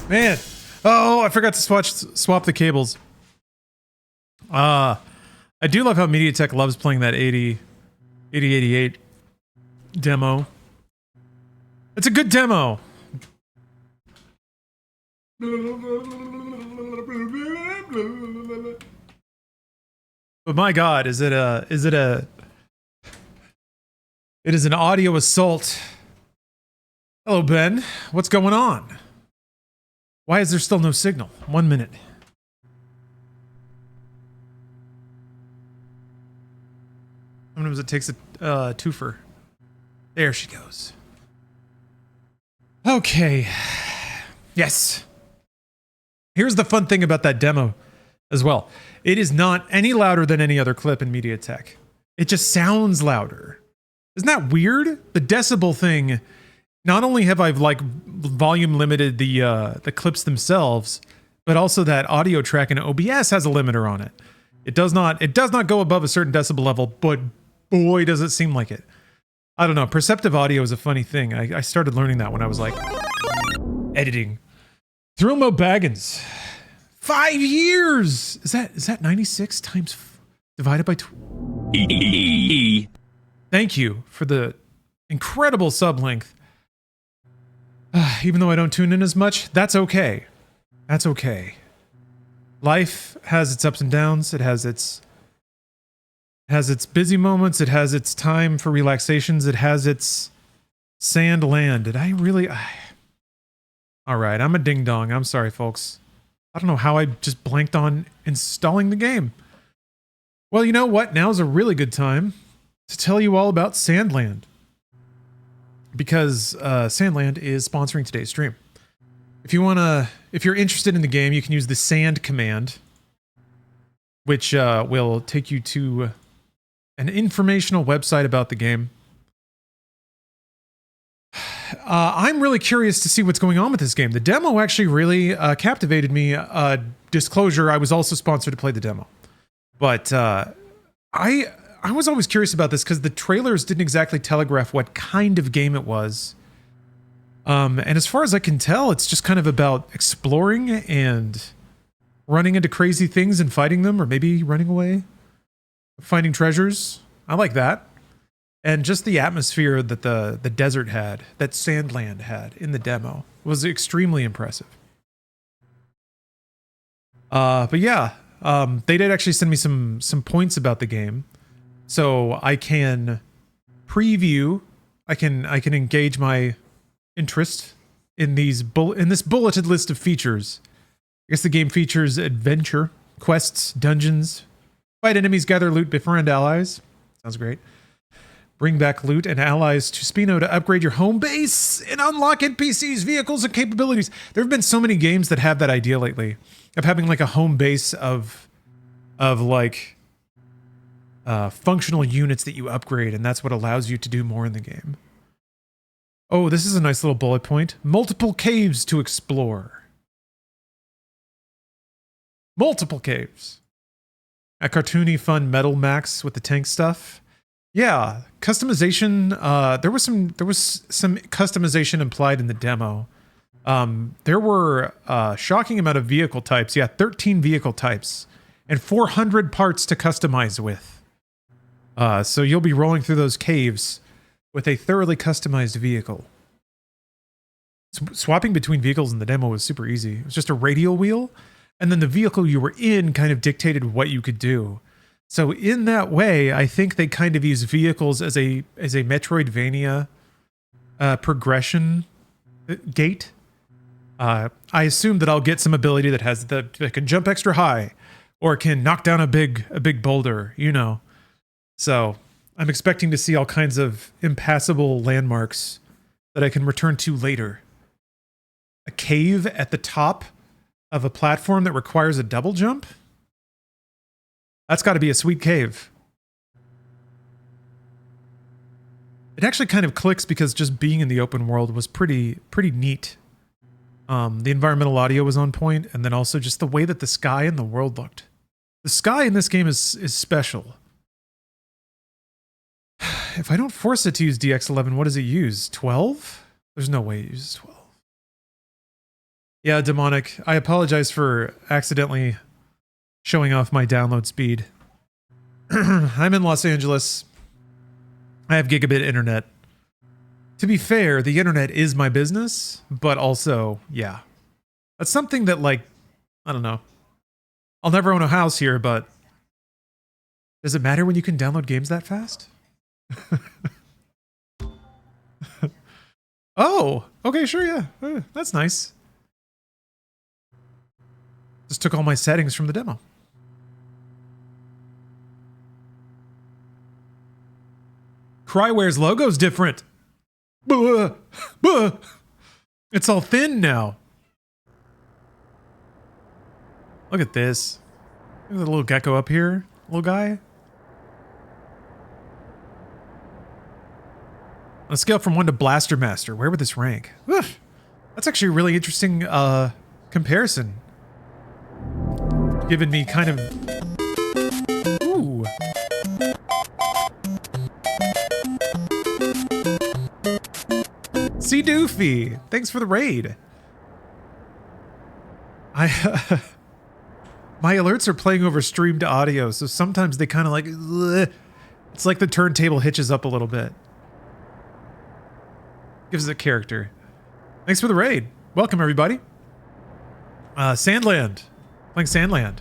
Man. Oh, I forgot to swap the cables. I do love how MediaTek loves playing that 8088 demo. It's a good demo. But my God, it is an audio assault. Hello, Ben. What's going on? Why is there still no signal? 1 minute. Sometimes it takes a twofer. There she goes. Okay. Yes. Here's the fun thing about that demo as well. It is not any louder than any other clip in MediaTek. It just sounds louder. Isn't that weird? The decibel thing, not only have I like volume limited the clips themselves, but also that audio track in OBS has a limiter on it. It does not go above a certain decibel level, but boy, does it seem like it. I don't know. Perceptive audio is a funny thing. I started learning that when I was like editing. Thrillmo Baggins. 5 years. Is that 96 times divided by 2? Thank you for the incredible sub length. Even though I don't tune in as much, that's okay. That's okay. Life has its ups and downs. It has its busy moments. It has its time for relaxations. It has its sand land. Did I really? All right, I'm a ding dong. I'm sorry, folks. I don't know how I just blanked on installing the game. Well, you know what? Now's a really good time to tell you all about Sandland. Because Sandland is sponsoring today's stream. If you're interested in the game, you can use the sand command, which will take you to an informational website about the game. I'm really curious to see what's going on with this game. The demo actually really captivated me. Disclosure, I was also sponsored to play the demo. But I was always curious about this because the trailers didn't exactly telegraph what kind of game it was. And as far as I can tell, it's just kind of about exploring and running into crazy things and fighting them, or maybe running away, finding treasures. I like that. And just the atmosphere that the desert had, that Sandland had in the demo, was extremely impressive. But yeah, they did actually send me some points about the game, so I can preview. I can engage my interest in this bulleted list of features. I guess the game features adventure, quests, dungeons, fight enemies, gather loot, befriend allies. Sounds great. Bring back loot and allies to Spino to upgrade your home base and unlock NPCs, vehicles, and capabilities. There have been so many games that have that idea lately of having like a home base of like functional units that you upgrade, and that's what allows you to do more in the game. Oh, this is a nice little bullet point. Multiple caves to explore. Multiple caves. A cartoony, fun metal max with the tank stuff. Yeah, customization. There was some customization implied in the demo. There were a shocking amount of vehicle types. Yeah, 13 vehicle types and 400 parts to customize with. So you'll be rolling through those caves with a thoroughly customized vehicle. Swapping between vehicles in the demo was super easy. It was just a radial wheel, and then the vehicle you were in kind of dictated what you could do. So in that way, I think they kind of use vehicles as a Metroidvania progression gate. I assume that I'll get some ability that has that can jump extra high, or can knock down a big boulder, you know. So I'm expecting to see all kinds of impassable landmarks that I can return to later. A cave at the top of a platform that requires a double jump? That's got to be a sweet cave. It actually kind of clicks because just being in the open world was pretty neat. The environmental audio was on point, and then also just the way that the sky and the world looked. The sky in this game is special. If I don't force it to use DX11, what does it use? 12? There's no way it uses 12. Yeah, demonic. I apologize for accidentally showing off my download speed. I'm in Los Angeles. I have gigabit internet. To be fair, the internet is my business, but also, yeah. That's something that, like, I don't know. I'll never own a house here, but does it matter when you can download games that fast? Oh, okay, sure, yeah. That's nice. Just took all my settings from the demo. Cryware's logo's different. Buh, buh. It's all thin now. Look at this. Look at the little gecko up here. Little guy. On a scale from 1 to Blaster Master, where would this rank? Oof. That's actually a really interesting comparison. Given me kind of... Ooh. C. Doofy, thanks for the raid. My alerts are playing over streamed audio, so sometimes they kind of like... Ugh. It's like the turntable hitches up a little bit. Gives it a character. Thanks for the raid. Welcome, everybody. Sandland. Playing Sandland.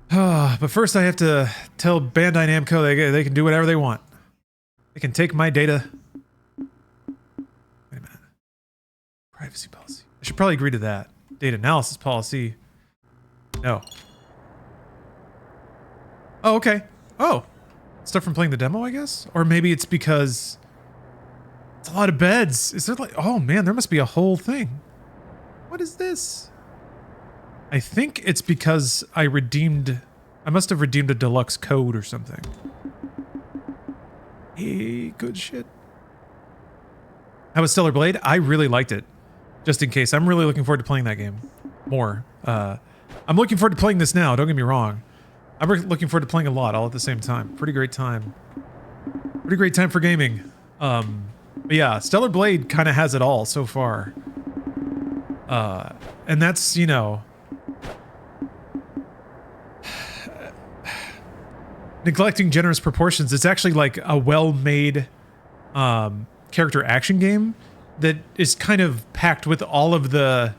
But first I have to tell Bandai Namco they can do whatever they want. They can take my data. Wait a minute. Privacy policy. I should probably agree to that. Data analysis policy. No. Oh, okay. Oh. Stuff from playing the demo, I guess? Or maybe it's because... It's a lot of beds. Is there like... Oh, man, there must be a whole thing. What is this? I think it's because I redeemed... I must have redeemed a deluxe code or something. Hey, good shit. How was Stellar Blade? I really liked it. Just in case. I'm really looking forward to playing that game more. I'm looking forward to playing this now, don't get me wrong. I'm looking forward to playing a lot all at the same time. Pretty great time. Pretty great time for gaming. But yeah, Stellar Blade kind of has it all so far. And that's, you know... neglecting generous proportions, it's actually like a well-made character action game that is kind of packed with all of the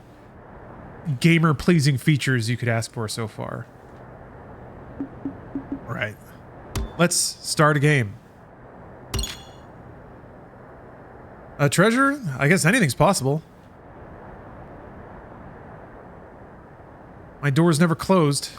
gamer-pleasing features you could ask for so far. All right. Let's start a game. A treasure? I guess anything's possible. My door's never closed.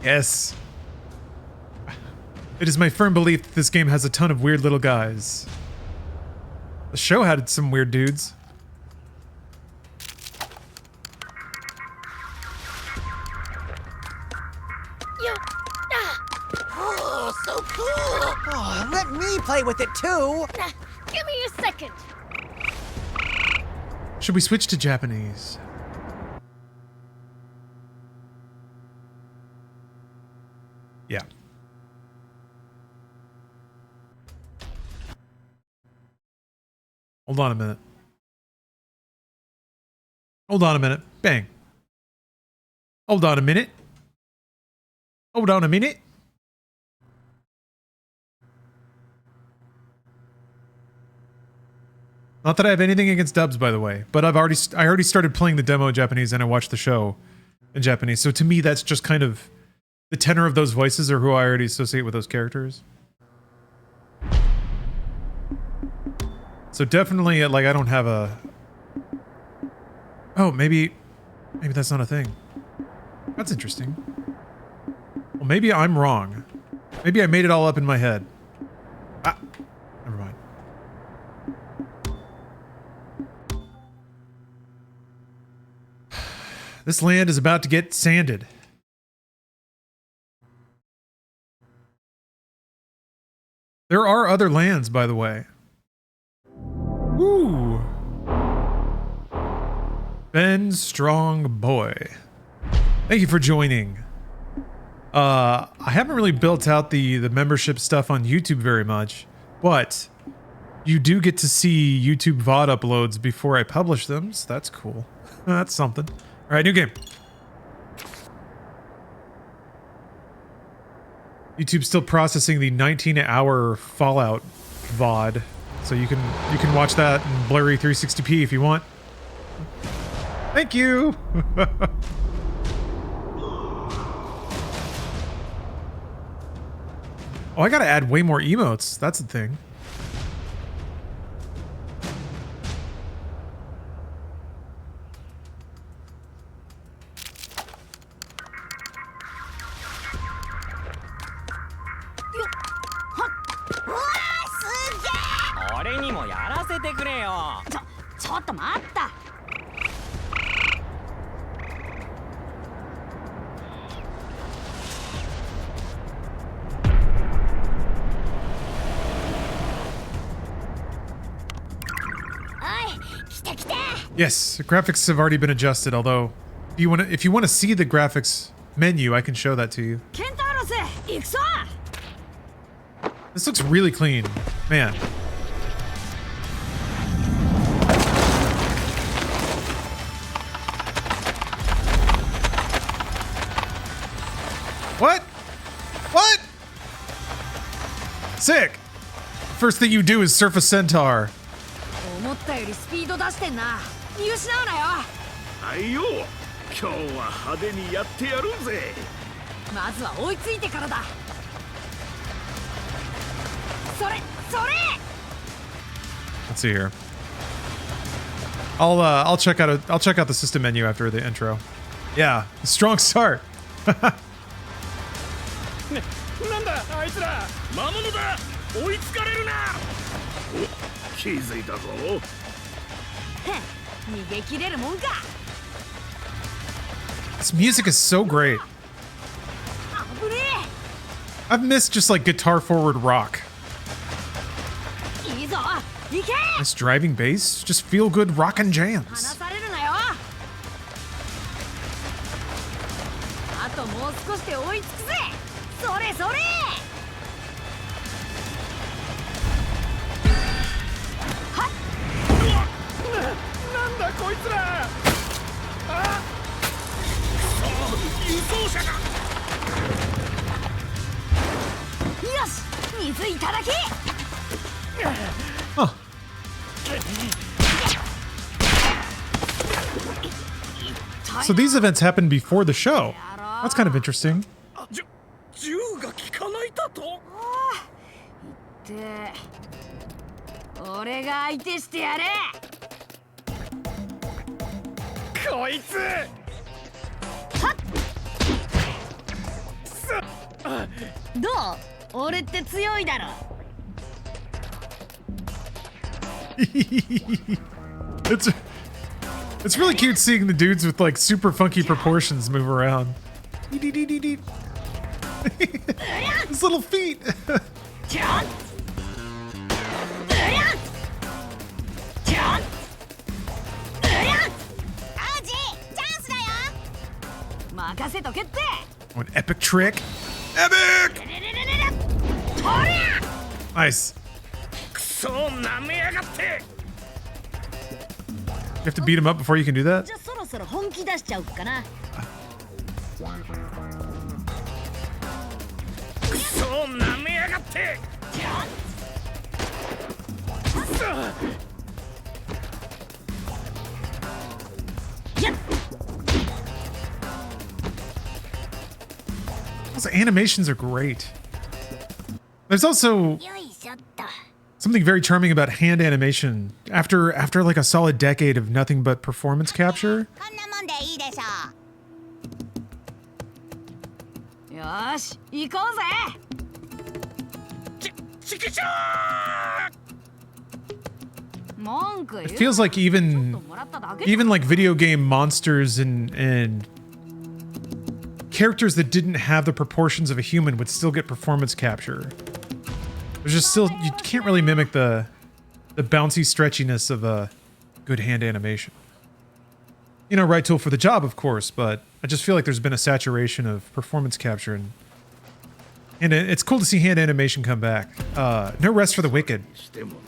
Yes. It is my firm belief that this game has a ton of weird little guys. The show had some weird dudes. Oh, so cool! Oh, let me play with it too! Give me a second. Should we switch to Japanese? Yeah. Hold on a minute. Hold on a minute. Bang. Hold on a minute. Hold on a minute. Not that I have anything against dubs, by the way, but I already started playing the demo in Japanese and I watched the show in Japanese. So to me, that's just kind of the tenor of those voices are who I already associate with those characters. So definitely, like, I don't have a... Oh, maybe that's not a thing. That's interesting. Well, maybe I'm wrong. Maybe I made it all up in my head. Ah, never mind. This land is about to get sanded. There are other lands, by the way. Ooh. Ben Strong Boy. Thank you for joining. I haven't really built out the membership stuff on YouTube very much, but you do get to see YouTube VOD uploads before I publish them, so that's cool. That's something. All right, new game. YouTube's still processing the 19-hour Fallout VOD, so you can watch that in blurry 360p if you want. Thank you. Oh, I gotta add way more emotes. That's the thing. Yes, the graphics have already been adjusted, although if you want to see the graphics menu, I can show that to you. This looks really clean. Man. What? What? Sick. First thing you do is surf a centaur. Let's see here. I'll check out the system menu after the intro. Yeah, strong start. This music is so great. I've missed just like guitar forward rock. This driving bass, just feel good rockin' jams. Huh. So these events happened before the show. That's kind of interesting. It's really cute seeing the dudes with like super funky proportions move around. His little feet. An epic trick. Epic! Nice. You have to beat him up before you can do that? Those animations are great. There's also something very charming about hand animation after like a solid decade of nothing but performance capture. It feels like even like video game monsters and characters that didn't have the proportions of a human would still get performance capture. There's just still, you can't really mimic the bouncy stretchiness of a good hand animation. You know, right tool for the job, of course, but I just feel like there's been a saturation of performance capture, and it's cool to see hand animation come back. No Rest for the Wicked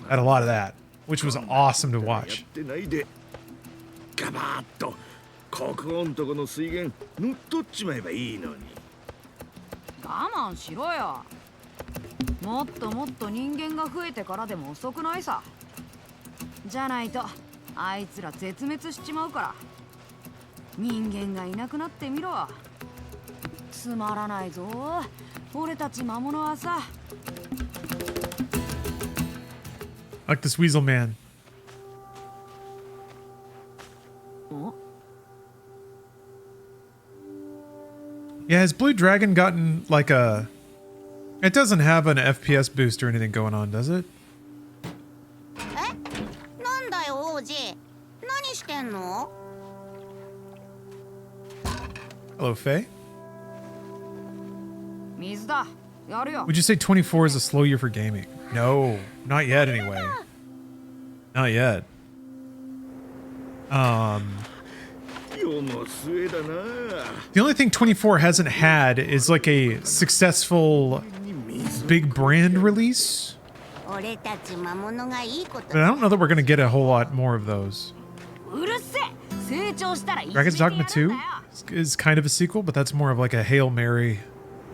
had a lot of that, which was awesome to watch. ガバッと国王んとこの水源塗っとっちまえばいいのに。我慢しろよ。もっともっと人間が増えてからでも遅くないさ。じゃないとあいつら絶滅しちまうから。人間がいなくなってみろ。つまらないぞ。俺たち魔物はさ。Like this weasel man. Yeah, has Blue Dragon gotten like a... It doesn't have an FPS boost or anything going on, does it? Hello, Faye. Would you say 24 is a slow year for gaming? No, not yet anyway. Not yet. The only thing 24 hasn't had is like a successful big brand release. But I don't know that we're going to get a whole lot more of those. Dragon's Dogma 2 is kind of a sequel, but that's more of like a Hail Mary.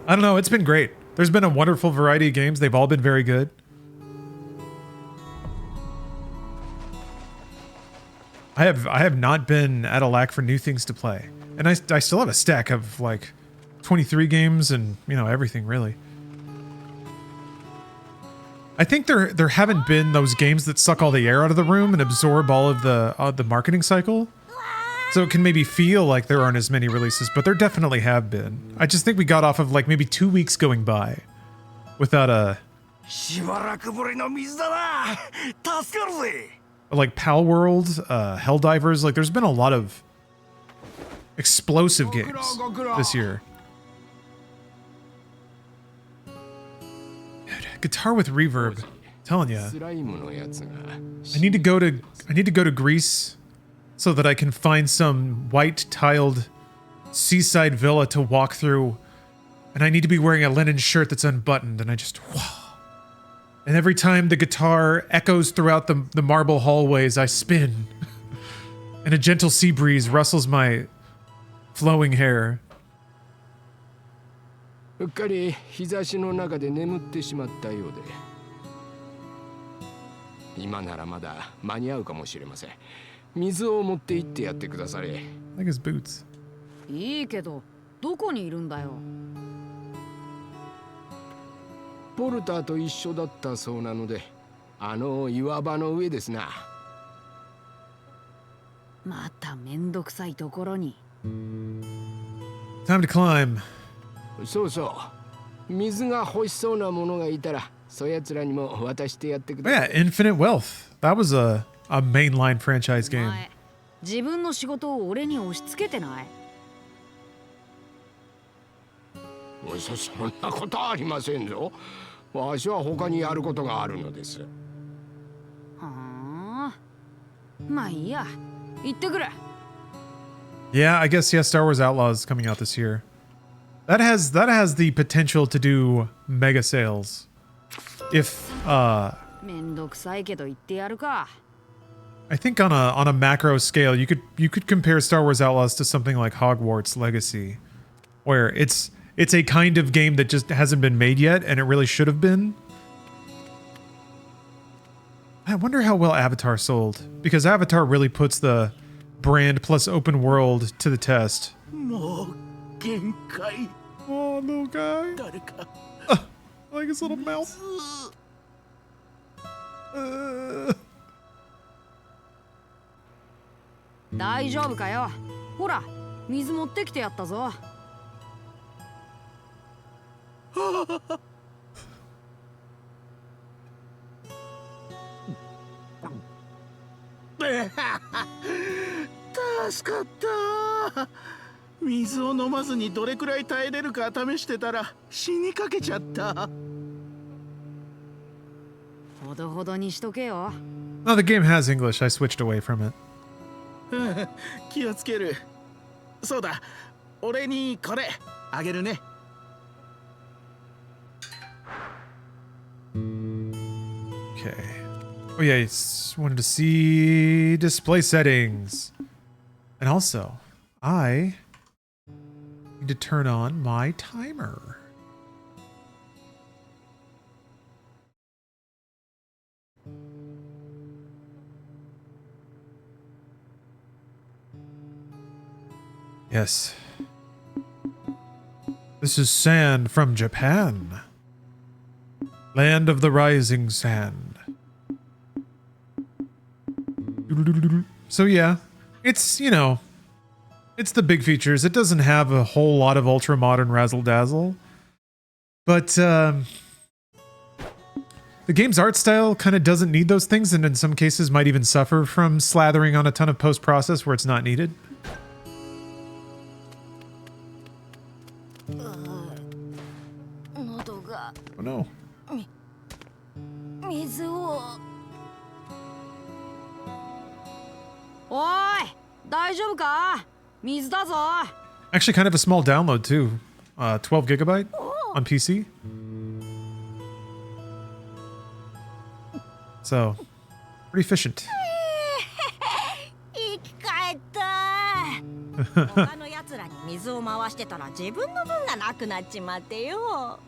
I don't know, it's been great. There's been a wonderful variety of games. They've all been very good. I have not been at a lack for new things to play. And I still have a stack of like 23 games and, you know, everything really. I think there haven't been those games that suck all the air out of the room and absorb all of the marketing cycle. So it can maybe feel like there aren't as many releases, but there definitely have been. I just think we got off of like maybe 2 weeks going by without a... Like Pal World, Helldivers, like there's been a lot of explosive games this year. Dude, guitar with reverb, I'm telling ya. I need to go to Greece so that I can find some white tiled seaside villa to walk through, and I need to be wearing a linen shirt that's unbuttoned, and I just wow. And every time the guitar echoes throughout the marble hallways, I spin. And a gentle sea breeze rustles my flowing hair. Like his boots. いいけど、どこにいるんだよ。ポルターと一緒だったそうなので、あの岩場の上ですな。まためんどくさいところに。Time to climb. そうそう。水が欲しそうなものがいたら、そやつらにも渡してやってください。Yeah, Infinite Wealth. That was a mainline franchise game. 自分の仕事を俺に押し付けてない？そんなことはありませんぞ。わしは他にやることがあるのです。はあ、まあいいや。行ってくれ。Yeah, I guess yeah, Star Wars Outlaws coming out this year. That has the potential to do mega sales. If めんどくさいけど行ってやるか。I think on a macro scale, you could compare Star Wars Outlaws to something like Hogwarts Legacy, where it's a kind of game that just hasn't been made yet, and it really should have been. I wonder how well Avatar sold, because Avatar really puts the brand plus open world to the test. Oh, little guy. Like his little mouth. 大丈夫かよ。ほら、水持ってきてやったぞ。助かった。水を飲まずにどれくらい耐えれるか試してたら死にかけちゃった。ほどほどにしとけよ。Oh, the game has English. I switched away from it. 気をつける。そうだ。俺にこれあげるね。 Okay. Oh yeah, wanted to see display settings. And also, I need to turn on my timer. Yes. This is sand from Japan. Land of the rising sand. So yeah, it's, you know, it's the big features. It doesn't have a whole lot of ultra modern razzle dazzle, but the game's art style kind of doesn't need those things, and in some cases might even suffer from slathering on a ton of post-process where it's not needed. Oh no. 水を。おい、大丈夫か？水だぞ。 Actually, kind of a small download too. 12 gigabyte on PC. So, pretty efficient. 生き返った。他の奴らに水を回してたら自分の分がなくなっちまってよ。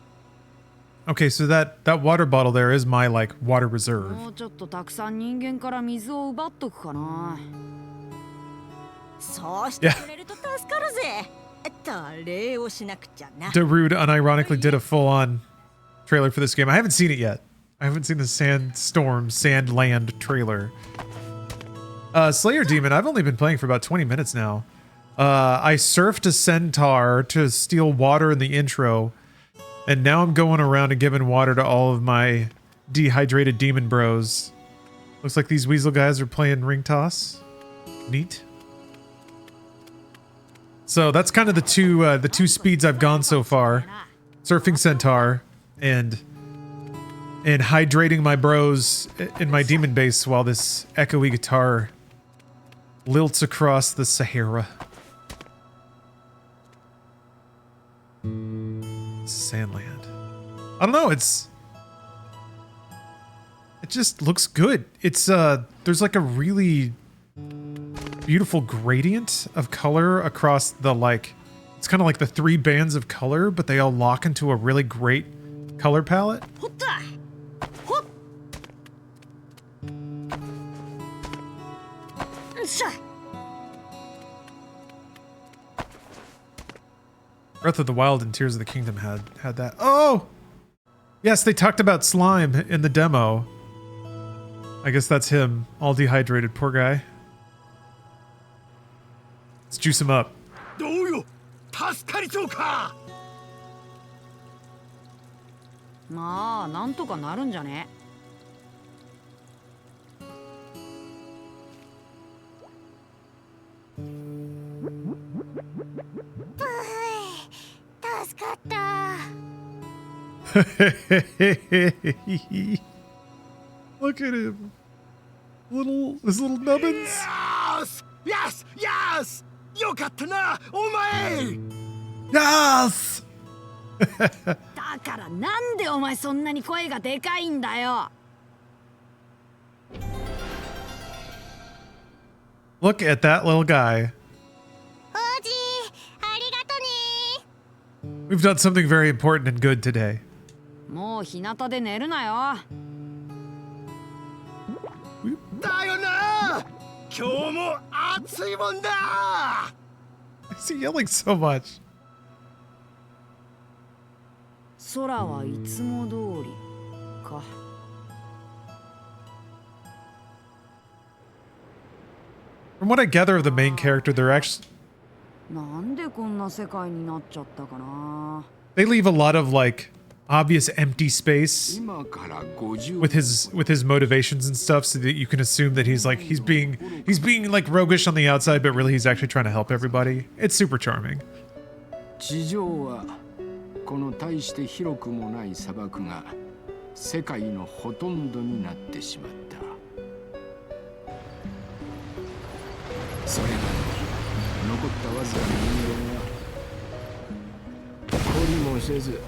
Okay, so that water bottle there is my like water reserve. もうちょっとたくさん人間から水を奪っとくかな。そうしてくれると助かるぜ。礼をしなくちゃな。Darude unironically did a full-on trailer for this game. I haven't seen it yet. I haven't seen the Sandstorm Sandland trailer. Slayer Demon, I've only been playing for about 20 minutes now. I surfed a centaur to steal water in the intro, and now I'm going around and giving water to all of my dehydrated demon bros. Looks like these weasel guys are playing ring toss. Neat. So that's kind of the two speeds I've gone so far. Surfing centaur and hydrating my bros in my demon base while this echoey guitar lilts across the Sahara. Sandland. I don't know, it just looks good. It's there's like a really beautiful gradient of color across the like, it's kind of like the 3 bands of color, but they all lock into a really great color palette. Breath of the Wild and Tears of the Kingdom had that. Oh! Yes, they talked about slime in the demo. I guess that's him, all dehydrated, poor guy. Let's juice him up. どうよ、助かりそうか。まあ、なんとかなるんじゃね。助かった。 Look at him. His little nubbins. Yes! Yes! Yes! よかったな、お前。 Yes! だからなんでお前そんなに声がでかいんだよ。 Look at that little guy. 王子、ありがとね。 We've done something very important and good today. もう日向で寝るなよ。だよな。今日も暑いもんだ。 Is he yelling so much? 空はいつも通りか。 From what I gather of the main character, they're actually なんでこんな世界になっちゃったかな。 they leave a lot of like obvious empty space 今から50 with his motivations and stuff, so that you can assume that he's being like roguish on the outside, but really he's actually trying to help everybody. It's super charming. 地上はこの大して広くもない砂漠が世界のほとんどになってしまった。それなのに残ったわずかな人間はせず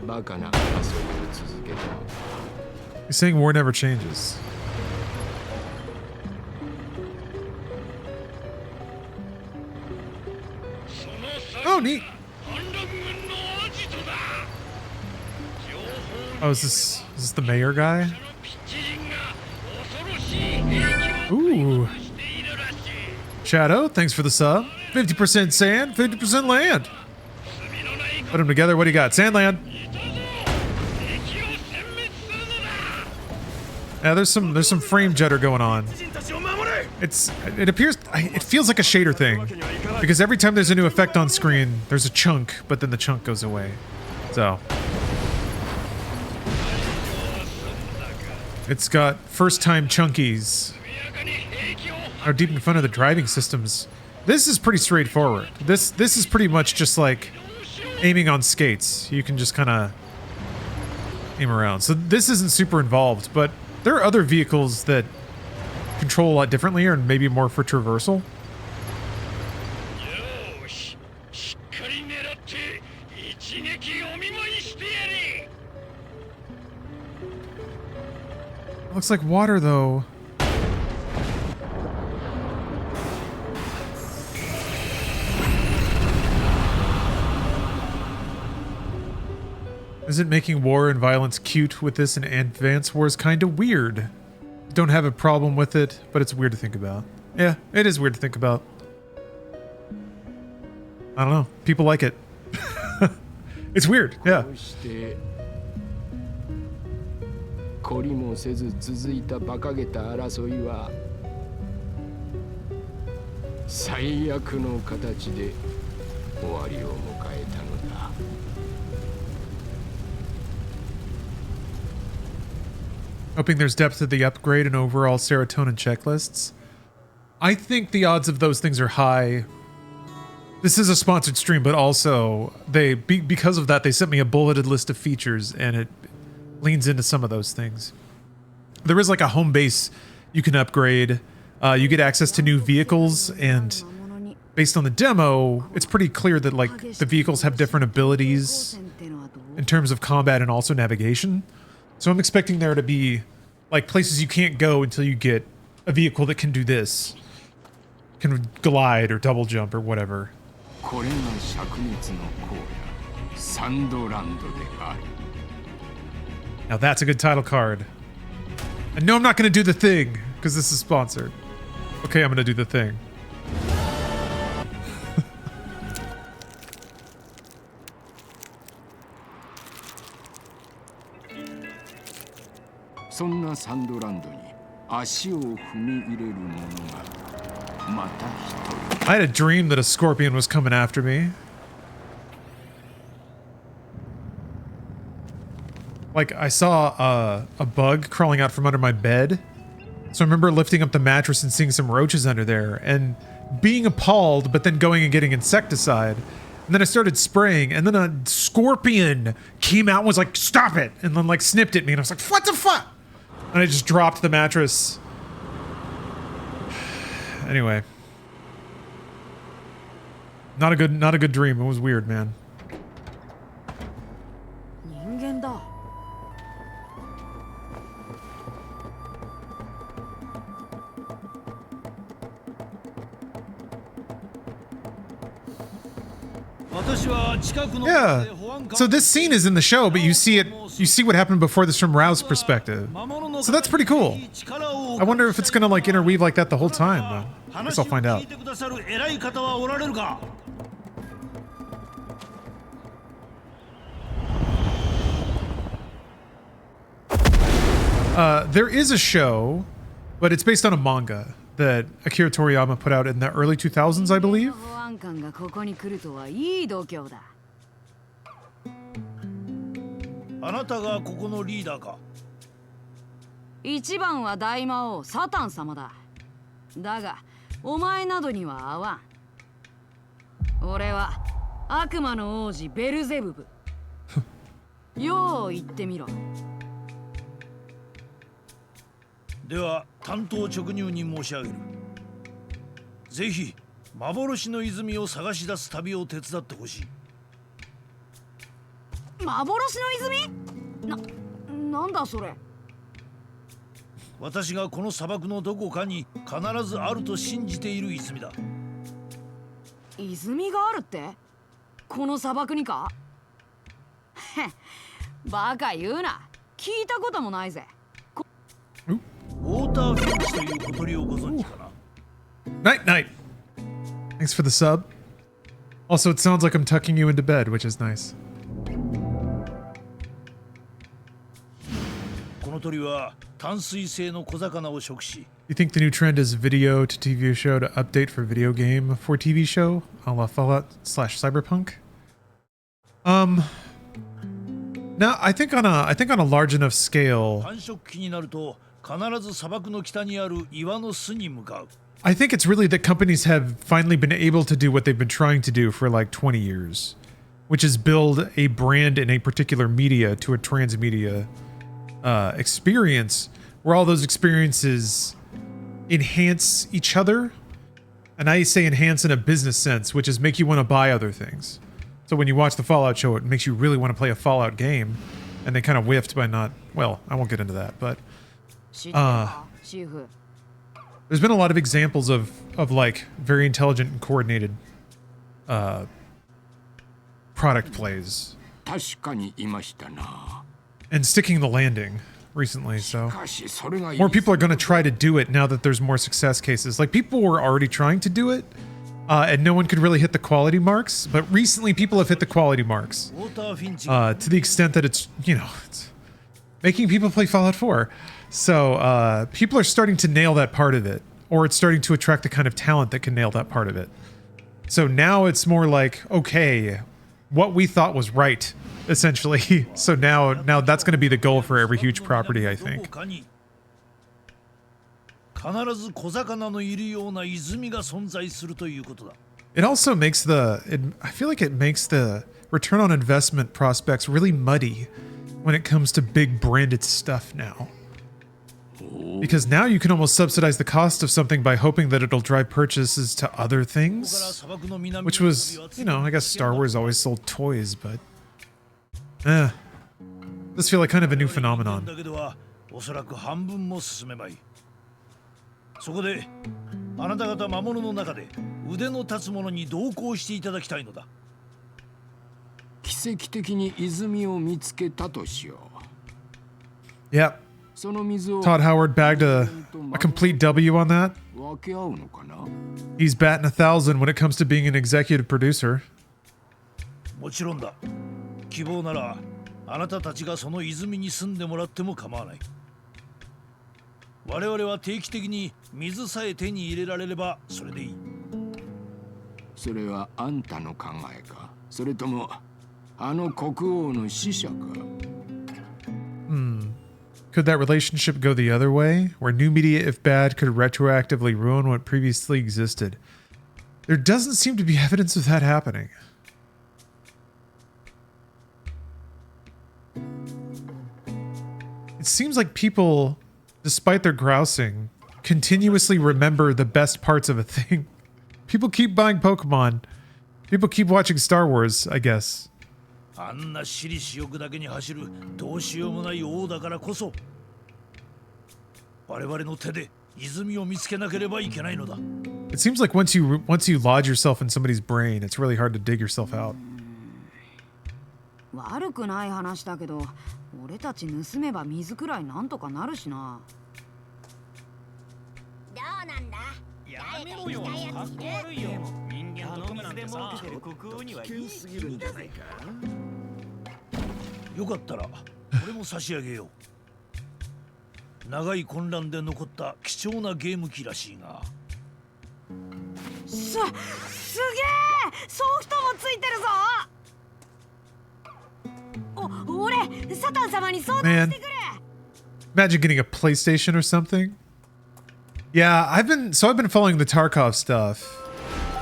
バカな遊びを続けても He's saying war never changes. Oh, neat. Oh, is this the mayor guy? Ooh. Shadow, thanks for the sub. 50% sand, 50% land. Put them together. What do you got? Sand, land. Yeah, there's some frame judder going on. It feels like a shader thing, because every time there's a new effect on screen, there's a chunk, but then the chunk goes away. So it's got first-time chunkies. Are deep in front of the driving systems. This is pretty straightforward. This is pretty much just like aiming on skates. You can just kind of aim around. So this isn't super involved, but there are other vehicles that control a lot differently, or maybe more for traversal. Looks like water, though. Isn't making war and violence cute with this in Advance Wars kind of weird? Don't have a problem with it, but it's weird to think about. Yeah, it is weird to think about. I don't know. People like it. It's weird, yeah. 懲りもせず続いた馬鹿げた争いは最悪の形で終わりを迎えたのだ。Hoping there's depth to the upgrade and overall serotonin checklists. I think the odds of those things are high. This is a sponsored stream, but also because of that, they sent me a bulleted list of features, and it leans into some of those things. There is like a home base you can upgrade. You get access to new vehicles, and based on the demo, it's pretty clear that like the vehicles have different abilities in terms of combat and also navigation. So I'm expecting there to be like places you can't go until you get a vehicle that can do this. Can glide or double jump or whatever. Now that's a good title card. And no, I'm not going to do the thing because this is sponsored. Okay, I'm going to do the thing. I had a dream that a scorpion was coming after me. Like, I saw a bug crawling out from under my bed. So I remember lifting up the mattress and seeing some roaches under there and being appalled, but then going and getting insecticide. And then I started spraying, and then a scorpion came out and was like, "Stop it!" And then like snipped at me, and I was like, "What the fuck?" And I just dropped the mattress. Anyway. Not a good dream. It was weird, man. Yeah. So this scene is in the show, but you see what happened before this from Rao's perspective. So that's pretty cool. I wonder if it's gonna like interweave like that the whole time. I guess I'll find out. There is a show, but it's based on a manga that Akira Toriyama put out in the early 2000s, I believe. あなたがここのリーダーか。一番は大魔王サタン様だ。だがお前などには合わん。俺は悪魔の王子ベルゼブブ。よう言ってみろ。では担当直入に申し上げる。ぜひ幻の泉を探し出す旅を手伝ってほしい。幻の泉？なんだそれ。私がこの砂漠のどこかに必ずあると信じている泉だ。泉があるって？この砂漠にか？バカ言うな。聞いたこともないぜ。ウォーターフィンチという小鳥をご存知かな？ Night, night. Thanks for the sub. Also, it sounds like I'm tucking you into bed, which is nice. この鳥は淡水性の小魚を食し、 You think the new trend is video to TV show to update for video game for TV show, a la Fallout / Cyberpunk? No, I think on a large enough scale, 繁殖期になると必ず砂漠の北にある岩の巣に向かう。 I think it's really that companies have finally been able to do what they've been trying to do for like 20 years, which is build a brand in a particular media to a transmedia experience, where all those experiences enhance each other. And I say enhance in a business sense, which is make you want to buy other things. So when you watch the Fallout show, it makes you really want to play a Fallout game, and they kind of whiffed by not, well, I won't get into that, but there's been a lot of examples of like very intelligent and coordinated product plays 確かにいましたな。 and sticking the landing recently, so しかしそれが more people are going to try to do it now that there's more success cases. Like people were already trying to do it, and no one could really hit the quality marks, but recently people have hit the quality marks ウォーターフィンチ to the extent that it's, you know, it's making people play Fallout 4. So people are starting to nail that part of it, or it's starting to attract the kind of talent that can nail that part of it. So now it's more like, okay, what we thought was right, essentially. So now that's going to be the goal for every huge property, I どこ think. かに必ず小魚のいるような泉が存在するということだ。 It also makes I feel like it makes the return on investment prospects really muddy when it comes to big branded stuff now. Because now you can almost subsidize the cost of something by hoping that it'll drive purchases to other ここから things. 砂漠の南 Which was, you know, I guess Star Wars always sold toys, but does feel like kind of a new だ phenomenon. けではおそらく半分も進めまい。そこであなた方魔物の中で腕の立つ者に同行していただきたいのだ。奇跡的に泉を見つけたとしよう。 Yep. その水を Todd Howard bagged a complete W on that. 分け合うのかな。 He's batting 1,000 when it comes to being an executive producer. もちろんだ。希望ならあなたたちがその泉に住んでもらっても構わない。我々は定期的に水さえ手に入れられればそれでいい。それはあんたの考えか、それともあの国王の使者か。 Could that relationship go the other way, where new media, if bad, could retroactively ruin what previously existed? There doesn't seem to be evidence of that happening. It seems like people, despite their grousing, continuously remember the best parts of a thing. People keep buying Pokemon. People keep watching Star Wars, I guess. あんな私利私欲だけに走るどうしようもない王だからこそ我々の手で泉を見つけなければいけないのだ。 It seems like once you lodge yourself in somebody's brain, it's really hard to dig yourself out. 悪くない話だけど、俺たち盗めば水くらいなんとかなるしな。どうなんだ。やめろよ、かっこ悪いよ。人間と水で儲けてる国王にはいいすぎるんじゃないか。よかったらこれも差し上げよう。長い混乱で残った貴重なゲーム機らしいが。すげえ、ソフトもついてるぞ。俺サタン様に相談してくれ。 Imagine getting a PlayStation or something. Yeah, I've been following the Tarkov stuff,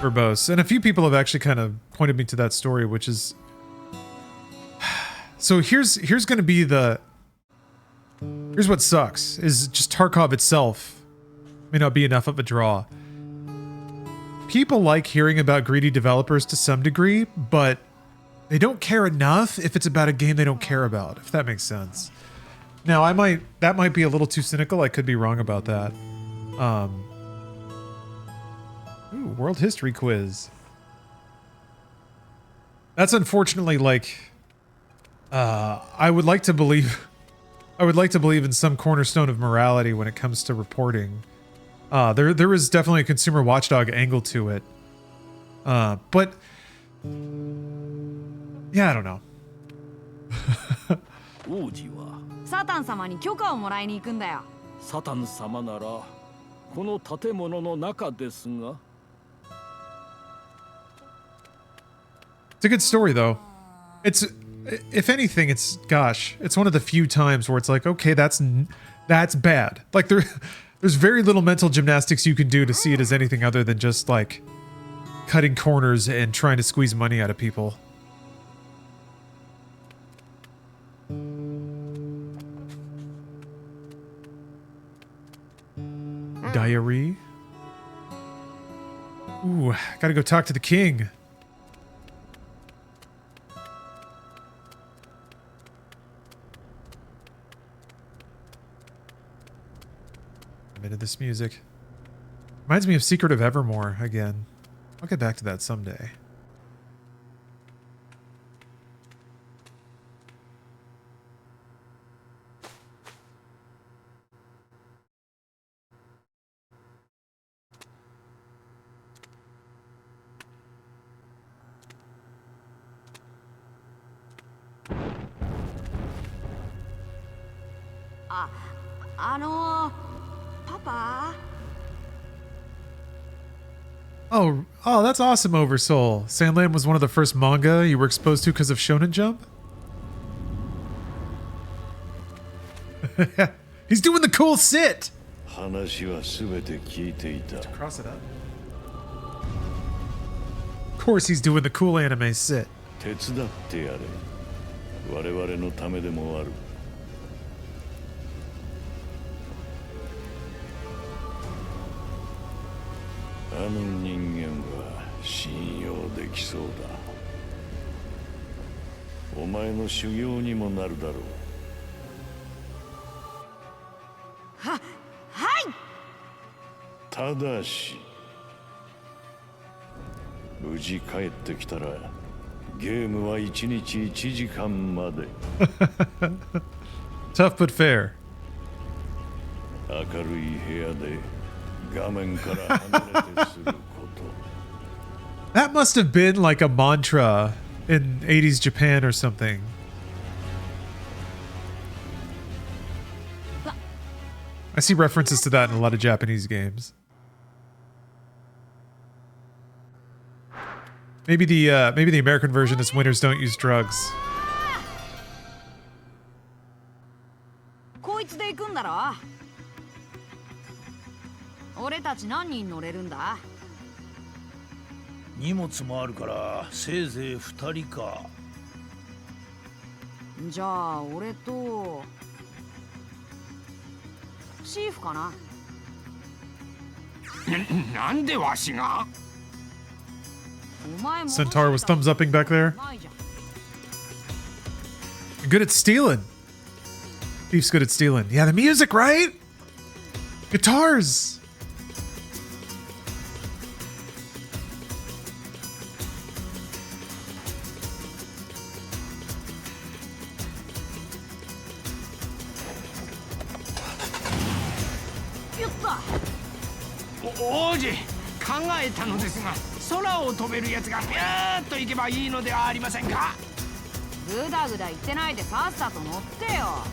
verbose, and a few people have actually kind of pointed me to that story, which is so here's going to be here's what sucks is just Tarkov itself may not be enough of a draw. People like hearing about greedy developers to some degree, but They don't care enough if it's about a game they don't care about, if that makes sense. Now, that might be a little too cynical. I could be wrong about that. Ooh, world history quiz. That's unfortunately like, I would like to believe in some cornerstone of morality when it comes to reporting. There is definitely a consumer watchdog angle to it. But yeah, I don't know. 王子はサタン様に許可をもらいに行くんだよ。サタン様ならこの建物の中ですが。It's a good story though. It's, if anything, it's, gosh, it's one of the few times where it's like, okay, that's bad. Like there's very little mental gymnastics you can do to see it as anything other than just like cutting corners and trying to squeeze money out of people. Diary. Ooh, gotta go talk to the king. I'm into this music. Reminds me of Secret of Evermore again. I'll get back to that someday. Papa? Oh, that's awesome, Oversoul. Sandland was one of the first manga you were exposed to because of Shonen Jump? He's doing the cool sit! Cross it up. Of course he's doing the cool anime sit. あの人間は信用できそうだ。お前の修行にもなるだろう。はい。ただし、無事帰ってきたらゲームは1日1時間まで。Tough but fair. 明るい部屋で。 That must have been like a mantra in 80s Japan or something. I see references to that in a lot of Japanese games. Maybe the American version is winners don't use drugs. こいつで行くんだろ。 俺たち何人乗れるんだ？荷物もあるからせいぜい2人か。じゃあ俺とシーフかな。なんでわしが？ Centaur was thumbs upping back there. Good at stealing. Thief's good at stealing. Yeah, the music, right? Guitars. Oji, 考えたのですが、空を飛べるやつがビューッと行けばいいのではありませんか？ぐだぐだ言ってないでさっさと乗ってよ。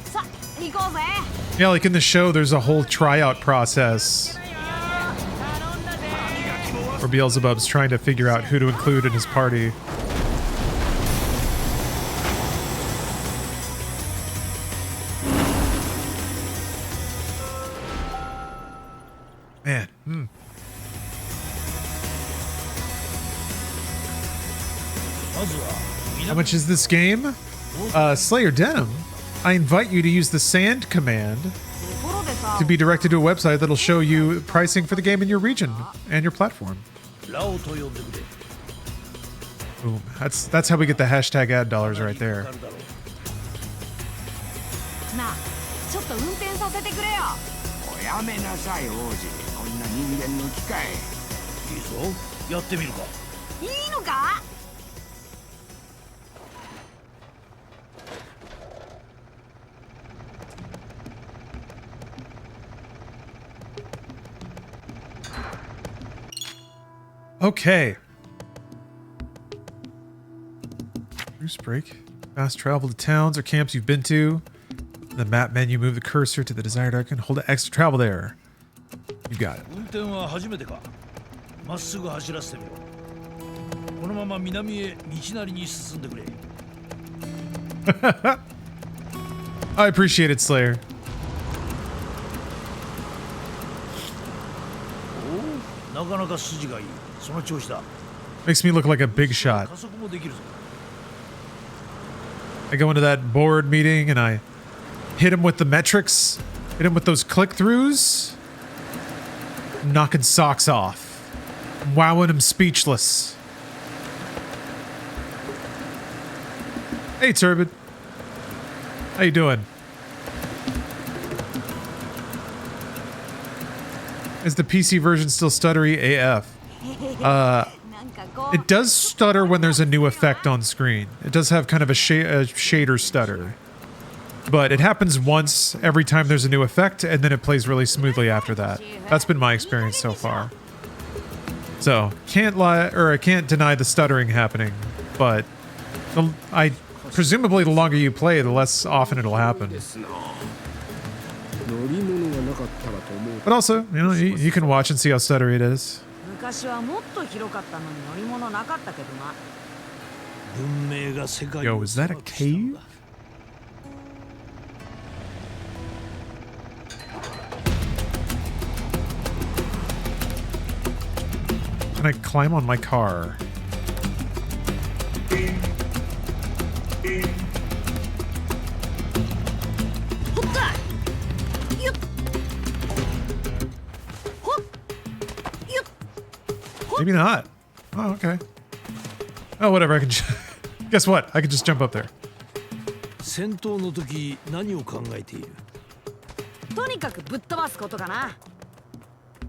さ、行こうぜ。 Yeah, like in the show, there's a whole tryout process where Beelzebub's trying to figure out who to include in his party. Man, How much is this game? Slayer Denim, I invite you to use the sand command to be directed to a website that'll show you pricing for the game in your region and your platform. Boom. That's how we get the hashtag ad dollars right there. なあちょっと運転させてくれよ。おやめなさい王子、こんな人間の機械。いいぞ、やってみるか。いいのか。 Okay. Bruce break. Fast travel to towns or camps you've been to. In the map menu, move the cursor to the desired icon. Hold the X to travel there. You got it. 運転は初めてか。まっすぐ走らせてみろ。このまま南へ道なりに進んでくれ。I appreciate it, Slayer. おお、なかなか筋がいい。その調子だ。 Makes me look like a big shot. 加速もできるぞ。 I go into that board meeting and I hit him with the metrics, hit him with those click-throughs, knocking socks off, wowing him speechless. Hey, Turbid. How you doing? Is the PC version still stuttery AF? It does stutter when there's a new effect on screen. It does have kind of a shader stutter. But it happens once every time there's a new effect, and then it plays really smoothly after that. That's been my experience so far. So, can't lie, or I can't deny the stuttering happening, but presumably the longer you play, the less often it'll happen. But also, you know, you can watch and see how stuttery it is. 昔はもっと広かったのに乗り物なかったけどな。 文明が世界 Yo, is that a cave? Can I climb on my car? Maybe not. Oh, okay. Oh, whatever. I can. Guess what? I can just jump up there. 戦闘の時何を考えている？とにかくぶっ飛ばすことかな。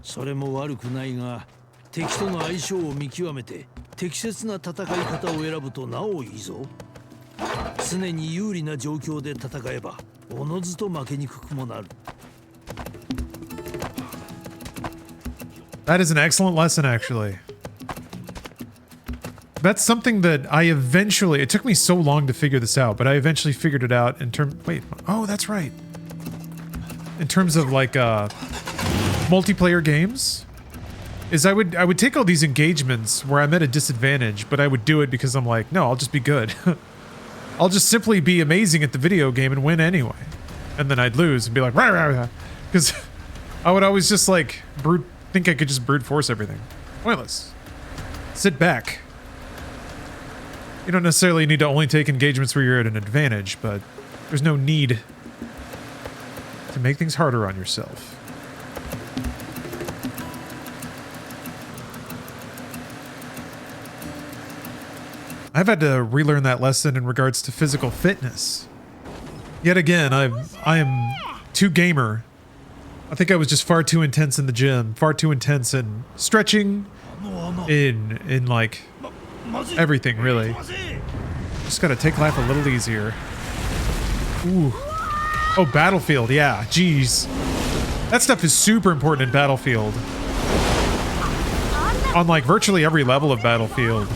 それも悪くないが、敵との相性を見極めて適切な戦い方を選ぶとなおいいぞ。常に有利な状況で戦えば、おのずと負けにくくもなる。 That is an excellent lesson, actually. That's something that I eventually... It took me so long to figure this out, but I eventually figured it out in terms... Wait. Oh, that's right. In terms of, like, multiplayer games, is I would take all these engagements where I'm at a disadvantage, but I would do it because I'm like, no, I'll just be good. I'll just simply be amazing at the video game and win anyway. And then I'd lose and be like, rah, rah, rah. Because I would always just, like, think I could just brute force everything. Pointless. Sit back. You don't necessarily need to only take engagements where you're at an advantage, but there's no need to make things harder on yourself. I've had to relearn that lesson in regards to physical fitness. Yet again, I am too gamer. I think I was just far too intense in the gym, far too intense in stretching, in like everything really. Just gotta take life a little easier. Ooh. Oh, Battlefield, yeah, jeez. That stuff is super important in Battlefield. On like virtually every level of Battlefield.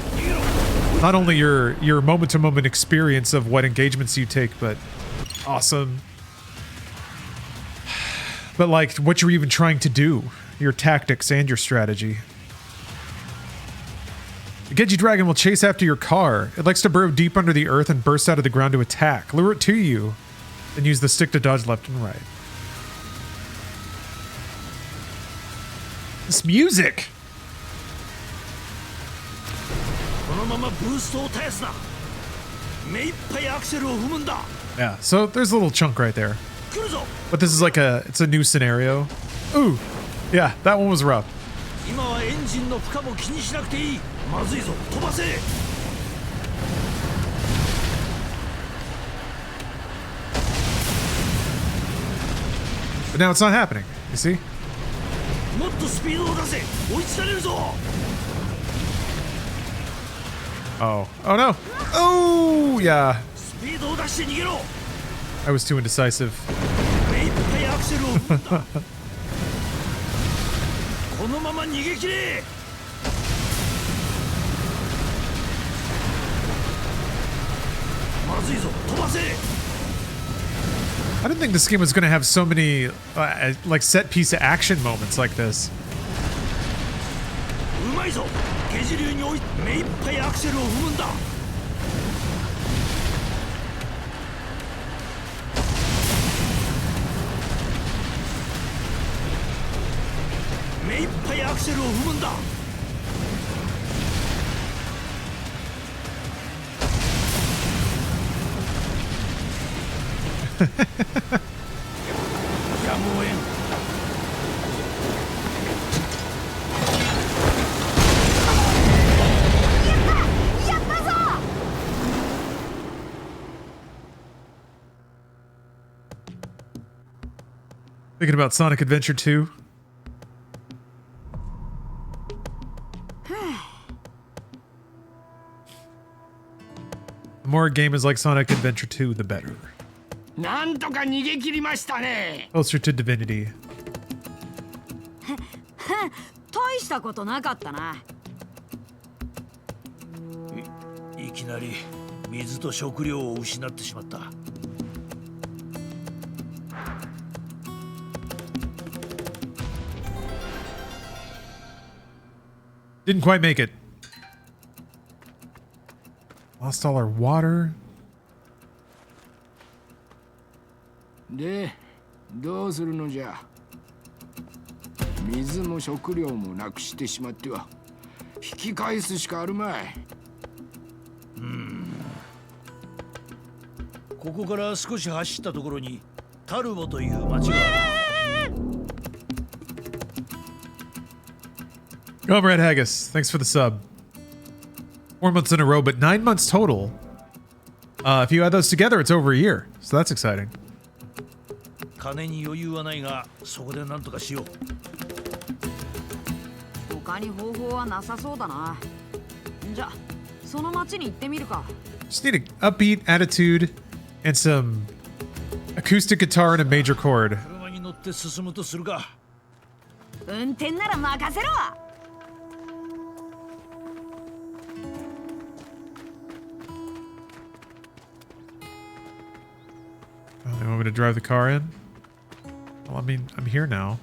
Not only your moment-to-moment experience of what engagements you take, but awesome. But like what you're even trying to do, your tactics and your strategy. The Genji Dragon will chase after your car. It likes to burrow deep under the earth and burst out of the ground to attack. Lure it to you, then use the stick to dodge left and right. This music! Yeah, so there's a little chunk right there. But this is like it's a new scenario. Ooh, yeah, that one was rough. But now it's not happening. You see? もっとスピードを出せ。追いつかれるぞ。 Oh. Oh no. Oh yeah. スピードを出して逃げろ。 I was too indecisive. 目いっぱいアクセルを踏んだ。このまま逃げ切れ。まずいぞ。飛ばせ。 I didn't think this game was going to have so many like set piece action moments like this. うまいぞ。ゲジ流に追い目いっぱいアクセルを踏むんだ。目いっぱいアクセルを踏むんだ。やむをえん。 Thinking about Sonic Adventure 2. The more a game is like Sonic Adventure 2, the better. なんとか逃げ切りましたね。 Closer to divinity. 大したことなかったな。いきなり水と食料を失ってしまった。 Didn't quite make it. Lost all our water. で、どうするのじゃ。水も食料もなくしてしまっては引き返すしかあるまい。ここから少し走ったところにタルボという町がある。 Comrade Haggis, thanks for the sub. 4 months in a row, but 9 months total. If you add those together, it's over a year. So that's exciting. 金に余裕はないが、そこで何とかしよう。他に方法はなさそうだな。じゃ、その町に行ってみるか。 Just need an upbeat attitude and some acoustic guitar and a major chord. 車に乗って進むとするか。運転なら任せろ。 Oh, they want me to drive the car in? Well, I mean, I'm here now.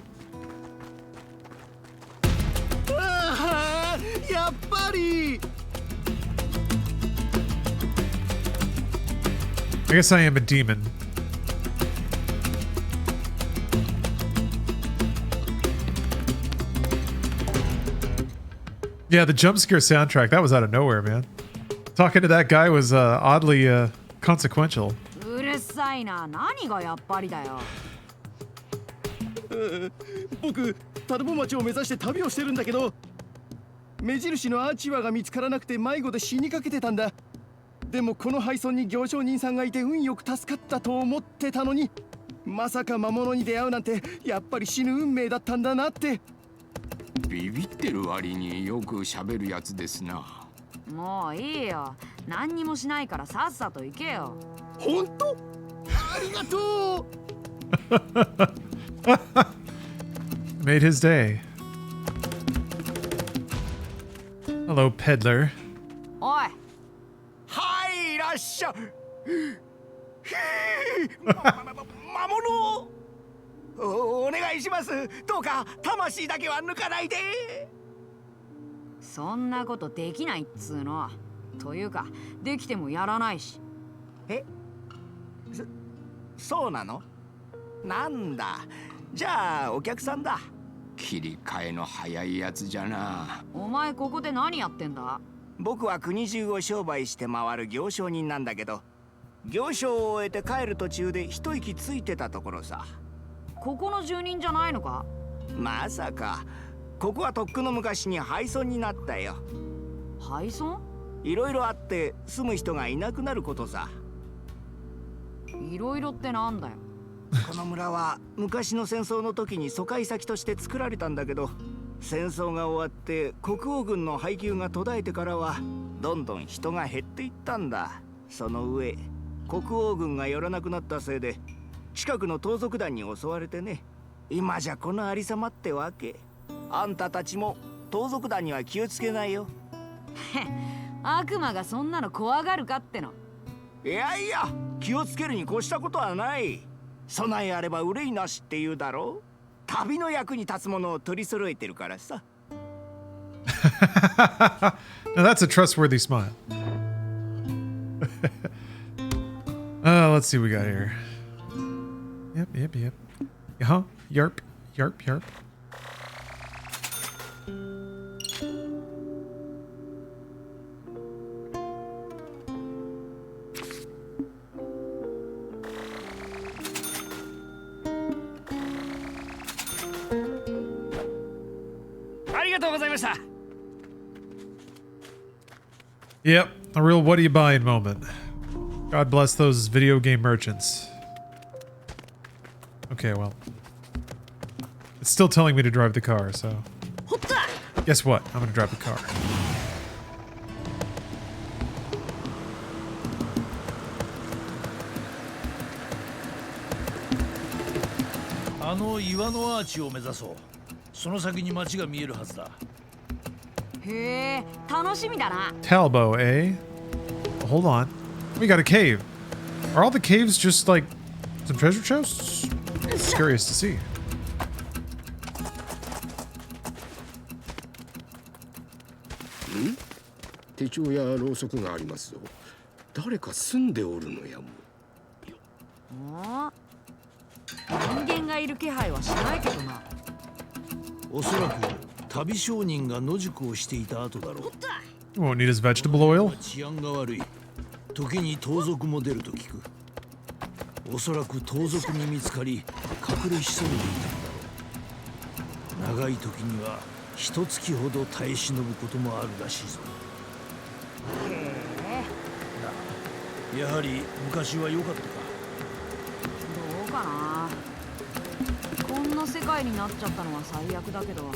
ああ、やっぱり。 I guess I am a demon. Yeah, the jump scare soundtrack, that was out of nowhere, man. Talking to that guy was oddly consequential. うるさいな。何がやっぱりだよ。僕、タルボ町を目指して旅をしてるんだけど、目印のアーチワが見つからなくて迷子で死にかけてたんだ。でもこの配送に行商人さんがいて運よく助かったと思ってたのに、まさか魔物に出会うなんてやっぱり死ぬ運命だったんだなって。ビビってる割によく喋るやつですな。もういいよ。何にもしないからさっさと行けよ。本当？ありがとう。 Made his day. Hello, peddler. おい。はい、いらっしゃ。魔物。お願いします。どうか魂だけは抜かないで。そんなことできないっつうの。というか、できてもやらないし。え？そうなの？なんだ。じゃあお客さんだ。切り替えの早いやつじゃな。お前ここで何やってんだ？僕は国中を商売して回る行商人なんだけど、行商を終えて帰る途中で一息ついてたところさ。ここの住人じゃないのか？まさか。ここはとっくの昔に廃村になったよ。廃村？いろいろあって住む人がいなくなることさ。いろいろってなんだよ。この村は昔の戦争の時に疎開先として作られたんだけど、戦争が終わって国王軍の配給が途絶えてからはどんどん人が減っていったんだ。その上国王軍が寄らなくなったせいで近くの盗賊団に襲われてね。今じゃこのありさまってわけ。あんたたちも盗賊団には気をつけないよ。悪魔がそんなの怖がるかっての。いやいや、気をつけるに越したことはない。備えあれば憂いなしって言うだろう。旅の役に立つものを取り揃えてるからさ。Now that's a trustworthy smile. Let's see what we got here. Yep. Uh-huh. Yarp. Yarp. ありがとうございました。Yep, a real what are you buying moment. God bless those video game merchants. Okay, well. It's still telling me to drive the car, so. Guess what? I'm gonna drive the car. あの岩のアーチを目指そう。その先に街が見えるはずだ。へえ、楽しみだな。 Talbot, eh? Hold on. We got a cave. Are all the caves just like some treasure chests? Curious to see. 手帳やろうそくがありますぞ。誰か住んでおるのやも。人間がいる気配はしないけどな。おそらく旅商人が野宿をしていた後だろう。 You won't need his vegetable oil. 治安が悪い。時に盗賊も出ると聞く。おそらく盗賊に見つかり隠れ潜んでいたんだろう。長い時には一月ほど耐え忍ぶこともあるらしいぞ。やはり昔は良かったか。どうかな。こんな世界になっちゃったのは最悪だけど、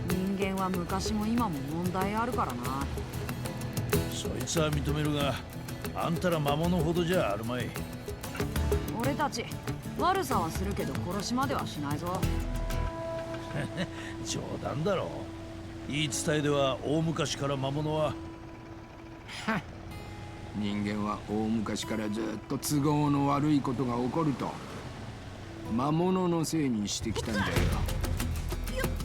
人間は昔も今も問題あるからな。そいつは認めるが、あんたら魔物ほどじゃあるまい。俺たち悪さはするけど殺しまではしないぞ。冗談だろう。言い伝えでは大昔から魔物は人間は大昔からずっと都合の悪いことが起こると魔物のせいにしてきたんだよ。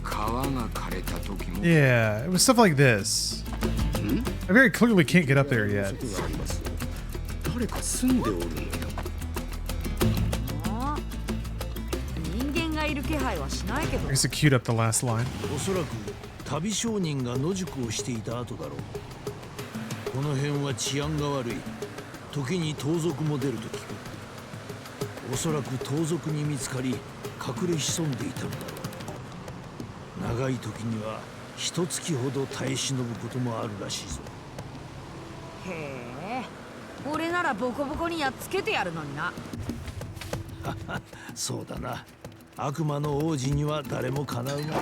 川が枯れた時も。 Yeah, it was stuff like this. I very clearly can't get up there yet. 誰か住んでおるのよ。人間がいる気配はしないけど。 I guess it queued up the last line. おそらく旅商人が野宿をしていた後だろう。この辺は治安が悪い。時に盗賊も出ると聞く。おそらく盗賊に見つかり隠れ潜んでいたのだろう。長い時には一月ほど耐え忍ぶこともあるらしいぞ。へえ、俺ならボコボコにやっつけてやるのにな。そうだな。悪魔の王子には誰もかなうな。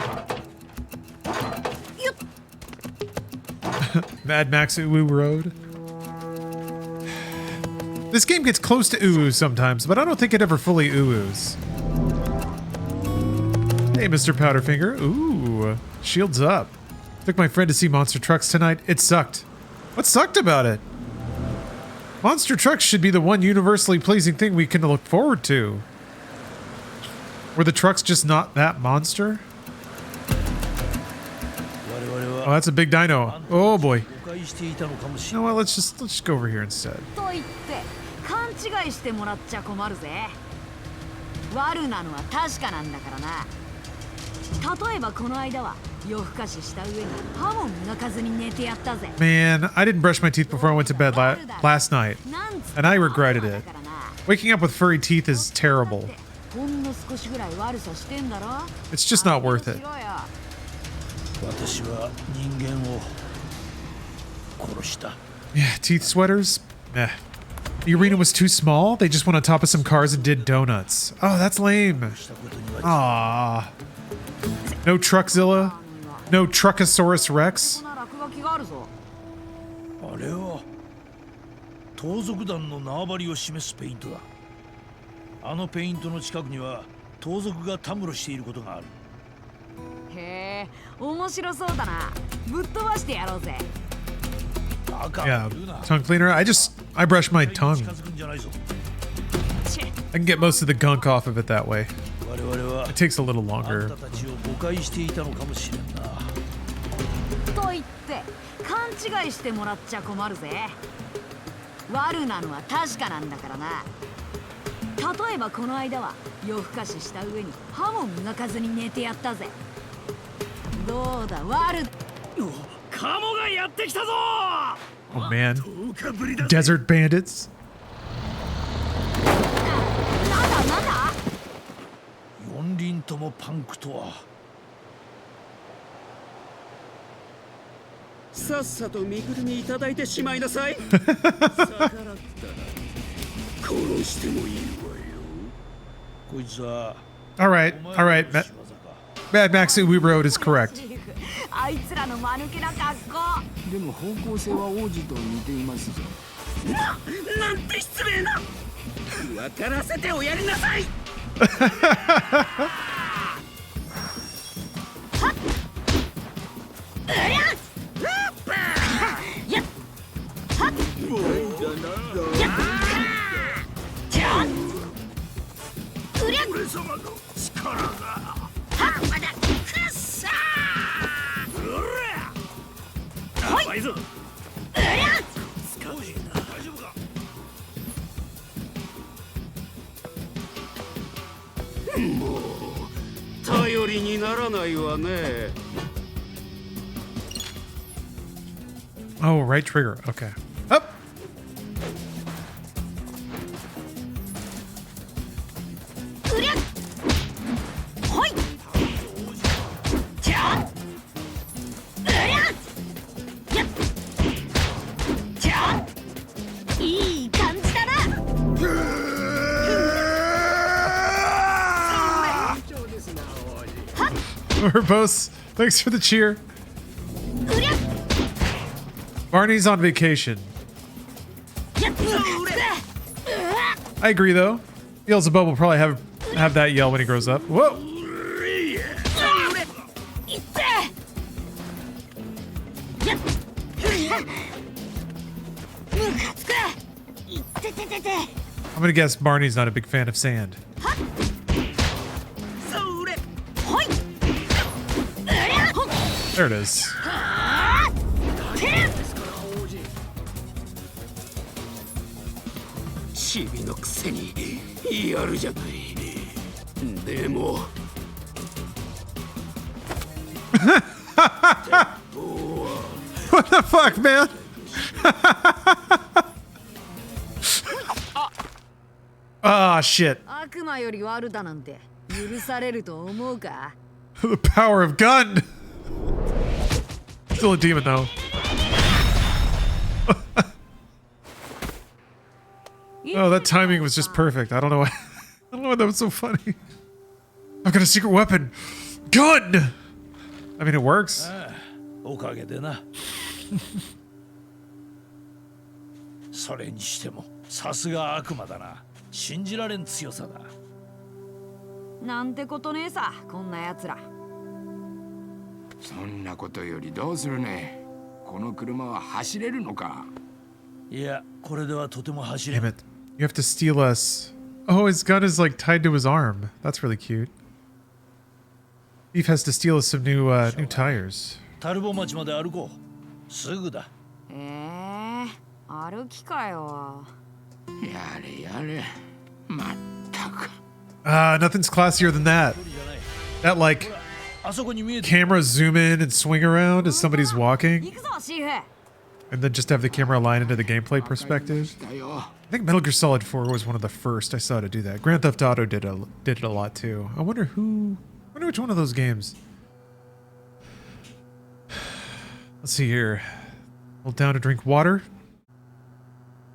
Mad Max Uwu Road. This game gets close to Uwu sometimes, but I don't think it ever fully Uwus. Hey, Mr. Powderfinger. Ooh, shields up. Took my friend to see monster trucks tonight. It sucked. What sucked about it? Monster trucks should be the one universally pleasing thing we can look forward to. Were the trucks just not that monster? Oh, that's a big dino. Oh boy. You know what? Let's just go over here instead. と言って勘違いしてもらっちゃ困るぜ。悪なのは確かなんだからな。例えばこの間は夜更かしした上に歯も磨かずに寝てやったぜ。 Man, I didn't brush my teeth before I went to bed last night, and I regretted it. Waking up with furry teeth is terrible. ほんの少しぐらい悪さしてんだろ。 It's just not worth it. 私は人間を殺した。 Yeah, teeth sweaters? Meh. The arena was too small? They just went on top of some cars and did donuts. Oh, that's lame. Ah. No Truckzilla? No Truckosaurus Rex? こんな落書きがあるぞ。あれは盗賊団の縄張りを示すペイントだ。あのペイントの近くには盗賊がたむろしていることがある。へえ、面白そうだな。ぶっ飛ばしてやろうぜ。 Yeah, tongue cleaner. I brush my tongue. I can get most of the gunk off of it that way. It takes a little longer. と言って勘違いしてもらっちゃ困るぜ。悪なのは確かなんだからな。例えばこの間は夜更かしした上に歯も磨かずに寝てやったぜ。どうだ悪。カモがやってきたぞ。 Oh man. Desert bandits. なんだなんだ。四輪ともパンクとは。さっさと身ぐるみいただいてしまいなさい。逆らったら殺してもいいわよ。こいつは。All right. Mad Max we wrote is correct. あいつらの間抜けな格好。でも方向性は王子と似ていますぞ。なんて失礼な。分からせておやりなさい。俺様の力が。 いぞ。もう頼りにならないわね。 Oh, right trigger. Okay. Up. Verbose, thanks for the cheer. Barney's on vacation. I agree though. Beelzebub will probably have that yell when he grows up. Whoa! I'm gonna guess Barney's not a big fan of sand. There it is. チビのくせにやるじゃない。でも。What the fuck, man? Ah, shit. 悪魔より悪だなんて許されると思うか。 The power of gun. Still a demon though. Oh, that timing was just perfect. I don't know why. I don't know why that was so funny. I've got a secret weapon. Gun! I mean, it works. おかげでな。それにしてもさすが悪魔だな。信じられん強さだ。なんてことねえさ、こんな奴ら。そんなことよりどうするね。この車は走れるのか。いや、これではとても走れん。 Damn it. You have to steal us. Oh, his gun is like tied to his arm. That's really cute. Thief has to steal us some new tires. タルボ町まで歩こう。すぐだ。歩きかよ。やれやれ。まったく。Nothing's classier than that. That like camera zoom in and swing around as somebody's walking. 行くぞ、シーフ。 And then just have the camera align into the gameplay perspective. I think Metal Gear Solid 4 was one of the first I saw to do that. Grand Theft Auto did it a lot too. I wonder which one of those games. Let's see here. Hold down to drink water.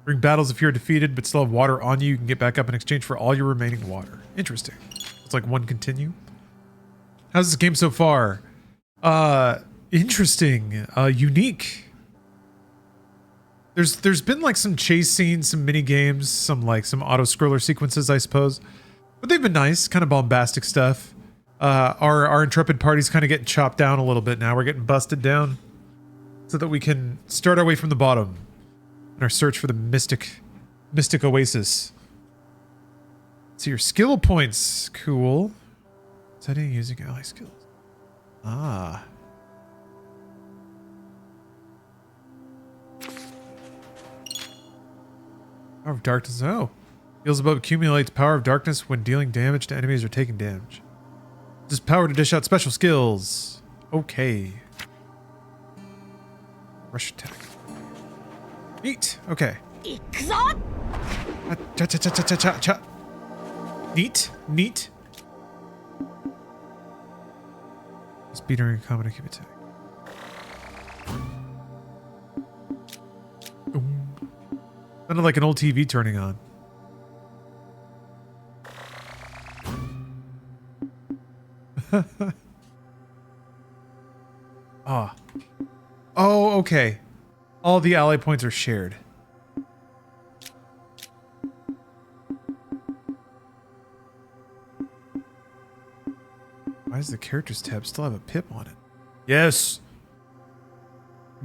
During battles, if you're defeated but still have water on you, you can get back up in exchange for all your remaining water. Interesting. It's like one continue. How's this game so far? Interesting. Unique. There's been like some chase scenes, some mini games, some auto scroller sequences, I suppose. But they've been nice, kind of bombastic stuff. Our intrepid party's kind of getting chopped down a little bit now. We're getting busted down so that we can start our way from the bottom in our search for the mystic oasis. See your skill points. Cool. Setting using ally skills. Ah. Power of darkness. Oh. Heals above accumulates power of darkness when dealing damage to enemies or taking damage. This power to dish out special skills. Okay. Rush attack. Neat. Okay. Cha-cha-cha-cha-cha-cha. Neat. Neat. Speed during a common keep attack. Sounded like an old TV turning on. Ah. Oh, okay. All the ally points are shared. Why does the characters tab still have a pip on it? Yes.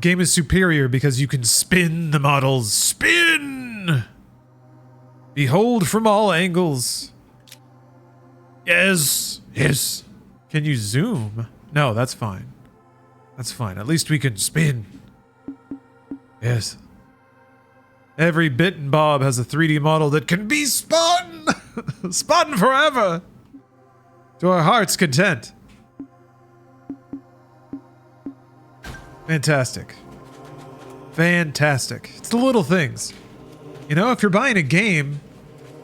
Game is superior because you can spin the models. Spin! Behold from all angles. Yes. Yes. Can you zoom? No, that's fine. That's fine. At least we can spin. Yes. Every bit and bob has a 3D model that can be spun! Spun forever! To our heart's content. Fantastic. Fantastic. It's the little things. You know, if you're buying a game,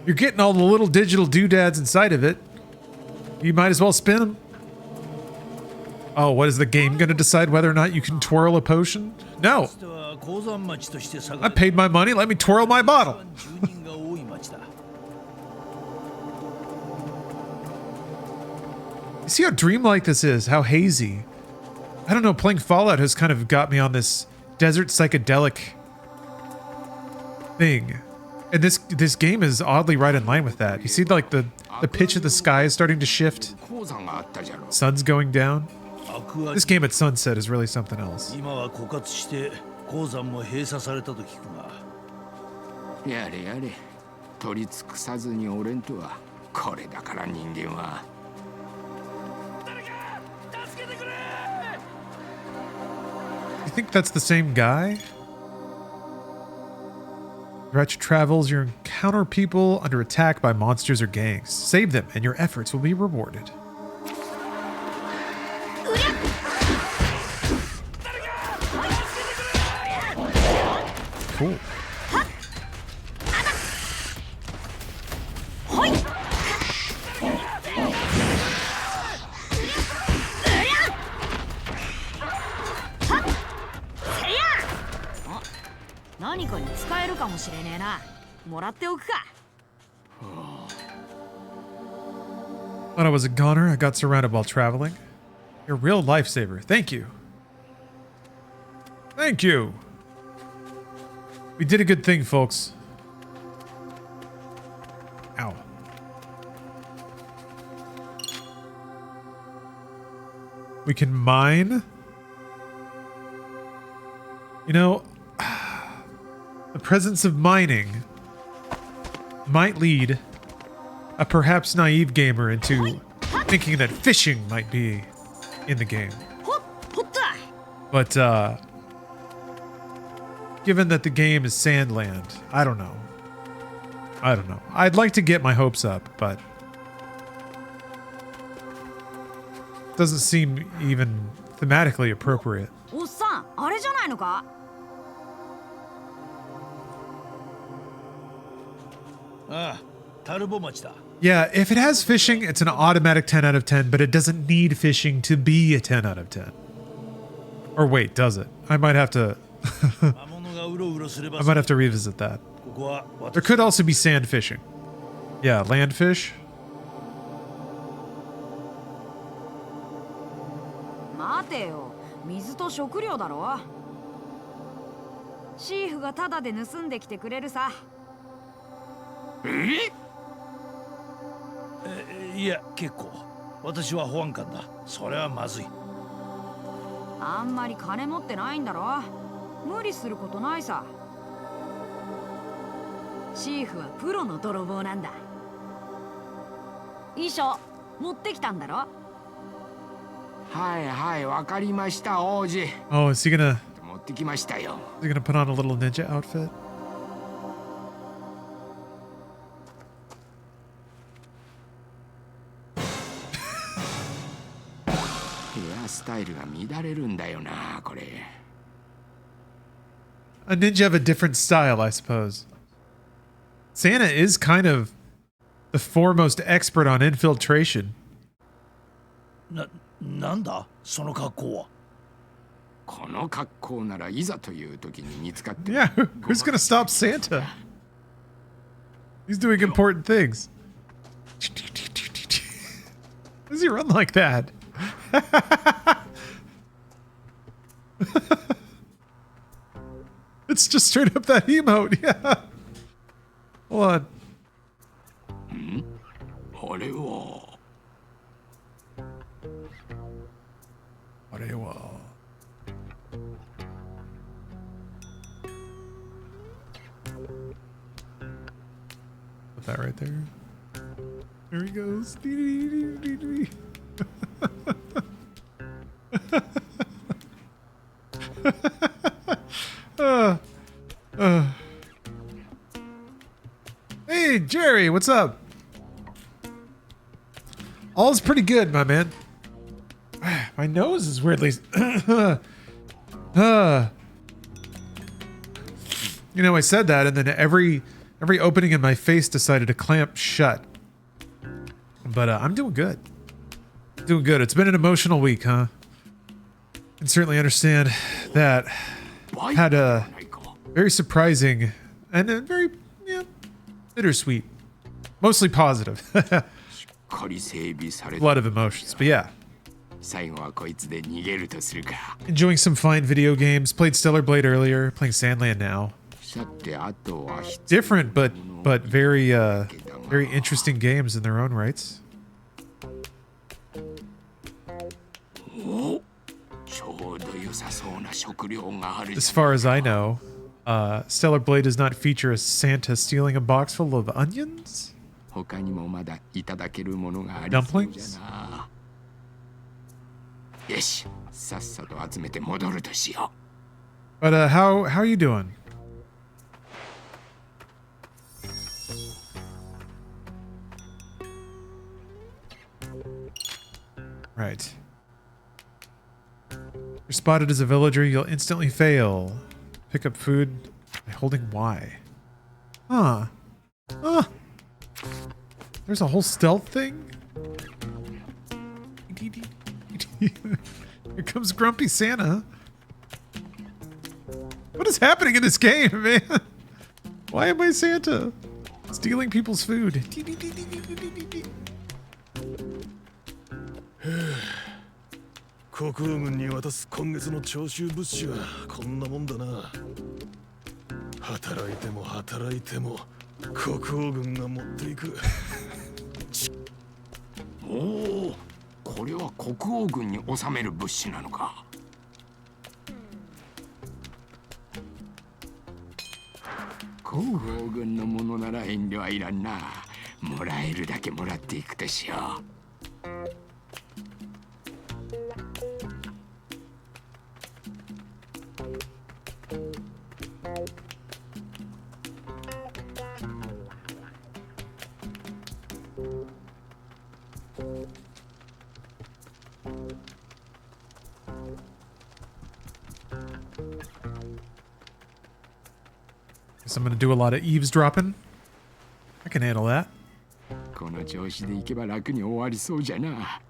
you're getting all the little digital doodads inside of it. You might as well spin them. Oh, what is the game going to decide whether or not you can twirl a potion? No. I paid my money. Let me twirl my bottle. You see how dreamlike this is? How hazy. I don't know. Playing Fallout has kind of got me on this desert psychedelic thing. And this game is oddly right in line with that. You see like the pitch of the sky is starting to shift. Sun's going down. This game at sunset is really something else. やれやれ取り尽くさずにおれんとはこれだから人間は You think that's the same guy? Throughout your travels, you encounter people under attack by monsters or gangs. Save them, and your efforts will be rewarded. Cool. Thought I was a goner. I got surrounded while traveling. You're a real lifesaver. Thank you. Thank you. We did a good thing, folks. Ow. We can mine. You know, the presence of mining might lead a perhaps naive gamer into thinking that fishing might be in the game. But, given that the game is Sandland, I don't know. I don't know. I'd like to get my hopes up, but doesn't seem even thematically appropriate. Yeah, if it has fishing, it's an automatic 10 out of 10, but it doesn't need fishing to be a 10 out of 10. Or wait, does it? I might have to I might have to revisit that. There could also be sand fishing. Yeah, land fish. 待てよ、水と食料だろ。シーフがタダで盗んできてくれるさ。いや、結構。私は保安官だ。それはまずい。あんまり金持ってないんだろ。無理することないさ。シーフはプロの泥棒なんだ。衣装持ってきたんだろ。はいはい、わかりました、王子。 Oh, is he gonna 持ってきましたよ。 is he gonna put on a little ninja outfit? ヘアスタイルが乱れるんだよな、これ。 A ninja of a different style, I suppose. Santa is kind of the foremost expert on infiltration. なんだその格好は。この格好ならいざという時に見つかって。 Yeah, who's gonna stop Santa? He's doing important things. How does he run like that? It's just straight up that emote, yeah. Hold on. あれは。 Put that right there. There he goes. Hey, Jerry, what's up? All's pretty good, my man. My nose is weirdly... You know, I said that, and then every opening in my face decided to clamp shut. But I'm doing good. Doing good. It's been an emotional week, huh? Can certainly understand that. Had a very surprising and a very bittersweet, mostly positive. A lot of emotions, but yeah. Enjoying some fine video games. Played Stellar Blade earlier. Playing Sandland now. Different, but very very interesting games in their own rights. As far as I know, Stellar Blade does not feature a Santa stealing a box full of onions? Dumplings? But how are you doing? Right. You're spotted as a villager, you'll instantly fail. Pick up food by holding Y. Huh. Huh. There's a whole stealth thing? Here comes Grumpy Santa. What is happening in this game, man? Why am I Santa? Stealing people's food. 国王軍に渡す今月の徴収物資はこんなもんだな。働いても働いても国王軍が持っていく。おお、これは国王軍に納める物資なのか。国王軍のものなら遠慮はいらんな。もらえるだけもらっていくとしよう。Guess I'm gonna do a lot of eavesdropping. I can handle that. この調子でいけば楽に終わりそうじゃな。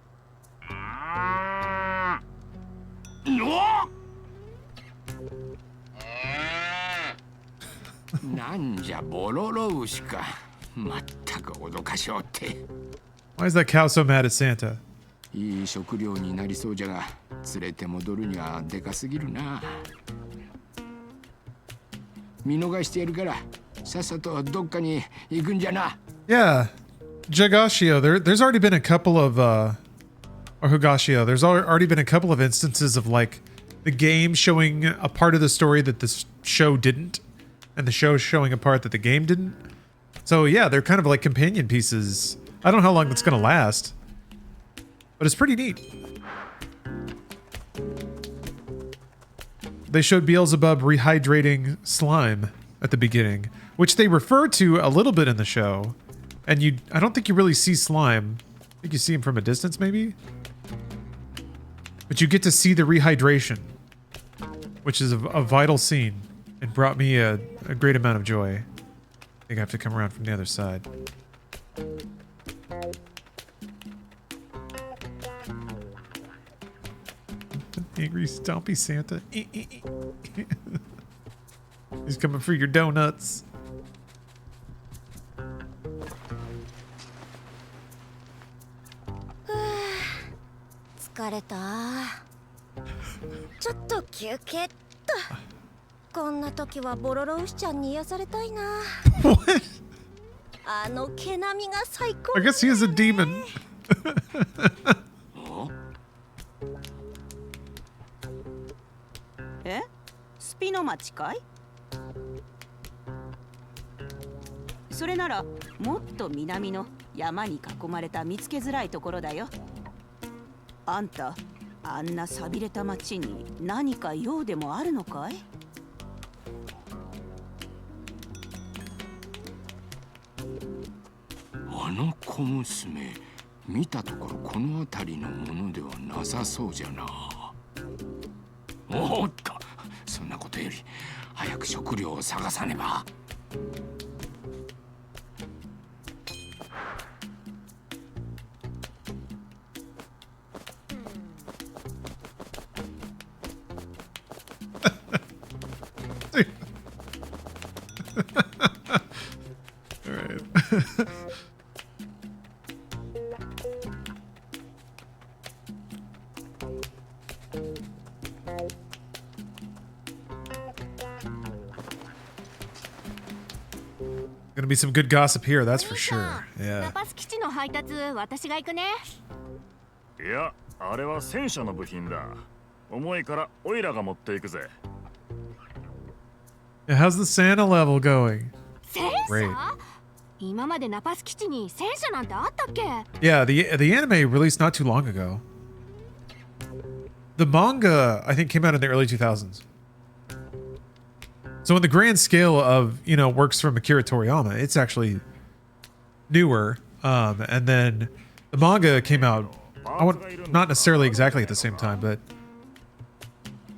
なんじゃボロロ牛か。まったく脅かしおって。Why is that cow so mad at Santa? いい食料になりそうじゃが、連れて戻るにはでかすぎるな。見逃してやるから、さっさとどっかに行くんじゃな。Yeah, Jagashio, there's already been a couple of, or Hugashio, there's already been a couple of instances of like the game showing a part of the story that the show didn't, and the show showing a part that the game didn't. So yeah, they're kind of like companion pieces. I don't know how long that's gonna last, but it's pretty neat. They showed Beelzebub rehydrating slime at the beginning, which they refer to a little bit in the show. And I don't think you really see slime. I think you see him from a distance, maybe? But you get to see the rehydration, which is a vital scene. It brought me a great amount of joy. I think I have to come around from the other side. Angry stompy Santa. He's coming for your donuts. 疲れた。ちょっと休憩っと。こんな時はボロロウシちゃんに癒されたいな。あの毛並みが最高。I guess he is a demon. え？スピノ町かい？それならもっと南の山に囲まれた見つけづらいところだよ。あんた、あんな寂れた町に何か用でもあるのかい？あの小娘、見たところこの辺りのものではなさそうじゃな。おっと、そんなことより早く食料を探さねば。Gonna be some good gossip here, that's for sure. Yeah. ナパス基地の配達、私が行くね。いや、あれは戦車の部品だ。重いからオイラが持っていくぜ。Yeah, how's the Santa level going? 戦車？今までナパス基地に戦車なんてあったっけ？ Yeah, the anime released not too long ago. The manga, I think, came out in the early 2000s. So in the grand scale of, you know, works from Akira Toriyama, it's actually newer. And then the manga came out, not necessarily exactly at the same time, but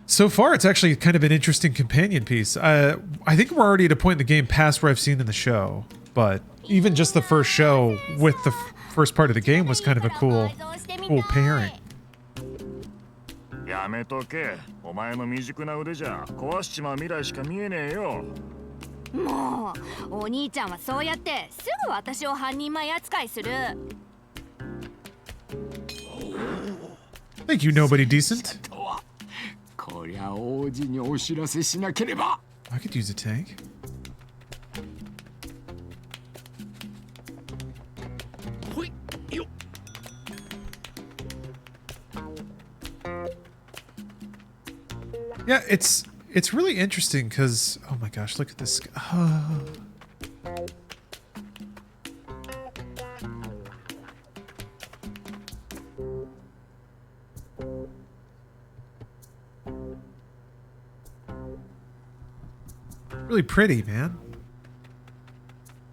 so far it's actually kind of an interesting companion piece. I think we're already at a point in the game past where I've seen in the show, but even just the first show with the first part of the game was kind of a cool pairing. やめとけ。お前の未熟な腕じゃ壊しちまう未来しか見えねえよ。もう、お兄ちゃんはそうやってすぐ私を半人前扱いする。Thank you, nobody decent. こりゃ王子にお知らせしなければ。I could use a tank. Yeah, it's really interesting because, oh my gosh, look at this. Really pretty, man.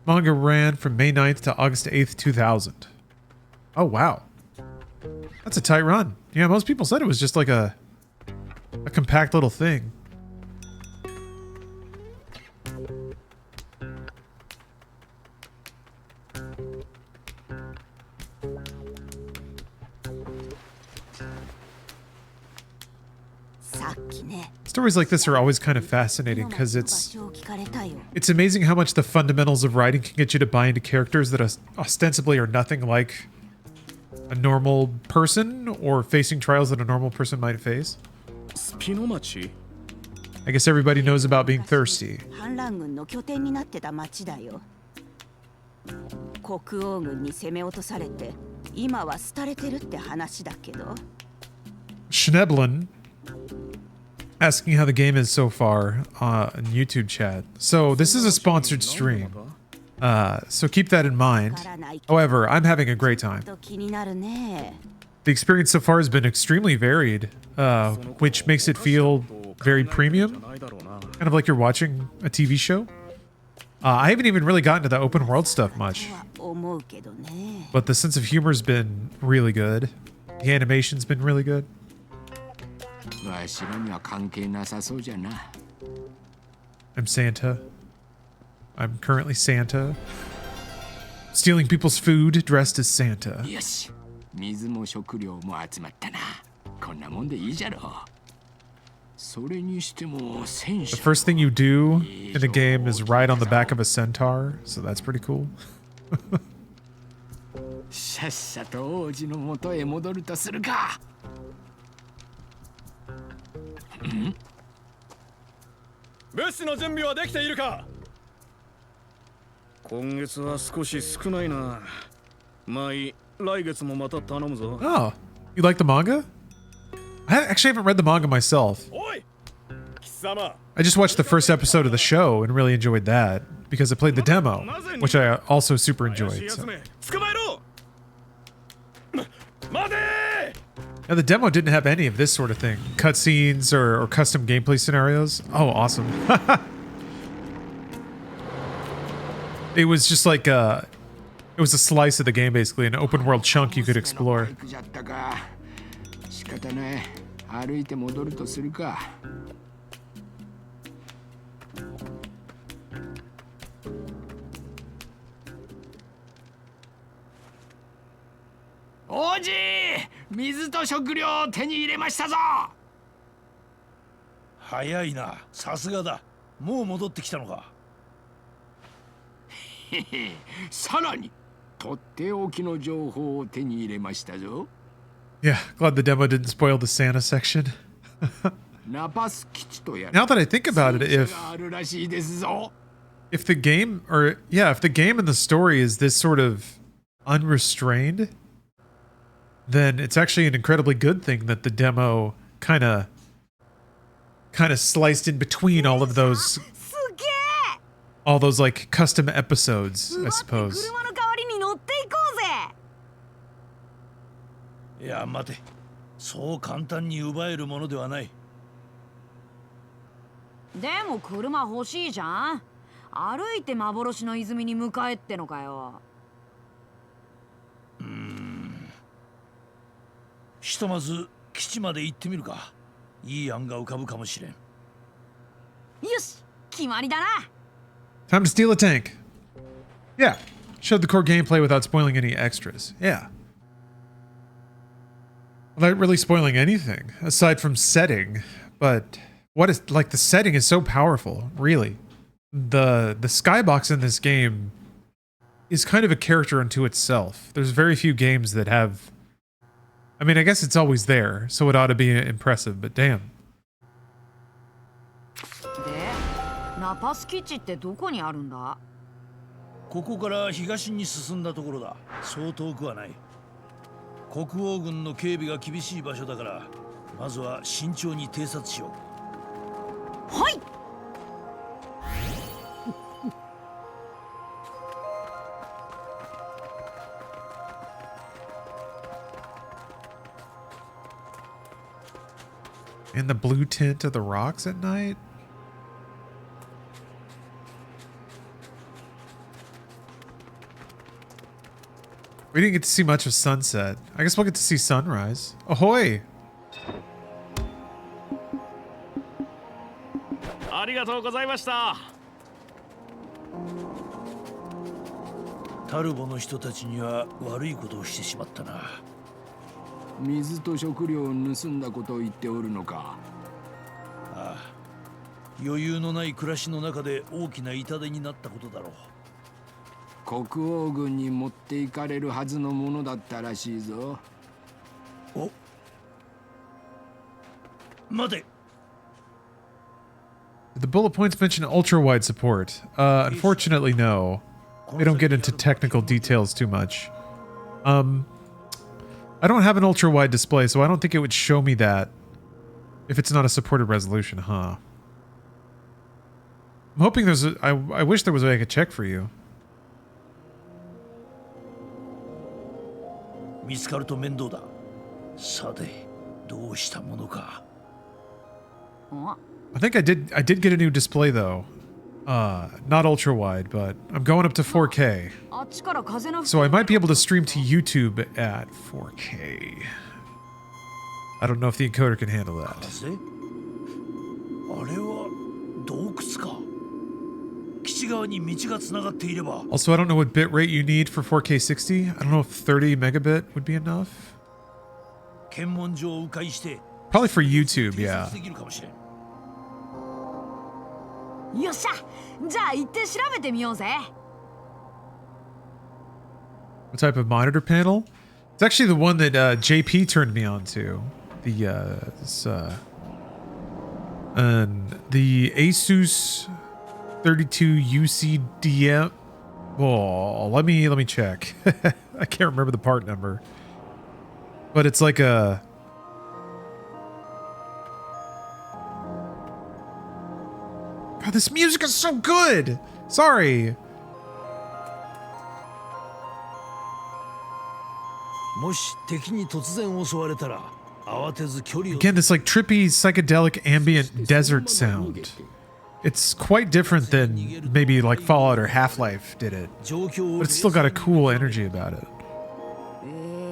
Manga ran from May 9th to August 8th, 2000. Oh, wow. That's a tight run. Yeah, most people said it was just like a compact little thing. Stories like this are always kind of fascinating because it's amazing how much the fundamentals of writing can get you to buy into characters that ostensibly are nothing like a normal person or facing trials that a normal person might face. I guess everybody knows about being thirsty. 国王軍に攻め落とされて今は廃れてるって話だけど Schneblin asking how the game is so far in YouTube chat. So this is a sponsored stream. So keep that in mind. However, I'm having a great time. The experience so far has been extremely varied, which makes it feel very premium, kind of like you're watching a TV show. I haven't even really gotten to the open world stuff much, but the sense of humor's been really good. The animation's been really good. I'm Santa. I'm currently Santa. Stealing people's food dressed as Santa. The first thing you do in the game is ride on the back of a centaur, so that's pretty cool. Oh, you like the manga? I actually haven't read the manga myself. I just watched the first episode of the show and really enjoyed that because I played the demo, which I also super enjoyed. So. Now the demo didn't have any of this sort of thing. Cutscenes or custom gameplay scenarios. Oh, awesome. It was just like it was a slice of the game, basically, an open world chunk you could explore. Oji! 水と食料を手に入れましたぞ。早いな、さすがだ。もう戻ってきたのか。へへ、さらにとっておきの情報を手に入れましたぞ。Yeah, glad the demo didn't spoil the Santa section. Now that I think about it, if the game and the story is this sort of unrestrained, then it's actually an incredibly good thing that the demo kind of sliced in between all those like custom episodes, I suppose. いや、待て。そう簡単に奪えるものではない。でも車欲しいじゃん。歩いて幻の泉に向かえってのかよ。ひとまず基地まで行ってみるか。いい案が浮かぶかもしれん。よし、決まりだな。Time to steal a tank. Yeah, showed the core gameplay without spoiling any extras. Yeah. Without really spoiling anything, aside from setting. But what is, like, the setting is so powerful, really. The skybox in this game is kind of a character unto itself. There's very few games that have... I mean, I guess it's always there, so it ought to be impressive, but damn. で、ナパス基地ってどこにあるんだ？ここから東に進んだところだ。そう遠くはない。国王軍の警備が厳しい場所だから、まずは慎重に偵察しよう。はい。In the blue tint of the rocks at night? We didn't get to see much of sunset. I guess we'll get to see sunrise. Ahoy! ありがとうございました。タルボの人たちには悪いことをしてしまったな。水と食料を盗んだことを言っておるのか。余裕のない暮らしの中で大きな痛手になったことだろ国王軍に持って行かれるはずのものだったらしいぞ。お、待て。 The bullet points mention ultra-wide support. Unfortunately, no. They don't get into technical details too much. I don't have an ultra-wide display, so I don't think it would show me that if it's not a supported resolution, huh? I'm hoping there's a... I wish there was a way I could check for you. 見つかると面倒だ。さて、どうしたものか。I think I did get a new display though. Not ultra wide, but I'm going up to 4K. So I might be able to stream to YouTube at 4K. I don't know if the encoder can handle that. あれは洞窟か。基地側に道がつながっていれば。 Also, I don't know what bitrate you need for 4K 60. I don't know if 30 megabit would be enough. 検問所を迂回して。 Probably for YouTube, yeah. よっしゃ、じゃあ行って調べてみようぜ。 What type of monitor panel? It's actually the one that JP turned me on to. The Asus 32 UCDM. Oh, let me check. I can't remember the part number. But it's like a... God, this music is so good! Sorry! もし敵に突然襲われたら慌てず距離を Again, this like trippy psychedelic ambient desert sound. It's quite different than maybe like Fallout or Half-Life did it, but it's still got a cool energy about it.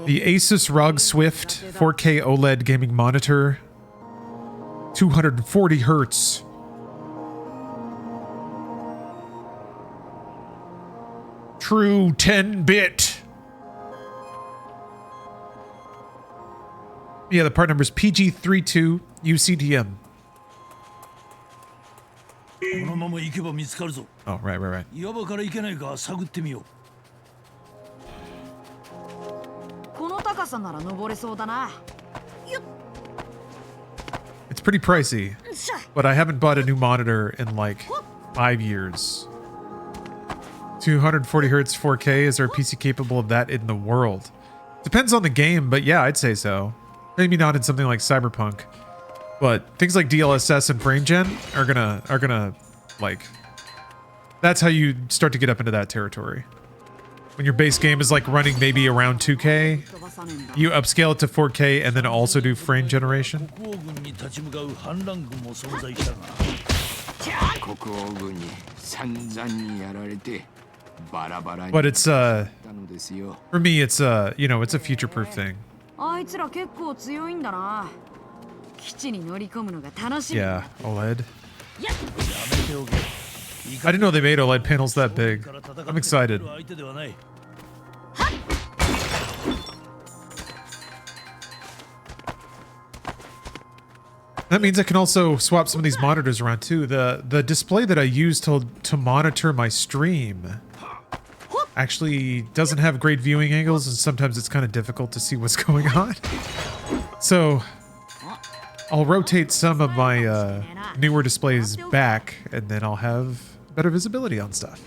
The Asus ROG Swift 4K OLED gaming monitor, 240 hertz. True 10-bit. Yeah, the part number is PG32 UCDM. Oh, right. It's pretty pricey, but I haven't bought a new monitor in like 5 years. 240 hertz 4K, is there a PC capable of that in the world? Depends on the game, but yeah, I'd say so. Maybe not in something like Cyberpunk, but things like DLSS and frame gen are gonna like, that's how you start to get up into that territory. When your base game is like running maybe around 2K, you upscale it to 4K and then also do frame generation. But it's for me it's you know, it's a future-proof thing. Yeah, OLED. I didn't know they made OLED panels that big. I'm excited. That means I can also swap some of these monitors around too. The display that I use to monitor my stream actually doesn't have great viewing angles, and sometimes it's kind of difficult to see what's going on. So I'll rotate some of my newer displays back, and then I'll have better visibility on stuff.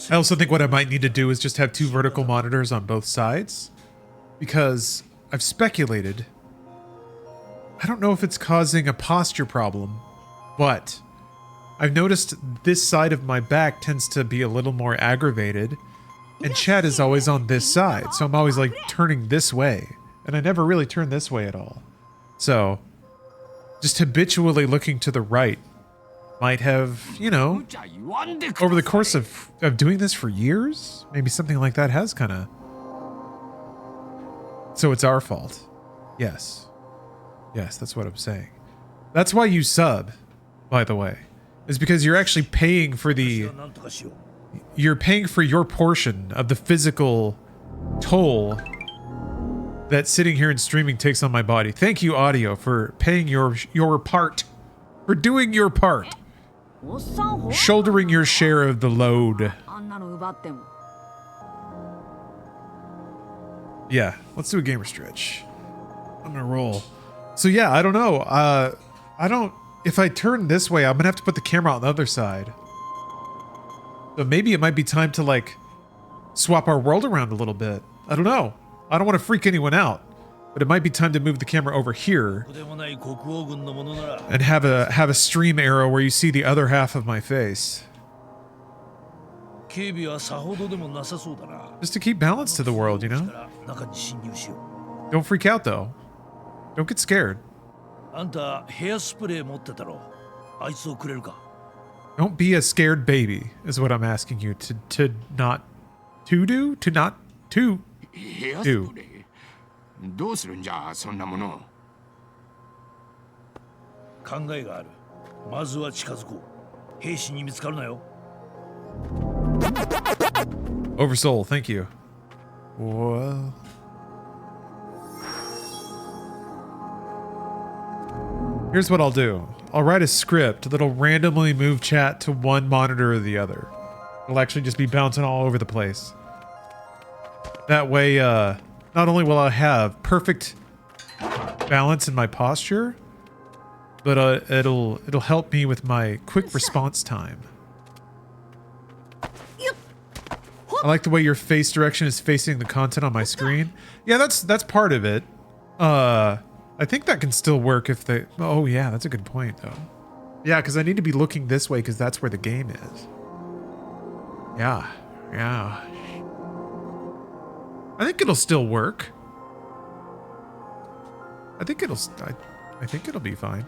I also think what I might need to do is just have two vertical monitors on both sides, because I've speculated. I don't know if it's causing a posture problem, but I've noticed this side of my back tends to be a little more aggravated, and chat is always on this side, so I'm always like turning this way, and I never really turn this way at all. So just habitually looking to the right might have, you know, over the course of doing this for years, maybe something like that has kind of... So it's our fault. Yes. Yes, that's what I'm saying. That's why you sub, by the way. is because you're actually paying for you're paying for your portion of the physical toll that sitting here and streaming takes on my body. Thank you, audio, for paying your part, for doing your part, shouldering your share of the load. Yeah, let's do a gamer stretch. I'm gonna roll. So yeah, I don't know. If I turn this way, I'm gonna have to put the camera on the other side. So maybe it might be time to like swap our world around a little bit. I don't know. I don't want to freak anyone out, but it might be time to move the camera over here and have a stream arrow where you see the other half of my face. Just to keep balance to the world, you know? Don't freak out though. Don't get scared. Don't be a scared baby, is what I'm asking you to not do. どうするんじゃそんなもの。考えがある。まずは近づこう。兵士に見つかるなよ。Oversoul, thank you. Whoa. Here's what I'll do. I'll write a script that'll randomly move chat to one monitor or the other. It'll actually just be bouncing all over the place. That way, not only will I have perfect balance in my posture, but it'll help me with my quick response time. I like the way your face direction is facing the content on my screen. Yeah, that's part of it. I think that can still work if they... Oh yeah, that's a good point though. Yeah, because I need to be looking this way because that's where the game is. Yeah. I think it'll still work. I think it'll be fine.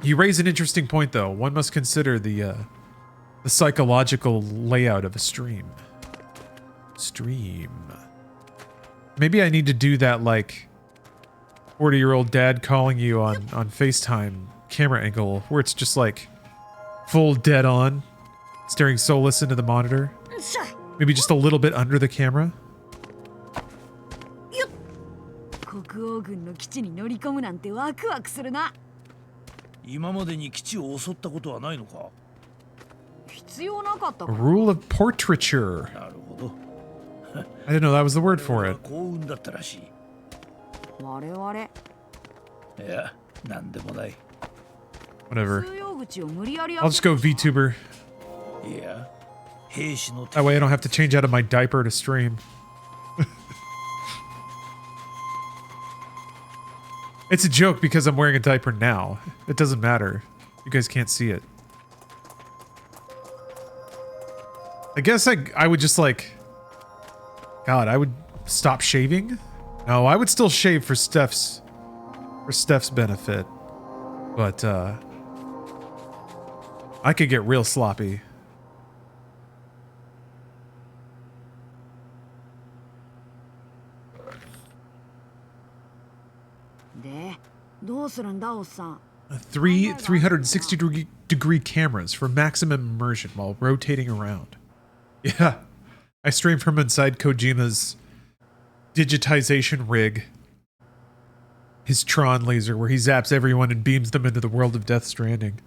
You raise an interesting point though. One must consider the psychological layout of a stream. Maybe I need to do that like 40-year-old dad calling you on FaceTime camera angle where it's just like full dead on, staring soulless into the monitor. Maybe just a little bit under the camera. A rule of portraiture. I didn't know that was the word for it. Whatever. I'll just go VTuber. That way I don't have to change out of my diaper to stream. It's a joke because I'm wearing a diaper now. It doesn't matter. You guys can't see it. I guess I would just like... God, I would stop shaving? No, I would still shave for Steph's benefit. But, I could get real sloppy. Three 360-degree cameras for maximum immersion while rotating around. Yeah, I stream from inside Kojima's digitization rig. His Tron laser where he zaps everyone and beams them into the world of Death Stranding.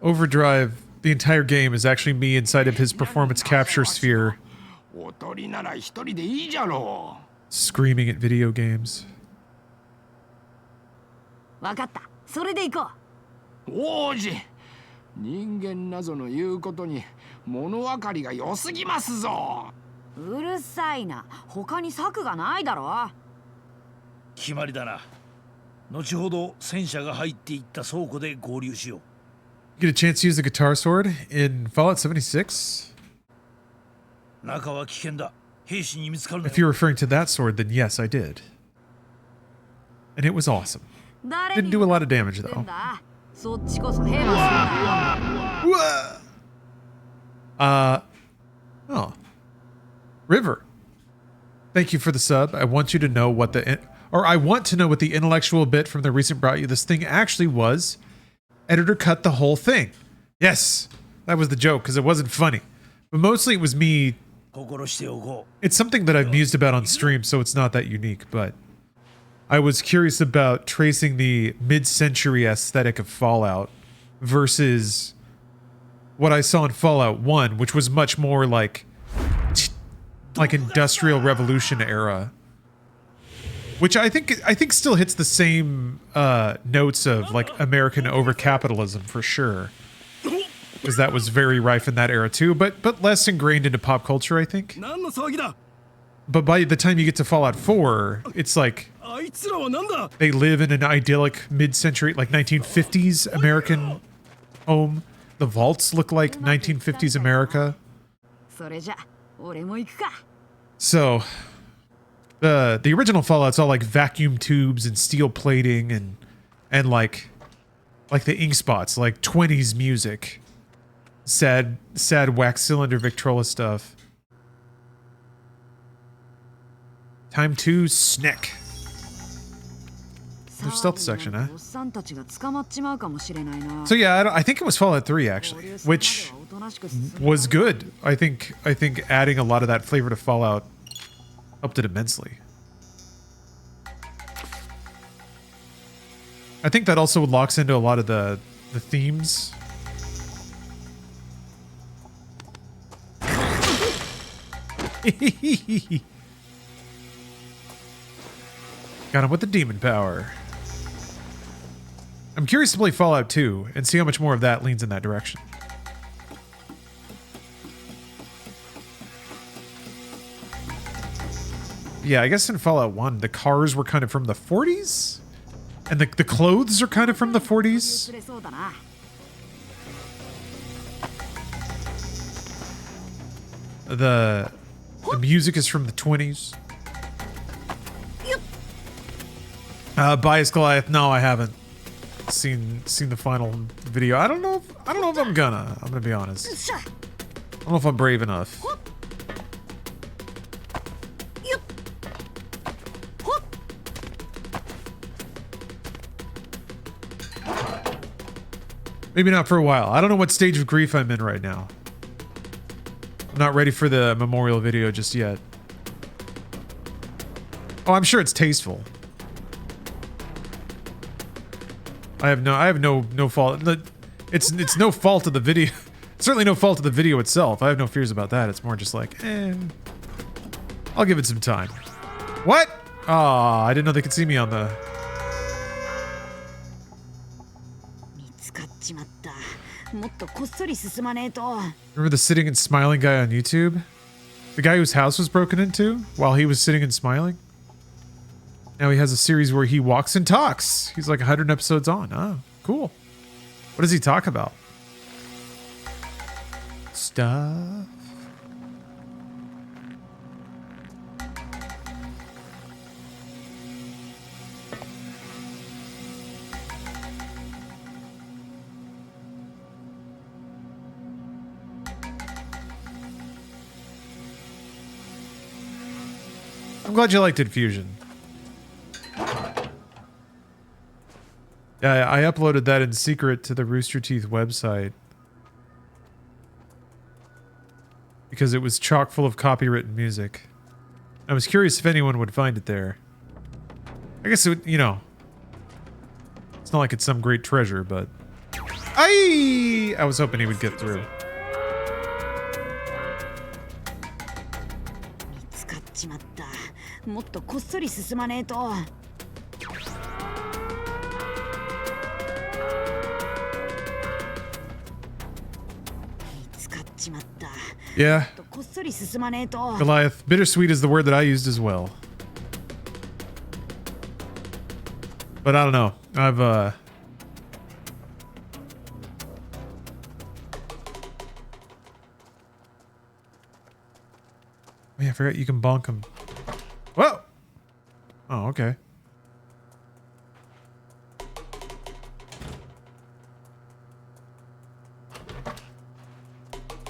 Overdrive, the entire game is actually me inside of his performance capture sphere. Screaming at video games. わかった。それで行こう。王子、人間謎の言うことに物分かりが良すぎますぞ。うるさいな。他に策がないだろ。決まりだな。後ほど戦車が入っていった倉庫で合流しよう。You get a chance to use the guitar sword in Fallout 76? 中は危険だ。兵士に見つかるなよ。If you're referring to that sword, then yes, I did. And it was awesome. Didn't do a lot of damage though. Oh. River, thank you for the sub. I want you to know what I want to know what the intellectual bit from the recent Brought You This Thing actually was. Editor cut the whole thing. Yes, that was the joke because it wasn't funny. But mostly it was me. It's something that I've mused about on stream, so it's not that unique, but I was curious about tracing the mid-century aesthetic of Fallout versus what I saw in Fallout 1, which was much more like Industrial Revolution era, which I think still hits the same notes of like American over-capitalism for sure, because that was very rife in that era too, but less ingrained into pop culture, I think. But by the time you get to Fallout 4, it's like they live in an idyllic mid-century, like 1950s American home. The vaults look like 1950s America. So the original Fallout's all like vacuum tubes and steel plating and like the ink spots, like 20s music. Sad wax cylinder Victrola stuff. Time to snack. There's stealth section, huh? So yeah, I think it was Fallout 3 actually, which was good. I think adding a lot of that flavor to Fallout helped it immensely. I think that also locks into a lot of the themes. Got him with the demon power. I'm curious to play Fallout 2 and see how much more of that leans in that direction. Yeah, I guess in Fallout 1, the cars were kind of from the 40s? And the clothes are kind of from the 40s? The music is from the 20s. Bias Goliath, no, I haven't seen the final video. I don't know if I'm gonna be honest. I don't know if I'm brave enough. Maybe not for a while. I don't know what stage of grief I'm in right now. I'm not ready for the memorial video just yet. Oh, I'm sure it's tasteful. I have no fault. It's no fault of the video. Certainly no fault of the video itself. I have no fears about that. It's more just like, I'll give it some time. What? Ah, I didn't know they could see me on the. Remember the sitting and smiling guy on YouTube? The guy whose house was broken into while he was sitting and smiling? Now he has a series where he walks and talks. He's like 100 episodes on. Oh, cool. What does he talk about? Stuff. I'm glad you liked it, Fusion. Yeah, I uploaded that in secret to the Rooster Teeth website because it was chock full of copywritten music. I was curious if anyone would find it there. I guess it would, you know, it's not like it's some great treasure, but I was hoping he would get through. Yeah. Goliath. Bittersweet is the word that I used as well. But I don't know. I've oh yeah, I forgot you can bonk him. Whoa! Oh, okay.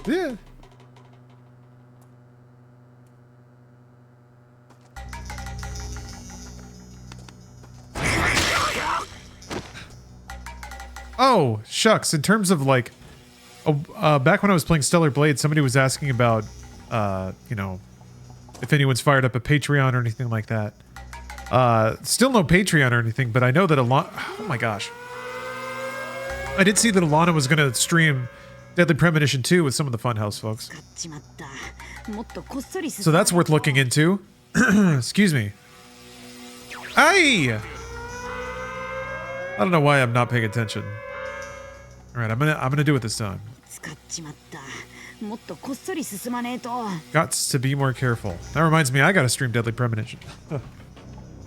Yeah. Oh, shucks. In terms of like, back when I was playing Stellar Blade, somebody was asking about, you know, if anyone's fired up a Patreon or anything like that. Still no Patreon or anything, but I know that oh my gosh. I did see that Alana was going to stream Deadly Premonition 2 with some of the Funhaus folks. So that's worth looking into. Excuse me. Aye! I don't know why I'm not paying attention. All right, I'm gonna do it this time. Got to be more careful. That reminds me, I gotta stream Deadly Premonition.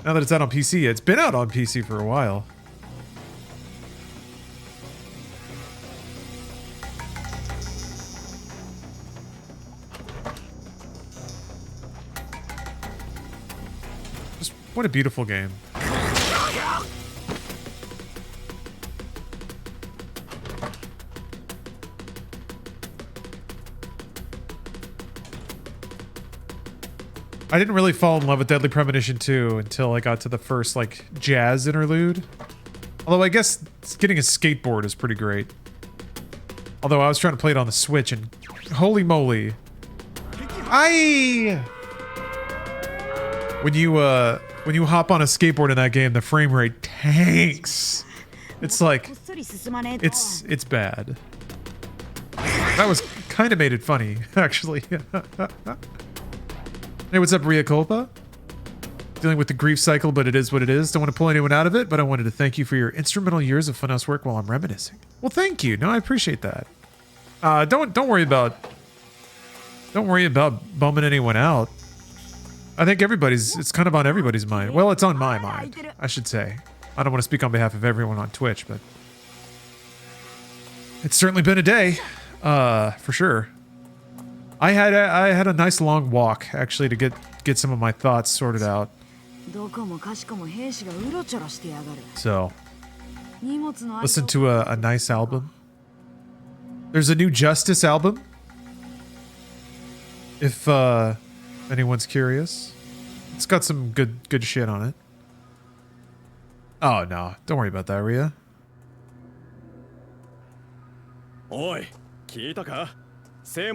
Now that it's out on PC, it's been out on PC for a while. Just what a beautiful game. I didn't really fall in love with Deadly Premonition 2 until I got to the first, like, jazz interlude. Although I guess getting a skateboard is pretty great. Although I was trying to play it on the Switch and holy moly. When you hop on a skateboard in that game, the frame rate tanks. It's like, it's bad. That was kind of made it funny, actually. Hey, what's up, Ria Culpa? Dealing with the grief cycle, but it is what it is. Don't want to pull anyone out of it, but I wanted to thank you for your instrumental years of Funhouse work while I'm reminiscing. Well, thank you. No, I appreciate that. Don't worry about bumming anyone out. I think it's kind of on everybody's mind. Well, it's on my mind, I should say. I don't want to speak on behalf of everyone on Twitch, but it's certainly been a day, for sure. I had a nice long walk actually to get some of my thoughts sorted out. So, listen to a nice album. There's a new Justice album. If anyone's curious, it's got some good shit on it. Oh no, don't worry about that, Ria. Oi, 聞いたか? I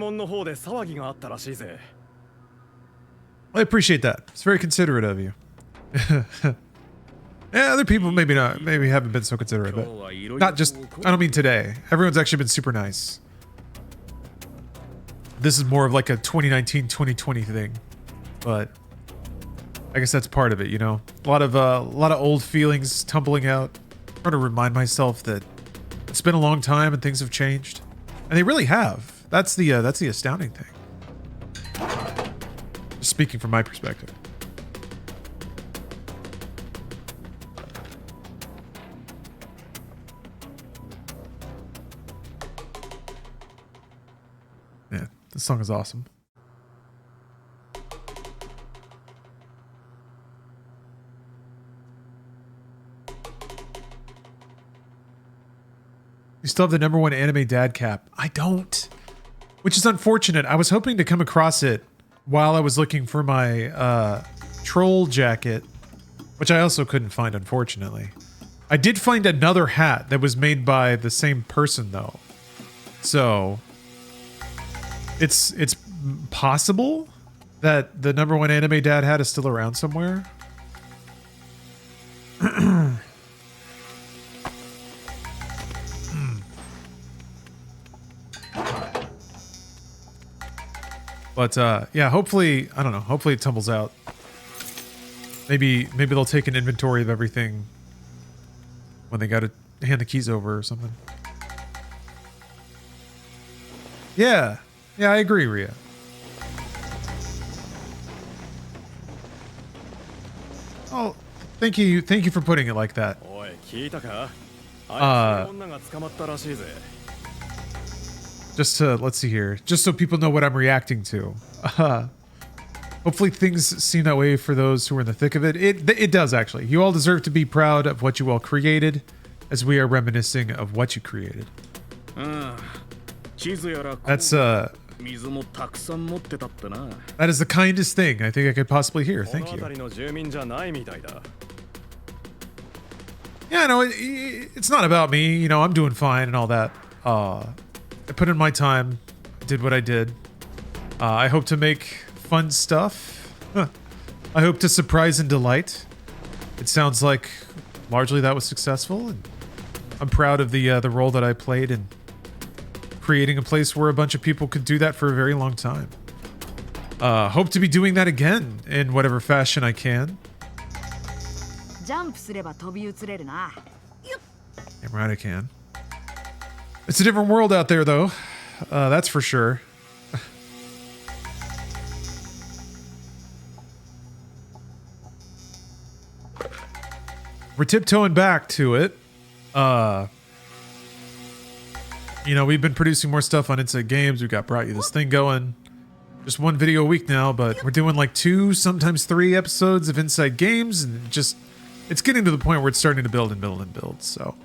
appreciate that. It's very considerate of you. Yeah, other people maybe haven't been so considerate, but not just, I don't mean today. Everyone's actually been super nice. This is more of like a 2019-2020 thing, but I guess that's part of it, you know? A lot of old feelings tumbling out. I'm trying to remind myself that it's been a long time and things have changed. And they really have. That's the astounding thing. Just speaking from my perspective. Yeah, this song is awesome. You still have the #1 anime dad cap. I don't. Which is unfortunate. I was hoping to come across it while I was looking for my troll jacket, which I also couldn't find, unfortunately. I did find another hat that was made by the same person, though. So, it's possible that the #1 anime dad hat is still around somewhere. But yeah, hopefully, I don't know, hopefully it tumbles out. Maybe they'll take an inventory of everything when they gotta hand the keys over or something. Yeah, I agree, Ria. Oh, thank you for putting it like that. Just to, let's see here, just so people know what I'm reacting to. Hopefully things seem that way for those who are in the thick of it. It does, actually. You all deserve to be proud of what you all created, as we are reminiscing of what you created. That's, that is the kindest thing I think I could possibly hear. Thank you. Yeah, no, it's not about me. You know, I'm doing fine and all that. I put in my time, did what I did. I hope to make fun stuff. I hope to surprise and delight. It sounds like largely that was successful, and I'm proud of the role that I played in creating a place where a bunch of people could do that for a very long time. Hope to be doing that again in whatever fashion I can. Damn right I can. It's a different world out there, though. That's for sure. We're tiptoeing back to it. You know, we've been producing more stuff on Inside Games. We got brought you this thing going. Just one video a week now, but we're doing like 2, sometimes 3 episodes of Inside Games, and just it's getting to the point where it's starting to build and build and build. So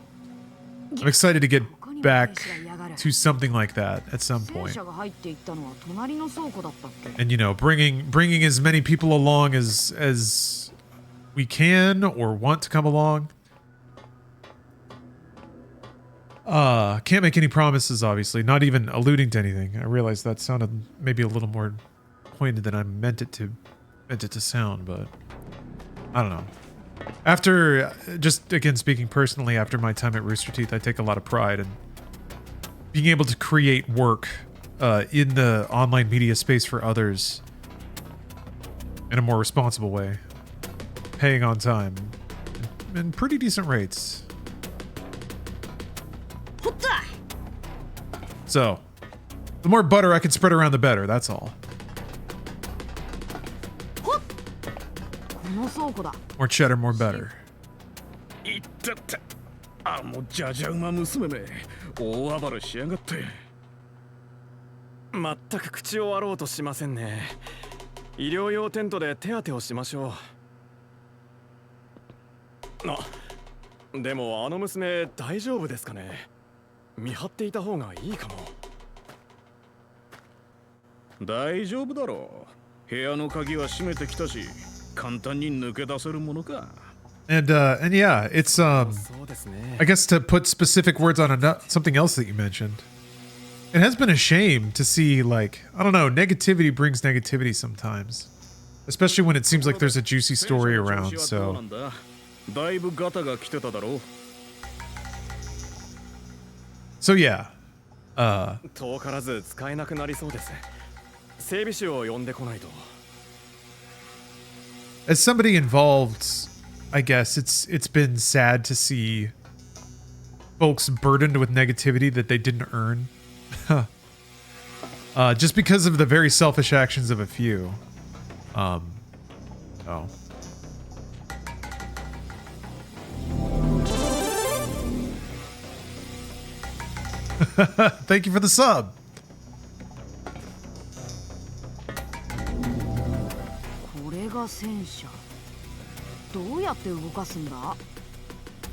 I'm excited to get back to something like that at some point. And you know, bringing as many people along as we can or want to come along. Can't make any promises, obviously. Not even alluding to anything. I realize that sounded maybe a little more pointed than I meant it to sound, but I don't know. After, just again speaking personally, after my time at Rooster Teeth, I take a lot of pride in being able to create work in the online media space for others in a more responsible way, paying on time, and pretty decent rates. So, the more butter I can spread around, the better. That's all. More cheddar, more better. いったったあもうじゃじゃ馬娘め大暴れしやがってまったく口を割ろうとしませんね医療用テントで手当てをしましょうでもあの娘大丈夫ですかね見張っていた方がいいかも大丈夫だろう部屋の鍵は閉めてきたし簡単に抜け出せるものか And yeah, it's I guess to put specific words on something else that you mentioned. It has been a shame to see, like, I don't know, negativity brings negativity sometimes. Especially when it seems like there's a juicy story around, so. So yeah. As somebody involved, I guess it's been sad to see folks burdened with negativity that they didn't earn. Just because of the very selfish actions of a few. Oh. Thank you for the sub.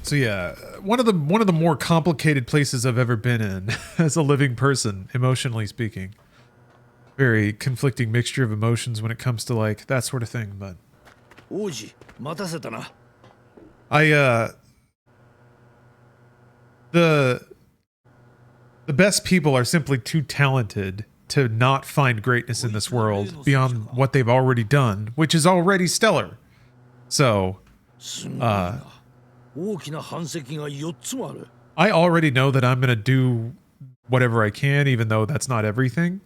So yeah, one of the more complicated places I've ever been in as a living person, emotionally speaking. Very conflicting mixture of emotions when it comes to like that sort of thing, but the best people are simply too talented to not find greatness in this world beyond what they've already done, which is already stellar. So, I already know that I'm gonna do whatever I can, even though that's not everything.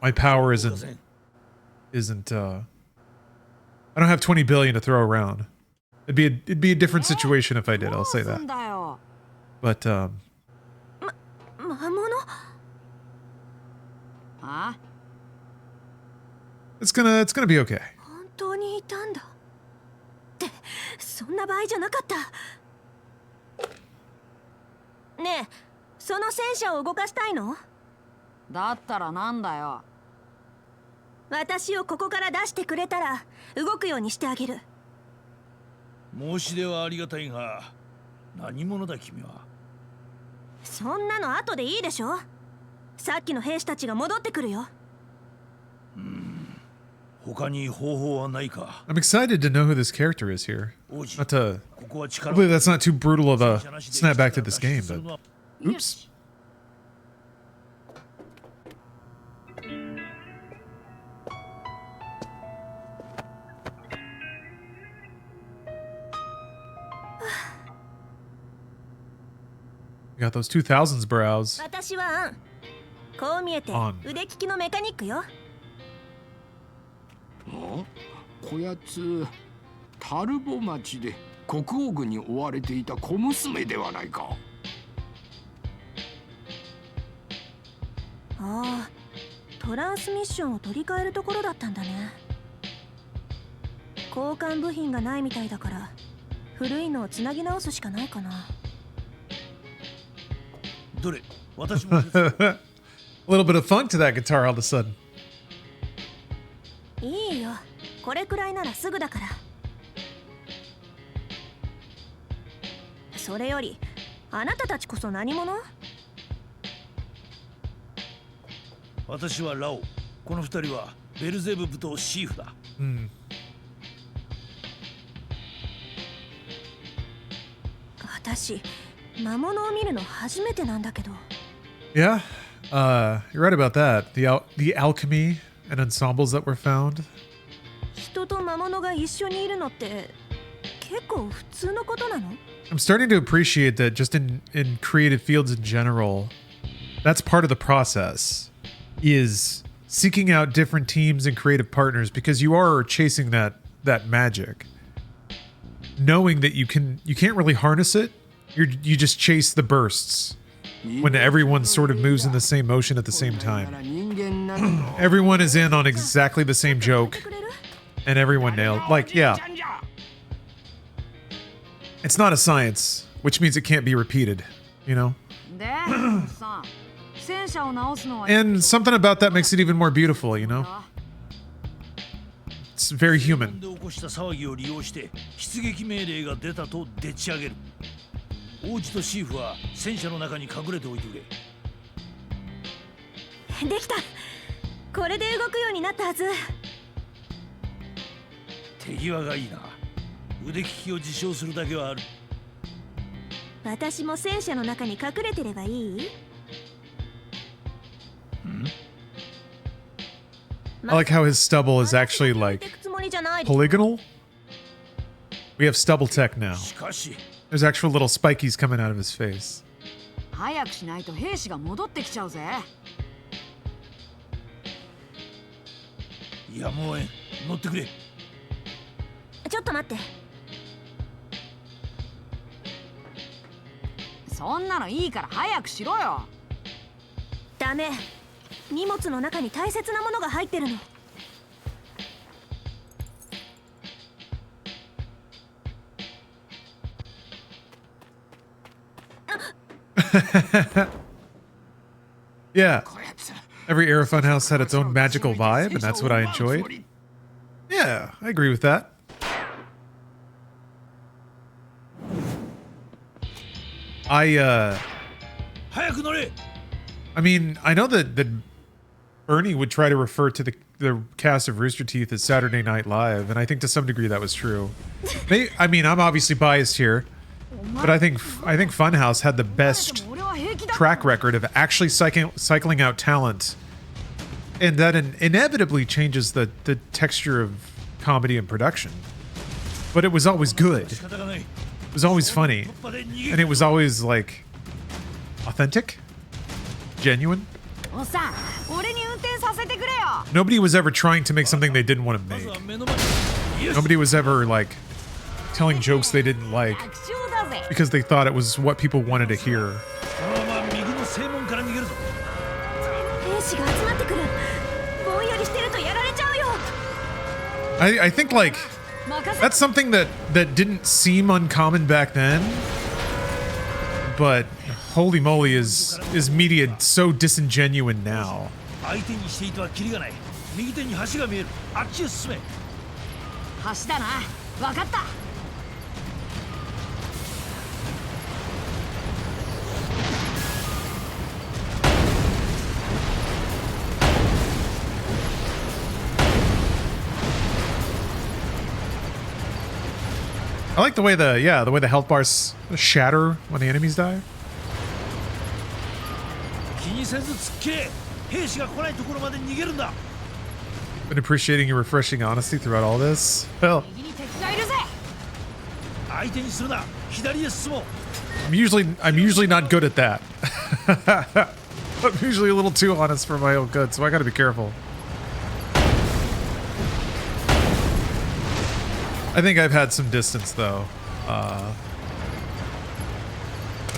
My power isn't I don't have 20 billion to throw around. It'd be a different situation if I did, I'll say that. But it's gonna be okay. 本当にいたんだってそんな場合じゃなかったねえその戦車を動かしたいのだったらなんだよ私をここから出してくれたら動くようにしてあげる申し出はありがたいが何者だ君はそんなの後でいいでしょさっきの兵士たちが戻ってくるよ I'm excited to know who this character is here. Not to... Hopefully that's not too brutal of a snap back to this game, but... Oops. You got those 2000s brows. 私はこう見えて腕利きのメカニックよ。こやつタルボ町で国王軍に追われていた小娘ではないか。ああ、トランスミッションを取り替えるところだったんだね。交換部品がないみたいだから古いのをつなぎ直すしかないかな。A little bit of funk to that guitar all of a sudden. いいよ、これくらいならすぐだから。それよりあなたたちこそ何者？私はラオ。この二人はベルゼブブとシーフだ。私魔物を見るの初めてなんだけど。Yeah, you're right about that. The alchemy and ensembles that were found. 人と魔物が一緒にいるのって結構普通のことなの？ I'm starting to appreciate that just in creative fields in general, that's part of the process, is seeking out different teams and creative partners because you are chasing that magic. Knowing that you can't really harness it, you just chase the bursts when everyone sort of moves in the same motion at the same time. Everyone is in on exactly the same joke, and everyone nailed. Like, yeah. It's not a science, which means it can't be repeated, you know? And something about that makes it even more beautiful, you know? It's very human. 王子とシーフは戦車の中に隠れておいてくれ。できた。これで動くようになったはず。手際がいいな。腕利きを自称するだけはある。私も戦車の中に隠れてればいい？ I like how his stubble is actually like polygonal. We have stubble tech now. There's actual little spikies coming out of his face. 早くしないと兵士が戻ってきちゃうぜ。やむをえん、乗ってくれ。ちょっと待って。そんなのいいから早くしろよ。ダメ。荷物の中に大切なものが入ってるの。Yeah. Every era Funhaus had its own magical vibe, and that's what I enjoyed. Yeah, I agree with that. I mean, I know that Bernie would try to refer to the cast of Rooster Teeth as Saturday Night Live, and I think to some degree that was true. I mean, I'm obviously biased here, but I think Funhaus had the best track record of actually cycling out talent, and that inevitably changes the texture of comedy and production. But it was always good. It was always funny, and it was always like authentic, genuine. Nobody was ever trying to make something they didn't want to make. Nobody was ever like telling jokes they didn't like because they thought it was what people wanted to hear. I think like that's something that didn't seem uncommon back then, but holy moly is media so disingenuous now. I like the way the health bars shatter when the enemies die. Been appreciating your refreshing honesty throughout all this. Hell, I'm usually not good at that. I'm usually a little too honest for my own good, so I gotta be careful. I think I've had some distance though. I've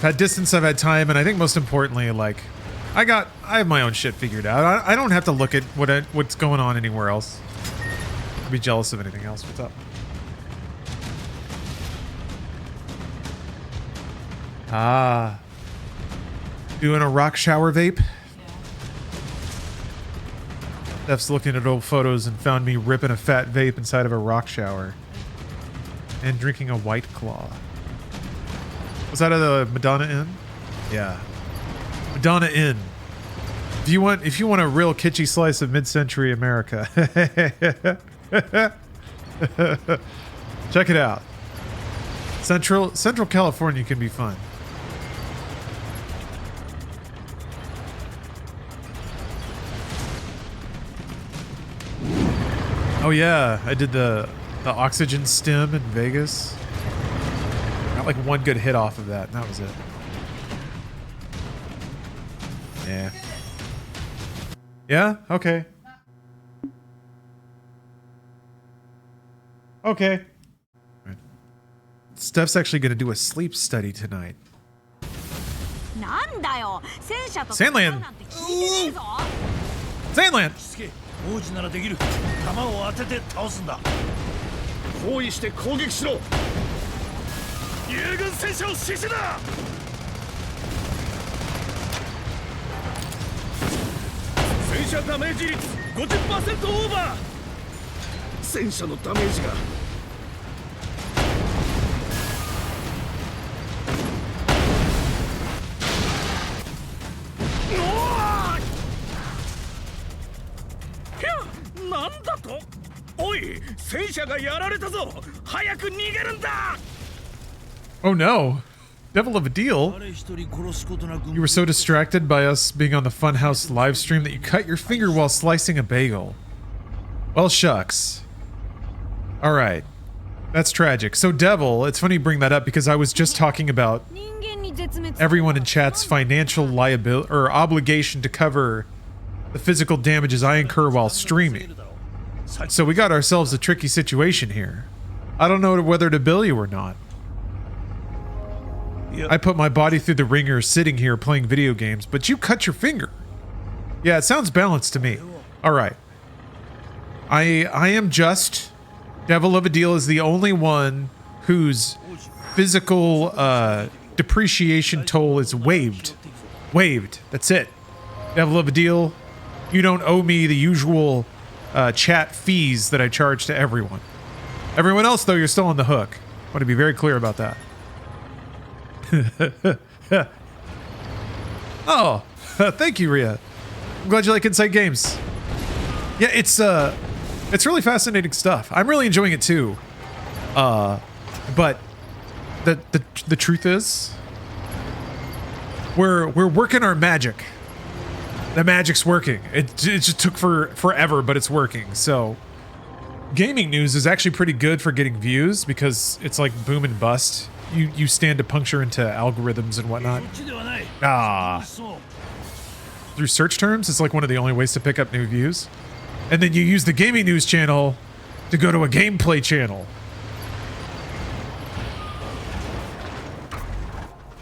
had distance, I've had time, and I think most importantly, like, I have my own shit figured out. I don't have to look at what's going on anywhere else. I'd be jealous of anything else. What's up? Ah. Doing a rock shower vape? Steph's looking at old photos and found me ripping a fat vape inside of a rock shower. And drinking a White Claw. Was that at the Madonna Inn? Yeah. Madonna Inn. If you want a real kitschy slice of mid-century America, check it out. Central California can be fun. Oh yeah, I did the oxygen stim in Vegas. Got like one good hit off of that, and that was it. Yeah. Yeah? Okay. Okay. Right. Steph's actually going to do a sleep study tonight. Sandland! Sandland! 王子ならできる。弾を当てて倒すんだ。包囲して攻撃しろ。友軍戦車を指示だ。戦車ダメージ率 50% オーバー。戦車のダメージが。なんだと？おい、戦車がやられたぞ。早く逃げるんだ。Oh no. Devil of a deal. You were so distracted by us being on the Funhaus live stream that you cut your finger while slicing a bagel. Well, shucks. Alright. That's tragic. So, Devil, it's funny you bring that up because I was just talking about everyone in chat's financial liability or obligation to cover the physical damages I incur while streaming. So we got ourselves a tricky situation here. I don't know whether to bill you or not. I put my body through the ringer sitting here playing video games, but you cut your finger. Yeah, it sounds balanced to me. Alright. I am just. Devil of a Deal is the only one whose physical depreciation toll is waived. Waived. That's it. Devil of a Deal, you don't owe me the usual chat fees that I charge to everyone. Everyone else, though, you're still on the hook. I want to be very clear about that. Oh, thank you, Ria. I'm glad you like Insight Games. Yeah, it's really fascinating stuff. I'm really enjoying it too. But the truth is, we're working our magic. The magic's working. It just took forever, but it's working. So, gaming news is actually pretty good for getting views because it's like boom and bust. You stand to puncture into algorithms and whatnot. Through search terms, it's like one of the only ways to pick up new views. And then you use the gaming news channel to go to a gameplay channel.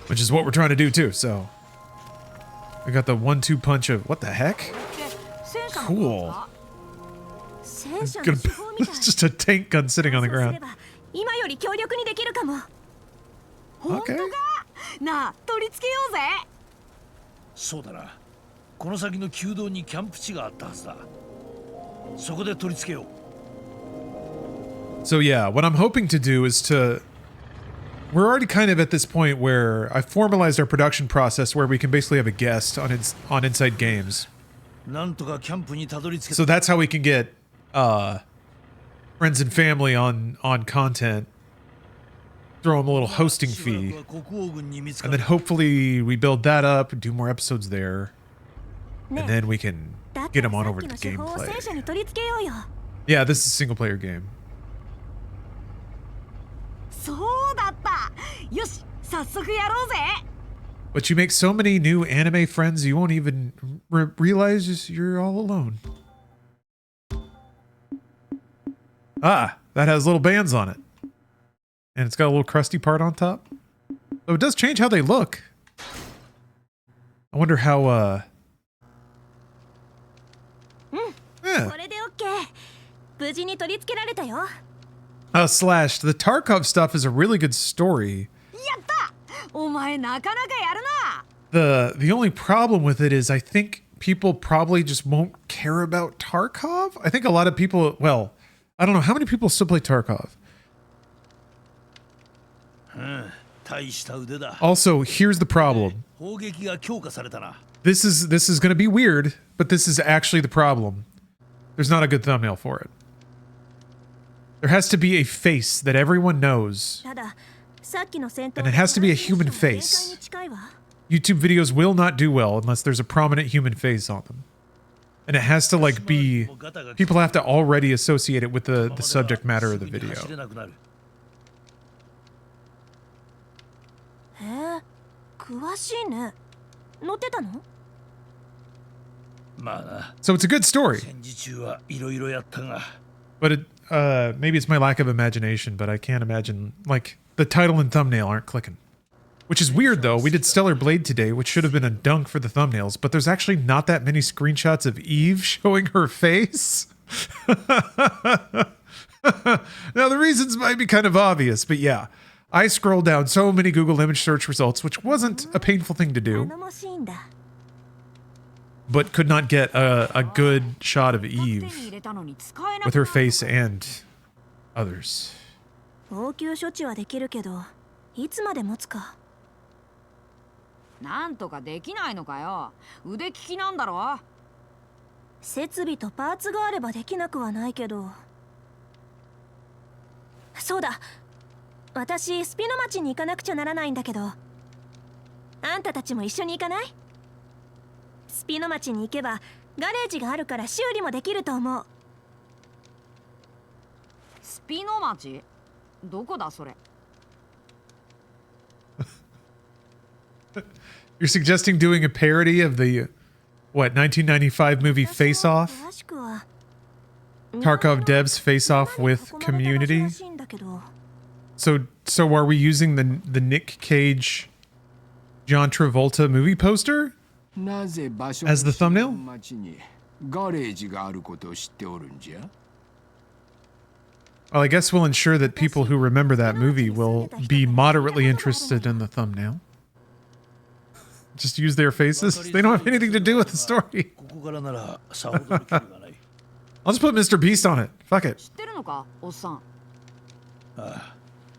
Which is what we're trying to do too, so. We got the 1-2 punch of, what the heck? Cool. It's just a tank gun sitting on the ground. Okay. なあ、取り付けようぜ。そうだな。この先の旧道にキャンプ地があったはずだ。そこで取り付けよう。So yeah, what I'm hoping to do is to... We're already kind of at this point where I've formalized our production process where we can basically have a guest on Inside Games. So that's how we can get friends and family on content. throw him a little hosting fee. And then hopefully we build that up and do more episodes there. And then we can get him on over to the gameplay. Yeah, this is a single player game. But you make so many new anime friends you won't even realize you're all alone. Ah, that has little bands on it. And it's got a little crusty part on top. So it does change how they look. I wonder how, yeah. Slash, the Tarkov stuff is a really good story. The only problem with it is I think people probably just won't care about Tarkov. I think a lot of people, well, I don't know, how many people still play Tarkov? Also, here's the problem. This is going to be weird, but this is actually the problem. There's not a good thumbnail for it. There has to be a face that everyone knows. And it has to be a human face. YouTube videos will not do well unless there's a prominent human face on them. And it has to like be, people have to already associate it with the subject matter of the video. So it's a good story. But it, maybe it's my lack of imagination, but I can't imagine, like, the title and thumbnail aren't clicking. Which is weird, though. We did Stellar Blade today, which should have been a dunk for the thumbnails, but there's actually not that many screenshots of Eve showing her face. Now, the reasons might be kind of obvious, but yeah. I scrolled down so many Google image search results, which wasn't a painful thing to do, but could not get a good shot of Eve with her face and others. You're suggesting doing a parody of the, what, 1995 movie Face Off? Tarkov devs Face Off with Community? So are we using the Nick Cage, John Travolta movie poster as the thumbnail? Well, I guess we'll ensure that people who remember that movie will be moderately interested in the thumbnail. Just use their faces. They don't have anything to do with the story. I'll just put Mr. Beast on it. Fuck it.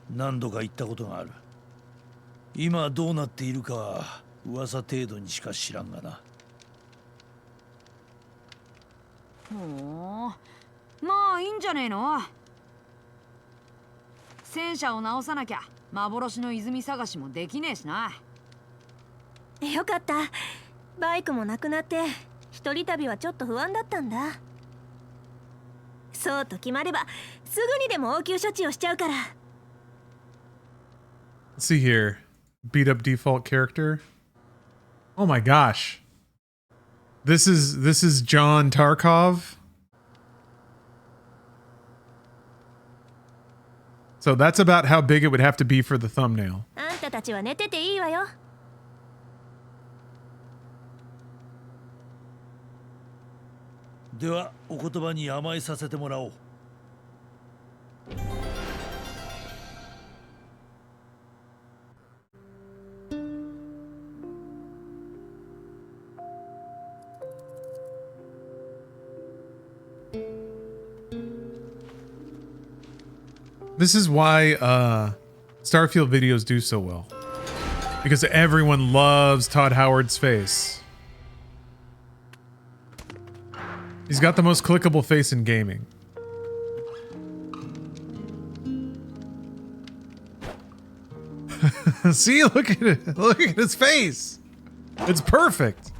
何度か言ったことがある。今どうなっているかは噂程度にしか知らんがな。ほう、まあいいんじゃねえの。戦車を直さなきゃ幻の泉探しもできねえしな。よかった。バイクもなくなって一人旅はちょっと不安だったんだ。そうと決まればすぐにでも応急処置をしちゃうから。Let's see here. Beat up default character. Oh my gosh. This is John Tarkov. So that's about how big it would have to be for the thumbnail. あんたたちは寝てていいわよ。ではお言葉に甘えさせてもらおう。This is why Starfield videos do so well. Because everyone loves Todd Howard's face. He's got the most clickable face in gaming. See, look at it. Look at his face. It's perfect.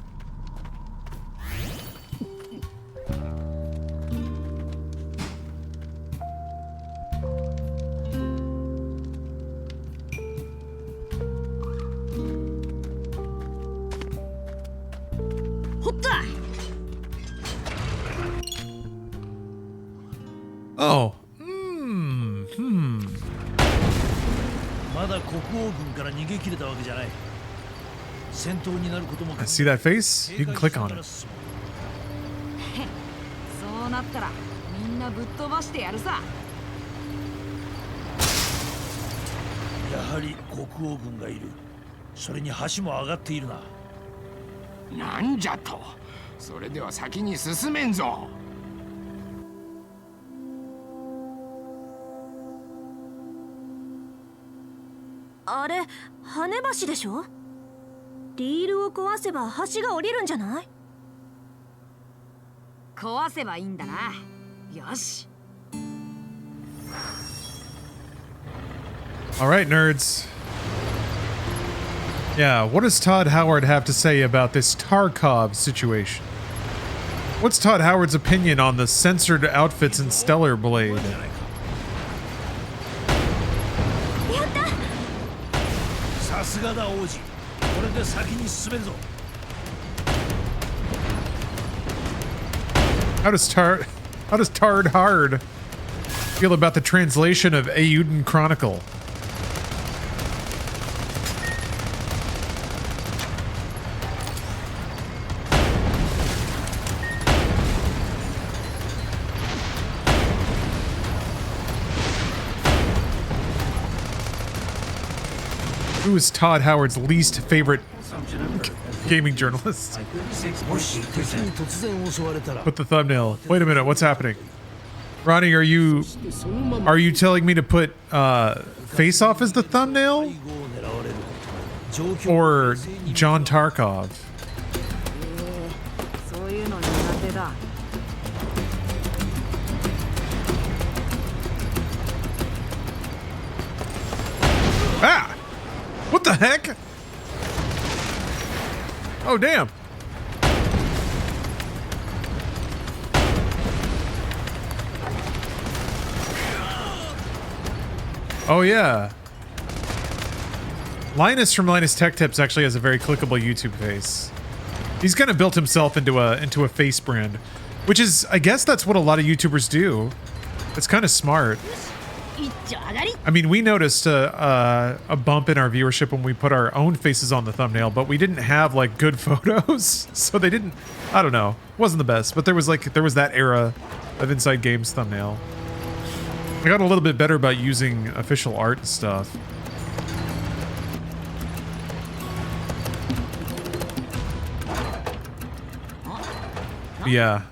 Oh. まだ国王軍から逃げ切れたわけじゃない。戦闘になることも。 I see that face? You can click on it. そうなったらみんなぶっ飛ばしてやるさ。やはり国王軍がいる。それに橋も上がっているな。なんじゃと。それでは先に進めんぞ。あれ、跳ね橋でしょ？リールを壊せば橋が降りるんじゃない？壊せばいいんだな。よし。 All right, nerds. Yeah, what does Todd Howard have to say about this Tarkov situation? What's Todd Howard's opinion on the censored outfits in Stellar Blade? How does Tard Hard feel about the translation of Eiyuden Chronicle? Who is Todd Howard's least favorite gaming journalist? Put the thumbnail. Wait a minute, what's happening? Ronnie, are you telling me to put Face Off as the thumbnail? Or John Tarkov? Ah! What the heck? Oh, damn. Oh, yeah. Linus from Linus Tech Tips actually has a very clickable YouTube face. He's kind of built himself into a face brand, which is, I guess that's what a lot of YouTubers do. It's kind of smart. I mean, we noticed a bump in our viewership when we put our own faces on the thumbnail, but we didn't have like good photos, so they didn't. I don't know, it wasn't the best, but there was that era of Inside Games thumbnail. I got a little bit better about using official art and stuff. But yeah,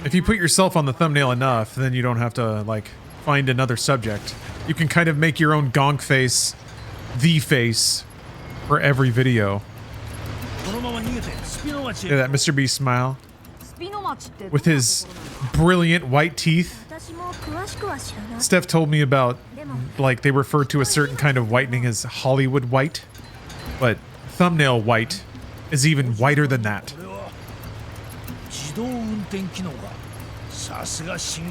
if you put yourself on the thumbnail enough, then you don't have to like find another subject. You can kind of make your own gonk face, the face, for every video. Yeah, that Mr. Beast smile. With his brilliant white teeth. Steph told me about, like, they refer to a certain kind of whitening as Hollywood white. But thumbnail white is even whiter than that.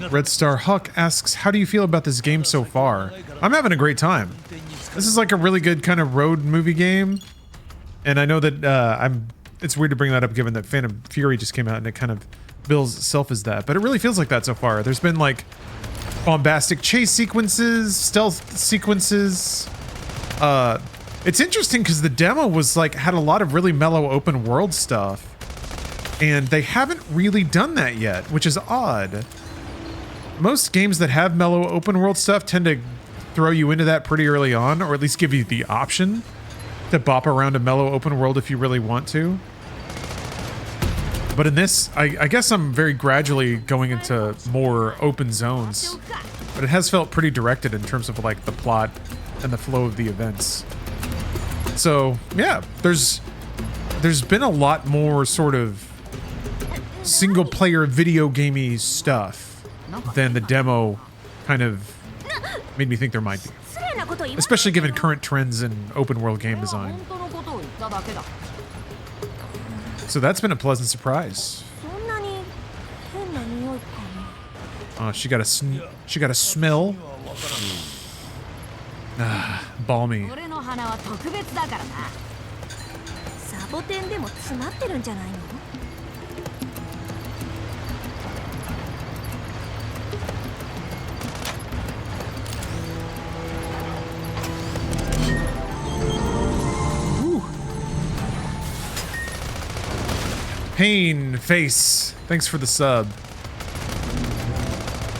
Red Star Huck asks, how do you feel about this game so far? I'm having a great time. This is like a really good kind of road movie game. And I know that it's weird to bring that up given that Phantom Fury just came out and it kind of bills itself as that. But it really feels like that so far. There's been like bombastic chase sequences, stealth sequences. It's interesting because the demo was like, had a lot of really mellow open world stuff. And they haven't really done that yet, which is odd. Most games that have mellow open world stuff tend to throw you into that pretty early on, or at least give you the option to bop around a mellow open world if you really want to. But in this, I guess I'm very gradually going into more open zones. But it has felt pretty directed in terms of like the plot and the flow of the events. So yeah, there's been a lot more sort of single player video gamey stuff than the demo kind of made me think there might be. especially given current trends in open world game design. So that's been a pleasant surprise. Oh, she got a smell. Ah, balmy. サボテンでも詰まってるんじゃないの? Pain face. Thanks for the sub.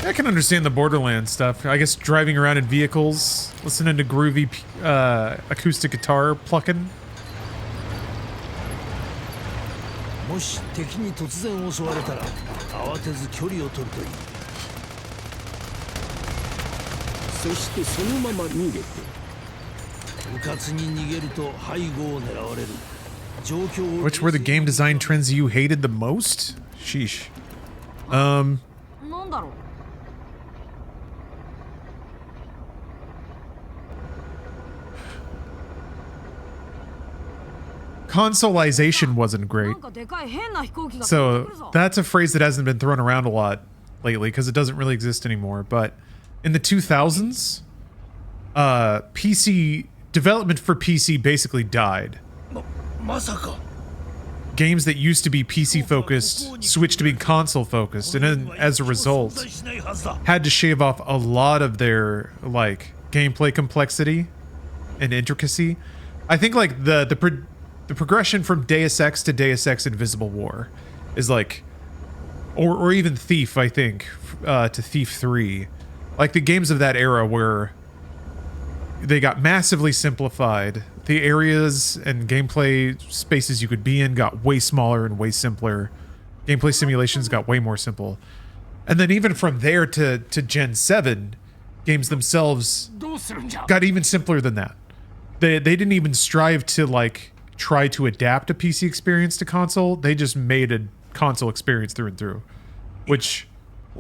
I can understand the Borderlands stuff. I guess driving around in vehicles, listening to groovy acoustic guitar plucking. もし敵に突然襲われたら慌てず距離を取るといい。そしてそのまま逃げて。うかつに逃げると背後を狙われる。 Which were the game design trends you hated the most? Sheesh. Consoleization wasn't great. So that's a phrase that hasn't been thrown around a lot lately because it doesn't really exist anymore. But in the 2000s, PC development for PC basically died. Games that used to be PC focused switched to being console focused, and then as a result had to shave off a lot of their like gameplay complexity and intricacy. I think like the progression from Deus Ex to Deus Ex Invisible War is like, or even Thief, I think, to Thief 3, like the games of that era where they got massively simplified. The areas and gameplay spaces you could be in got way smaller and way simpler. Gameplay simulations got way more simple. And then even from there to Gen 7, games themselves got even simpler than that. They didn't even strive to like try to adapt a PC experience to console. They just made a console experience through and through, which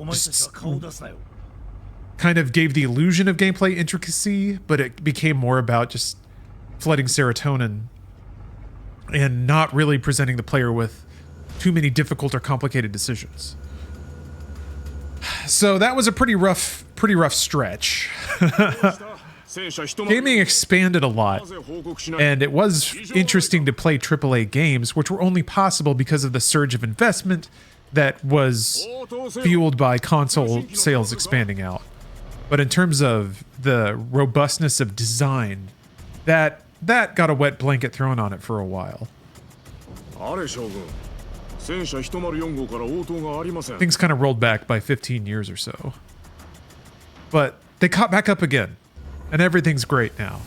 just kind of gave the illusion of gameplay intricacy, but it became more about just flooding serotonin and not really presenting the player with too many difficult or complicated decisions. So that was a pretty rough stretch. Gaming expanded a lot, and it was interesting to play AAA games, which were only possible because of the surge of investment that was fueled by console sales expanding out. But in terms of the robustness of design, that got a wet blanket thrown on it for a while. Things kind of rolled back by 15 years or so. But they caught back up again, and everything's great now.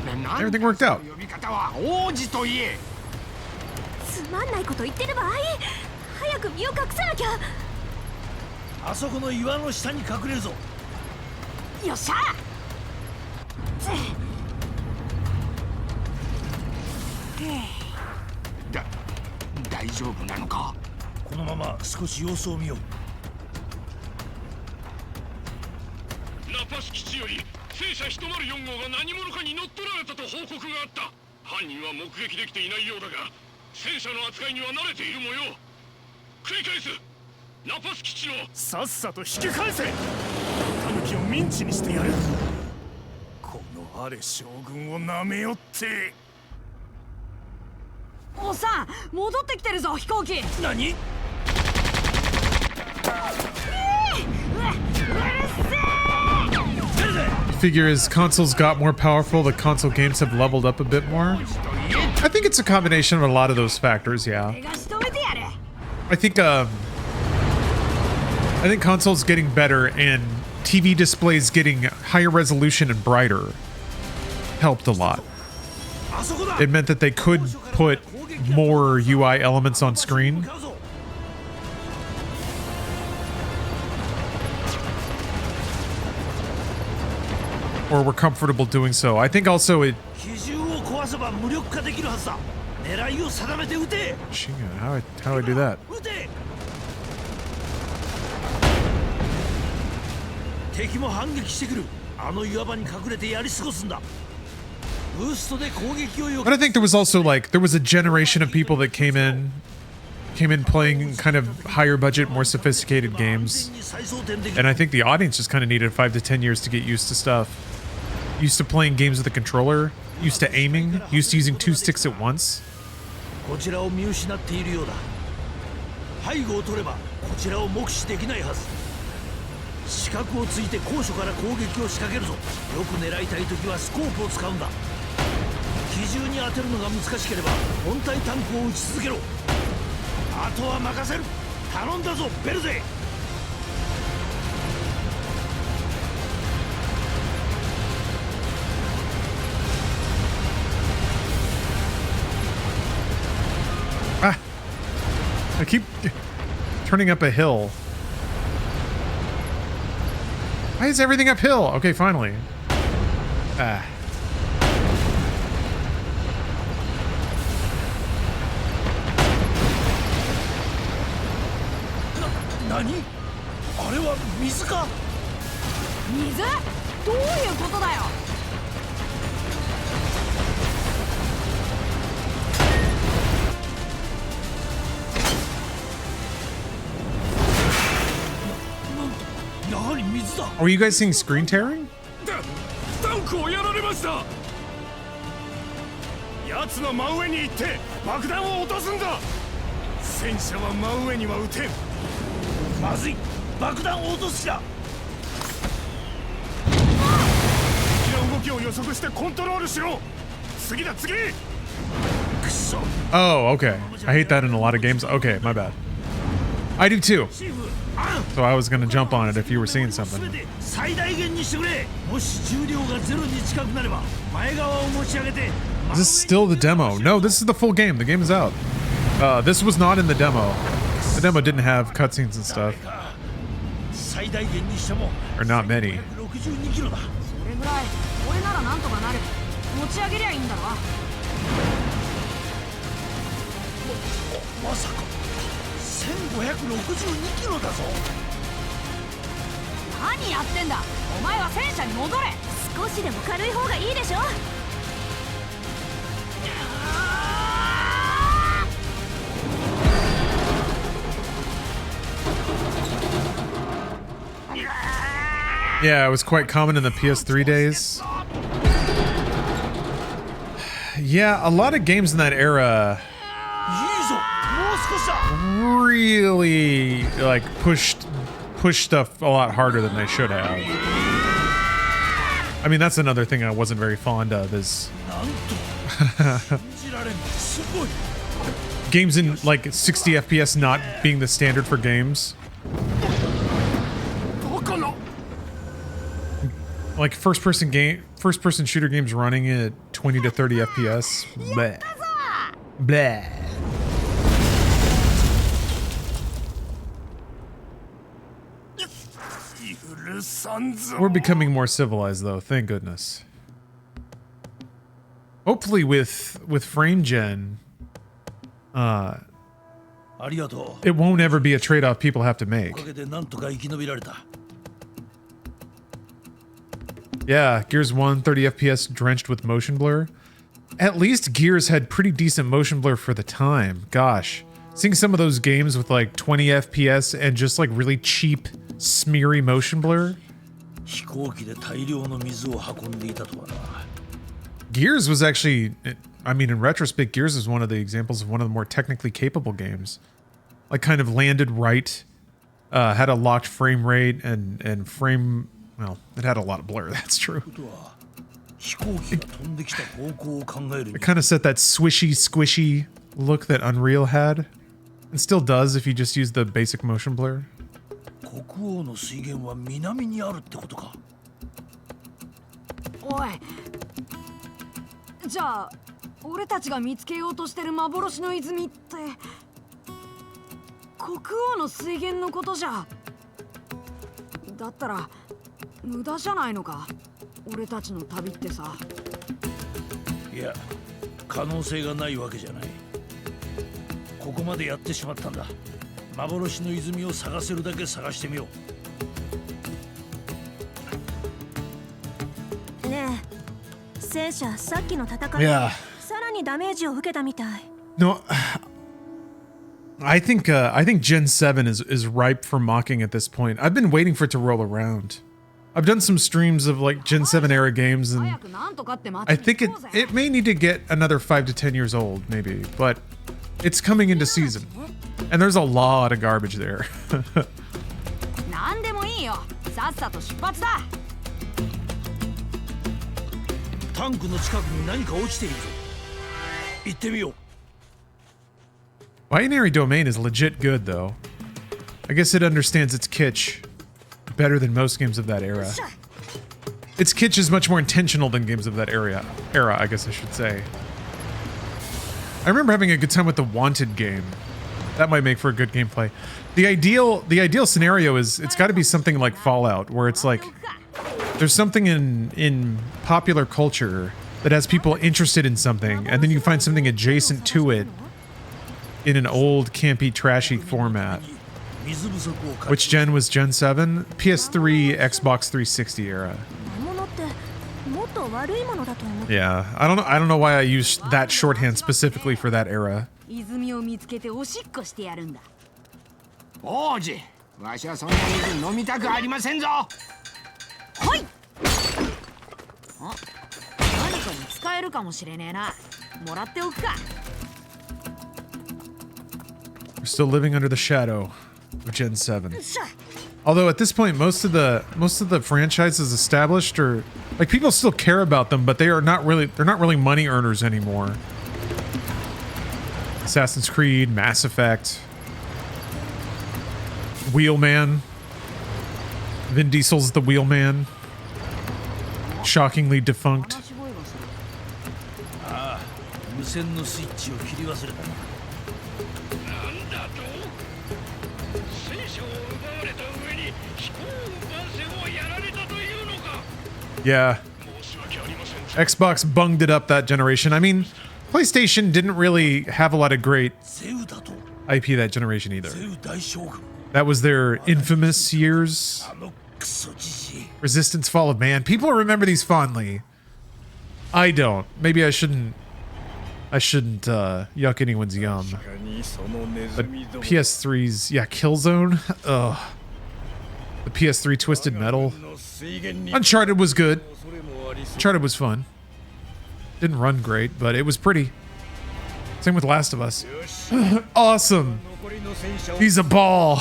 Everything worked out. つまんないこと言ってる場合、早く身を隠さなきゃ。あそこの岩の下に隠れるぞ。よっしゃ。大丈夫なのか。このまま少し様子を見よう。ラパス基地より戦車104号が何者かに乗っ取られたと報告があった。犯人は目撃できていないようだが、戦車の扱いには慣れている模様。繰り返す。ラパス基地をさっさと引き返せ。狸をミンチにしてやる。このアレ将軍をなめよって。おっさん、戻ってきてるぞ飛行機。何Figure as consoles got more powerful, the console games have leveled up a bit more. I think it's a combination of a lot of those factors, yeah. I think consoles getting better and TV displays getting higher resolution and brighter helped a lot. it meant that they could put more UI elements on screen. Or were comfortable doing so. I think also it... How do I do that? 敵も反撃してくる。あの岩場に隠れてやり過ごすんだ。ブーストで攻撃をよ。 But I think there was also like there was a generation of people that came in playing kind of higher budget, more sophisticated games. And I think the audience just kind of needed 5 to 10 years to get used to stuff. Used to playing games with a controller, used to aiming, used to using 2 sticks at once. こちらを見失っているようだ。背後を取ればこちらを目視できないはず。 視覚をついて高所から攻撃を仕掛けるぞ。よく狙いたいときはスコープを使うんだ。機銃に当てるのが難しければ本体タンクを撃ち続けろ。あとは任せる。頼んだぞベルゼ。Ah! I keep turning up a hill. Why is everything uphill? Okay, finally. Ah. Nani? あれは水か? 水? どういうことだよ? Are you guys seeing screen tearing? タンクをやられました。奴の真上に行って爆弾を落とすんだ。戦車は真上には撃てん。まずい。爆弾を落とすじゃ。敵の動きを予測してコントロールしろ。次だ次。 Oh, okay. I hate that in a lot of games. Okay, my bad. I do too. So I was gonna jump on it if you were seeing something. Is this still the demo? No, this is the full game. The game is out. This was not in the demo. The demo didn't have cutscenes and stuff. Or not many. Yeah, it was quite common in the PS3 days. Yeah, a lot of games in that era really like pushed stuff a lot harder than they should have. I mean, that's another thing I wasn't very fond of is games in like 60 FPS not being the standard for games. Like first-person shooter games running at 20 to 30 FPS. Bleh. Bleh. We're becoming more civilized, though. Thank goodness. Hopefully, with frame gen, it won't ever be a trade-off people have to make. Yeah, Gears 1, 30 FPS drenched with motion blur. At least Gears had pretty decent motion blur for the time. Gosh, seeing some of those games with like 20 FPS and just like really cheap, smeary motion blur. Gears was actually, I mean, in retrospect, Gears is one of the examples of one of the more technically capable games. Like kind of landed right, had a locked frame rate and frame. Well, it had a lot of blur, that's true. It kind of set that swishy, squishy look that Unreal had. And still does if you just use the basic motion blur. Oi. じゃあ俺たちが見つけようとしてる幻の泉って国王の水源のことじゃ。だったら無駄じゃないのか、俺たちの旅ってさ。いや、可能性がないわけじゃない。ここまでやってしまったんだ。幻の泉を探せるだけ探してみよう。ねえ、戦車さっきの戦いで Yeah. さらにダメージを受けたみたい。No, I think Gen 7 is ripe for mocking at this point. I've been waiting for it to roll around. I've done some streams of like Gen 7 era games, and I think it may need to get another 5 to 10 years old, maybe, but it's coming into season, and there's a lot of garbage there. なんでもいいよ。さっさと出発だ。タンクの近くに何か落ちているぞ。行ってみよう。Binary Domain is legit good, though. I guess it understands its kitsch better than most games of that era. Its kitsch is much more intentional than games of that era, I guess I should say. I remember having a good time with the Wanted game. That might make for a good gameplay. The ideal scenario is it's got to be something like Fallout, where it's like there's something in popular culture that has people interested in something, and then you find something adjacent to it in an old, campy, trashy format. Which gen was Gen 7? PS3, Xbox 360 era. Yeah, I don't know why I used that shorthand specifically for that era. 泉を見つけておしっこしてやるんだ。王子、わしはそんな水飲みたくありませんぞ。はい。あ、何かに使えるかもしれねえな。もらっておくか。We're still living under the shadow of Gen 7. Although at this point, most of the franchise is established, or like people still care about them, but they're not really money earners anymore. Assassin's Creed, Mass Effect, Wheelman. Vin Diesel's the Wheelman. Shockingly defunct. ああ、無線のスイッチを切り忘れたな。なんだと？戦車を奪われた上に飛行番線をやられたというのか？ Yeah. Xbox bunged it up that generation. I mean, PlayStation didn't really have a lot of great IP that generation either. That was their infamous years. Resistance, Fall of Man. People remember these fondly. I don't. Maybe I shouldn't yuck anyone's yum. But PS3's, yeah, Killzone. Ugh. The PS3 Twisted Metal. Uncharted was good. Uncharted was fun. Didn't run great, but it was pretty. Same with Last of Us. Awesome. He's a ball.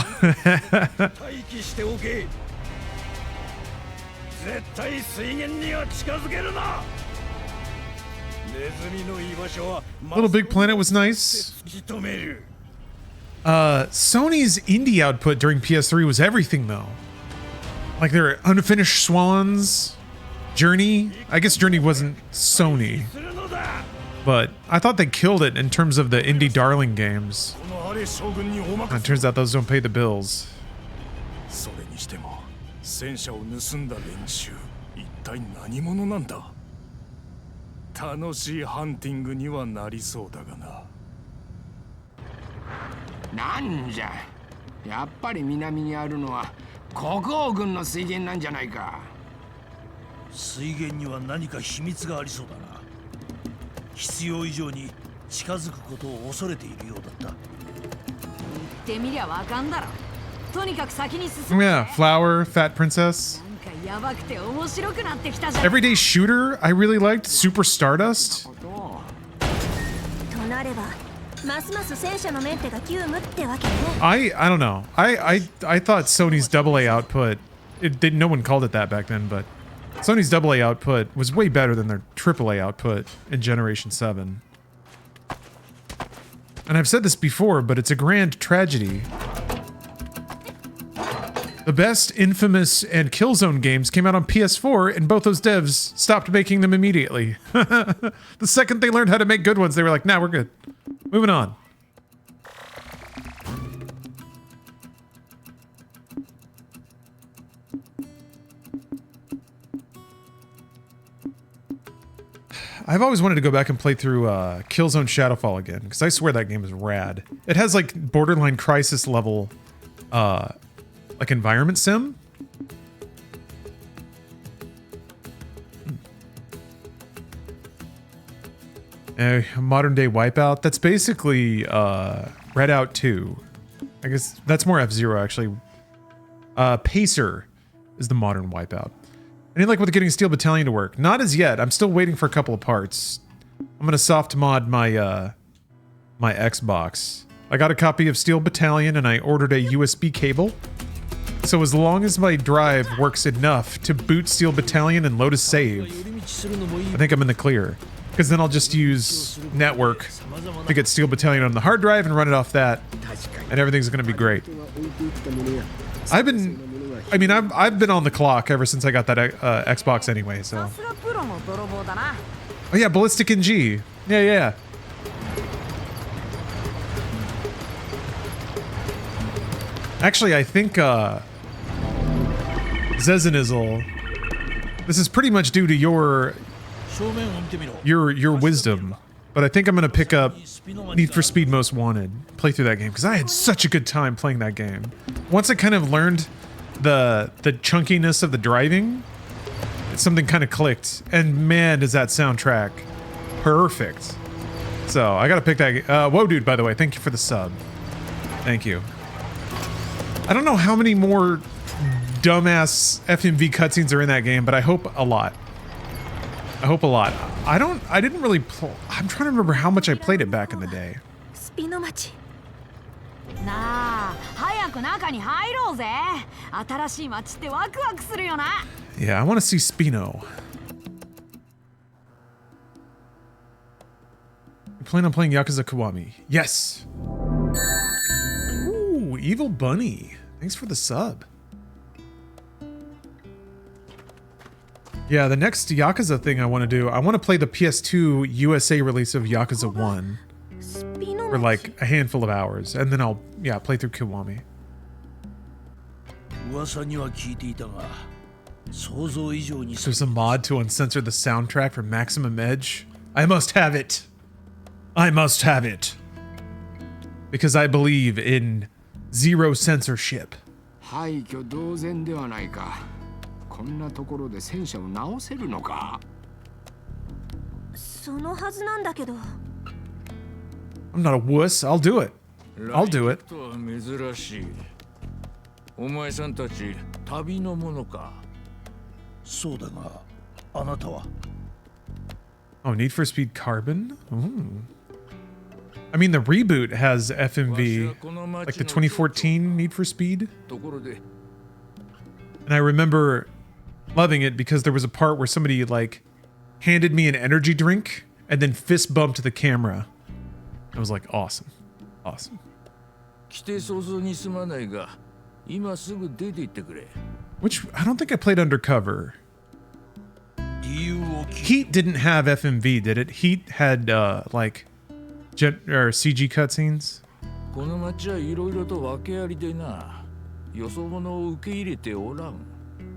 Little Big Planet was nice. Sony's indie output during PS3 was everything, though. Like their Unfinished Swans, Journey. I guess Journey wasn't Sony, but I thought they killed it in terms of the indie darling games. And it turns out those don't pay the bills. 戦車を盗んだ連中、一体何者なんだ。楽しいハンティングにはなりそうだがな。なんじゃ、やっぱり南にあるのは国王軍の水源なんじゃないか。水源には何か秘密がありそうだな。必要以上に近づくことを恐れているようだった。言ってみりゃわかんだろ。とにかく先に進め。Yeah, Flower, Fat Princess. なんかやばくて面白くなってきたじゃん。Everyday Shooter, I really liked. Super Stardust. となれば、ますます戦車のメンテが急務ってわけね。I don't know. I thought Sony's AA output. No one called it that back then, but Sony's AA output was way better than their AAA output in Generation 7. And I've said this before, but it's a grand tragedy The best Infamous and Killzone games came out on PS4, and both those devs stopped making them immediately. The second they learned how to make good ones, they were like, nah, we're good. Moving on. I've always wanted to go back and play through Killzone Shadowfall again, because I swear that game is rad. It has like borderline Crisis level like environment sim. Modern day Wipeout. That's basically Redout 2. I guess that's more F-Zero actually. Pacer is the modern Wipeout. I need like with getting Steel Battalion to work. Not as yet. I'm still waiting for a couple of parts. I'm gonna soft mod my my Xbox. I got a copy of Steel Battalion and I ordered a USB cable. So as long as my drive works enough to boot Steel Battalion and load a save, I think I'm in the clear. Because then I'll just use network to get Steel Battalion on the hard drive and run it off that, and everything's gonna be great. I've been on the clock ever since I got that Xbox anyway, so. Oh yeah, Ballistic NG. Yeah. Actually, I think Zezenizel, this is pretty much due to your wisdom, but I think I'm gonna pick up Need for Speed Most Wanted, play through that game, because I had such a good time playing that game. Once I kind of learned the chunkiness of the driving, something kind of clicked, and man, does that soundtrack perfect. So I gotta pick that. Whoa, dude! By the way, thank you for the sub. Thank you. I don't know how many more dumbass FMV cutscenes are in that game, but I hope a lot. I hope a lot. I didn't really I'm trying to remember how much I played it back in the day. Yeah, I want to see Spino. You plan on playing Yakuza Kiwami? Yes. Ooh, Evil Bunny. Thanks for the sub. Yeah, the next Yakuza thing I want to do, I want to play the PS2 USA release of Yakuza 1 for like a handful of hours, and then I'll, play through Kiwami. There's a mod to uncensor the soundtrack for Maximum Edge. I must have it. I must have it. Because I believe in zero censorship. こんなところで戦車を直せるのか。そのはずなんだけど。I'm not a wuss. I'll do it. I'll do it. 珍しい。お前さんたち旅のものか。そうだが、あなたは。Oh, Need for Speed Carbon? Ooh. I mean, the reboot has FMV, like the 2014 Need for Speed. And I remember loving it because there was a part where somebody like handed me an energy drink and then fist bumped the camera. I was like, awesome. Awesome. Which I don't think I played Undercover. Heat didn't have FMV, did it? Heat had like CG cutscenes.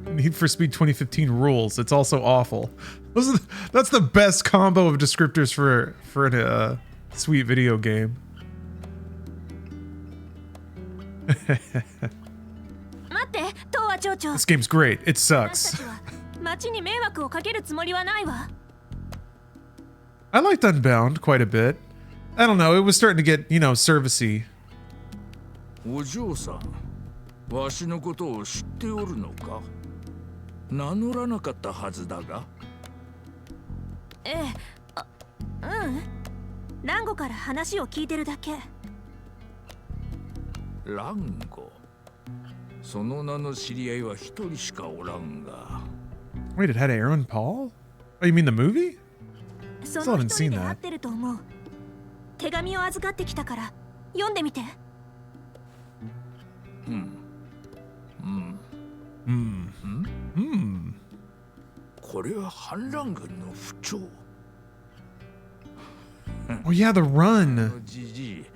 Need for Speed 2015 rules. It's also awful. That's the best combo of descriptors for a sweet video game. This game's great. It sucks. I liked Unbound quite a bit. I don't know, it was starting to get, servicey. わしのことを知っておるのか名乗らなかったはずだがランゴから話を聞いてるだけランゴその名の知り合いは一人しかおらんが Wait, it had Aaron Paul? Oh, you mean the movie? Still haven't seen that. 手紙を預かってきたから読んでみて。うんこれは反乱軍の不調。 Oh yeah, the run.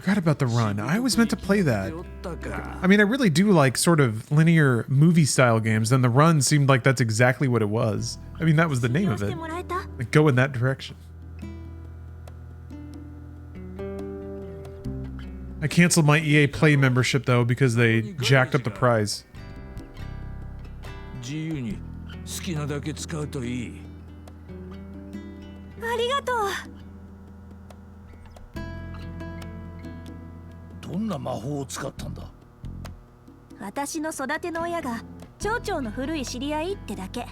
Forgot about the run. I always meant to play that. I mean, I really do like sort of linear movie style games, and the run seemed like that's exactly what it was. I mean, that was the name of it. Like, go in that direction. I canceled my EA Play membership though because they jacked up the price. 自由に好きなだけ使うといい。ありがとう。どんな魔法を使ったんだ？私の育ての親が町長の古い知り合いってだけ。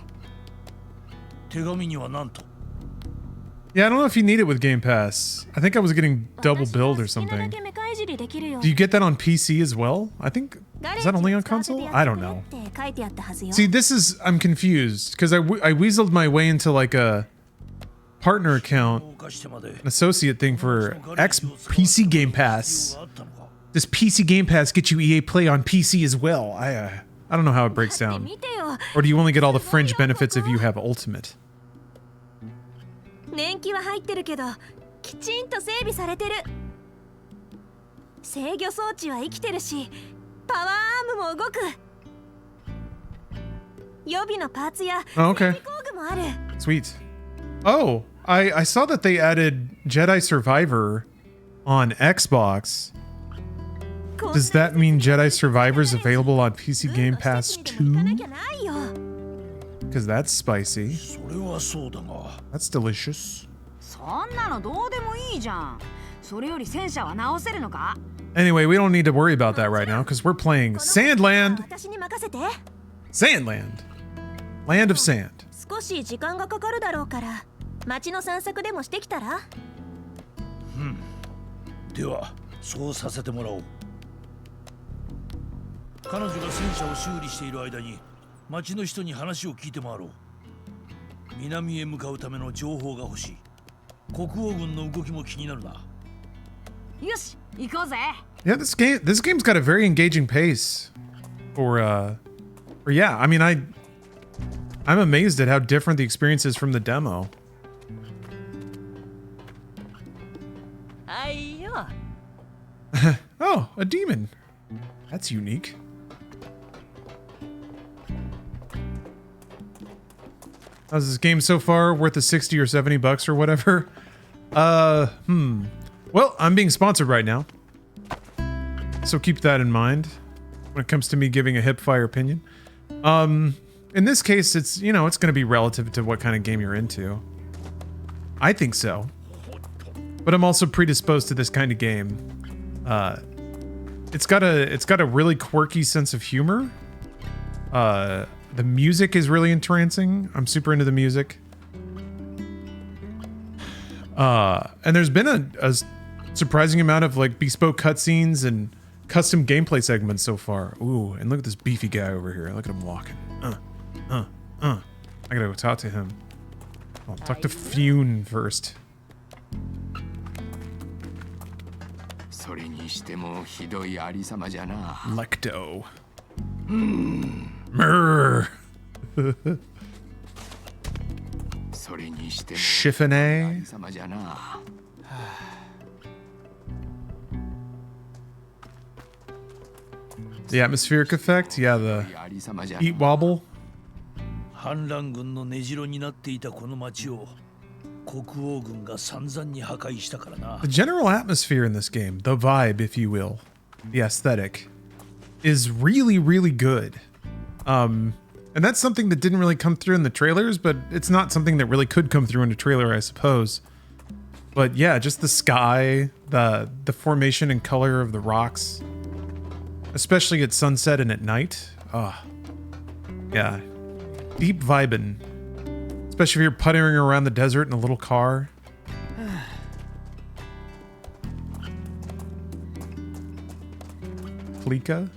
手紙には何と？ Yeah, I don't know if you need it with Game Pass. I think I was getting double billed or something. Do you get that on PC as well? I think, is that only on console? I don't know. See, this is, I'm confused because I weaseled my way into like a partner account, an associate thing for PC Game Pass. Does PC Game Pass get you EA Play on PC as well? I don't know how it breaks down. Or do you only get all the fringe benefits if you have Ultimate? 年季は入ってるけどきちんと整備されてる。制御装置は生きてるしパワーアームも動く。予備のパーツや okay. 工具もある。 Sweet. Oh, I saw that they added Jedi Survivor on Xbox. Does that mean Jedi Survivor is available on PC Game Pass too? Because that's spicy. That's delicious. そんなのどうでもいいじゃん。それより戦車は直せるのか? Anyway, we don't need to worry about that right now because we're playing Sandland. 私に任せて。Sandland. Land of Sand. 少し時間がかかるだろうから街の散策でもしてきたら？ではそうさせてもらおう。彼女が戦車を修理している間に町の人に話を聞いて回ろう。南へ向かうための情報が欲しい。国王軍の動きも気になるな。よし、行こうぜ。 Yeah, this game's got a very engaging pace. Or yeah, I mean I'm amazed at how different the experience is from the demo. はいよ。 Oh, a demon. That's unique. How's this game so far? Worth the 60 or 70 bucks or whatever? Well, I'm being sponsored right now. So keep that in mind when it comes to me giving a hip-fire opinion. In this case, it's, you know, it's going to be relative to what kind of game you're into. I think so. But I'm also predisposed to this kind of game. It's got a really quirky sense of humor. The music is really entrancing. I'm super into the music. And there's been a surprising amount of like bespoke cutscenes and custom gameplay segments so far. Ooh, and look at this beefy guy over here. Look at him walking. I gotta go talk to him. I'll talk to Fune first. それにしてもひどいありさまじゃな。 Lecto. Murr. それにしても Chiffonnet. ありさまじゃな。 The atmospheric effect, yeah, the eat wobble. 反乱軍の根城になっていたこの町を国王軍が散々に破壊したからな。 The general atmosphere in this game, the vibe, if you will, the aesthetic, is really, really good. And that's something that didn't really come through in the trailers, but it's not something that really could come through in a trailer, I suppose. But yeah, just the sky, the formation and color of the rocks, especially at sunset and at night. Yeah, deep vibin'. Especially if you're puttering around the desert in a little car. Plika?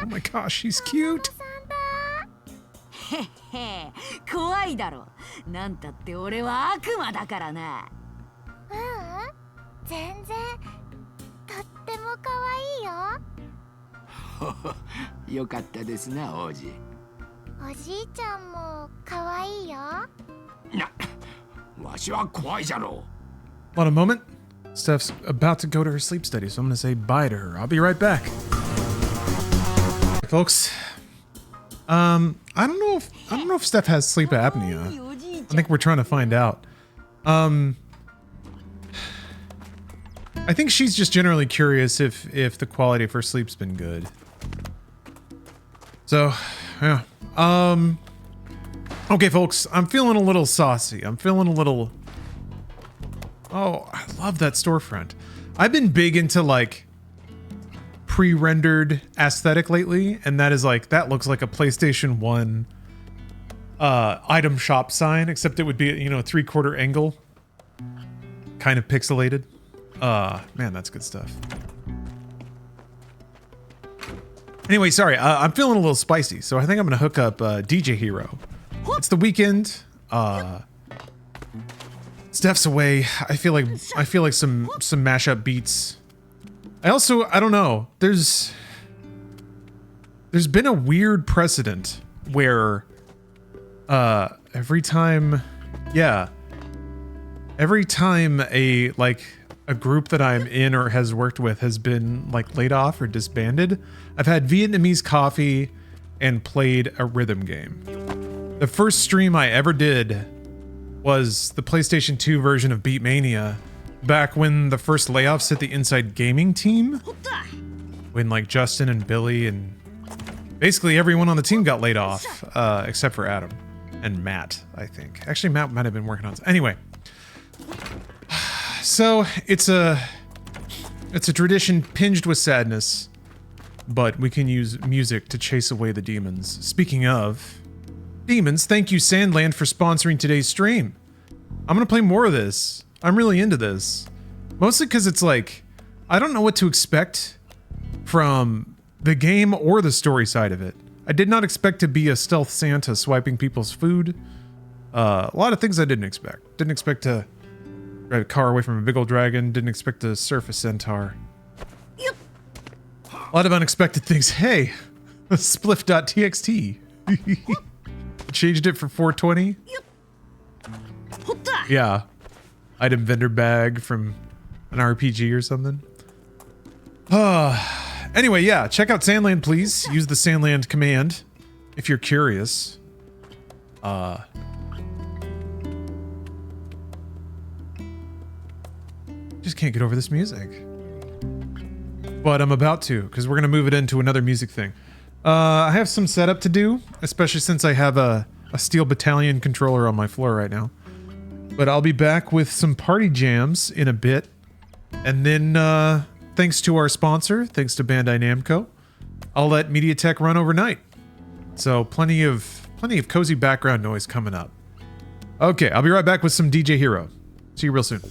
Oh my gosh, she's cute. へっへ、怖いだろ。なんたって俺は悪魔だからな。全然とっても可愛いよ。よかったですな、王子。おじいちゃんも可愛いよ。わしは怖いじゃろう。 Hold on a moment. Steph's about to go to her sleep study, so I'm going to say bye to her. I'll be right back. Folks, I don't know if Steph has sleep apnea. I think we're trying to find out. I think she's just generally curious if the quality of her sleep's been good. So, yeah. Okay, folks, I'm feeling a little saucy. I'm feeling a little... Oh, I love that storefront. I've been big into like pre-rendered aesthetic lately, and that is like, that looks like a PlayStation 1 item shop sign, except it would be, you know, a 3/4 angle, kind of pixelated. Man, that's good stuff. Anyway, sorry, I'm feeling a little spicy, so I think I'm gonna hook up DJ Hero. It's the weekend. Steph's away. I feel like some mashup beats. I don't know. There's been a weird precedent where every time a group that I'm in or has worked with has been like laid off or disbanded, I've had Vietnamese coffee and played a rhythm game. The first stream I ever did was the PlayStation 2 version of Beatmania, back when the first layoffs hit the Inside Gaming team, when like Justin and Billy and basically everyone on the team got laid off, except for Adam and Matt, I think. Actually, Matt might have been working on it. Anyway, so it's a tradition tinged with sadness, but we can use music to chase away the demons. Speaking of demons, thank you Sandland for sponsoring today's stream. I'm gonna play more of this. I'm really into this. Mostly because it's like, I don't know what to expect from the game or the story side of it. I did not expect to be a stealth Santa swiping people's food. A lot of things I didn't expect. Didn't expect to drive a car away from a big old dragon. Didn't expect to surf a centaur. A lot of unexpected things. Hey, spliff.txt. Changed it for 420. Yeah. Item vendor bag from an RPG or something. Anyway, yeah, check out Sandland, please. Use the Sandland command if you're curious. Just can't get over this music. But I'm about to, because we're going to move it into another music thing. I have some setup to do, especially since I have a Steel Battalion controller on my floor right now. But I'll be back with some party jams in a bit. And then, thanks to our sponsor, thanks to Bandai Namco, I'll let MediaTek run overnight. So plenty of cozy background noise coming up. Okay, I'll be right back with some DJ Hero. See you real soon.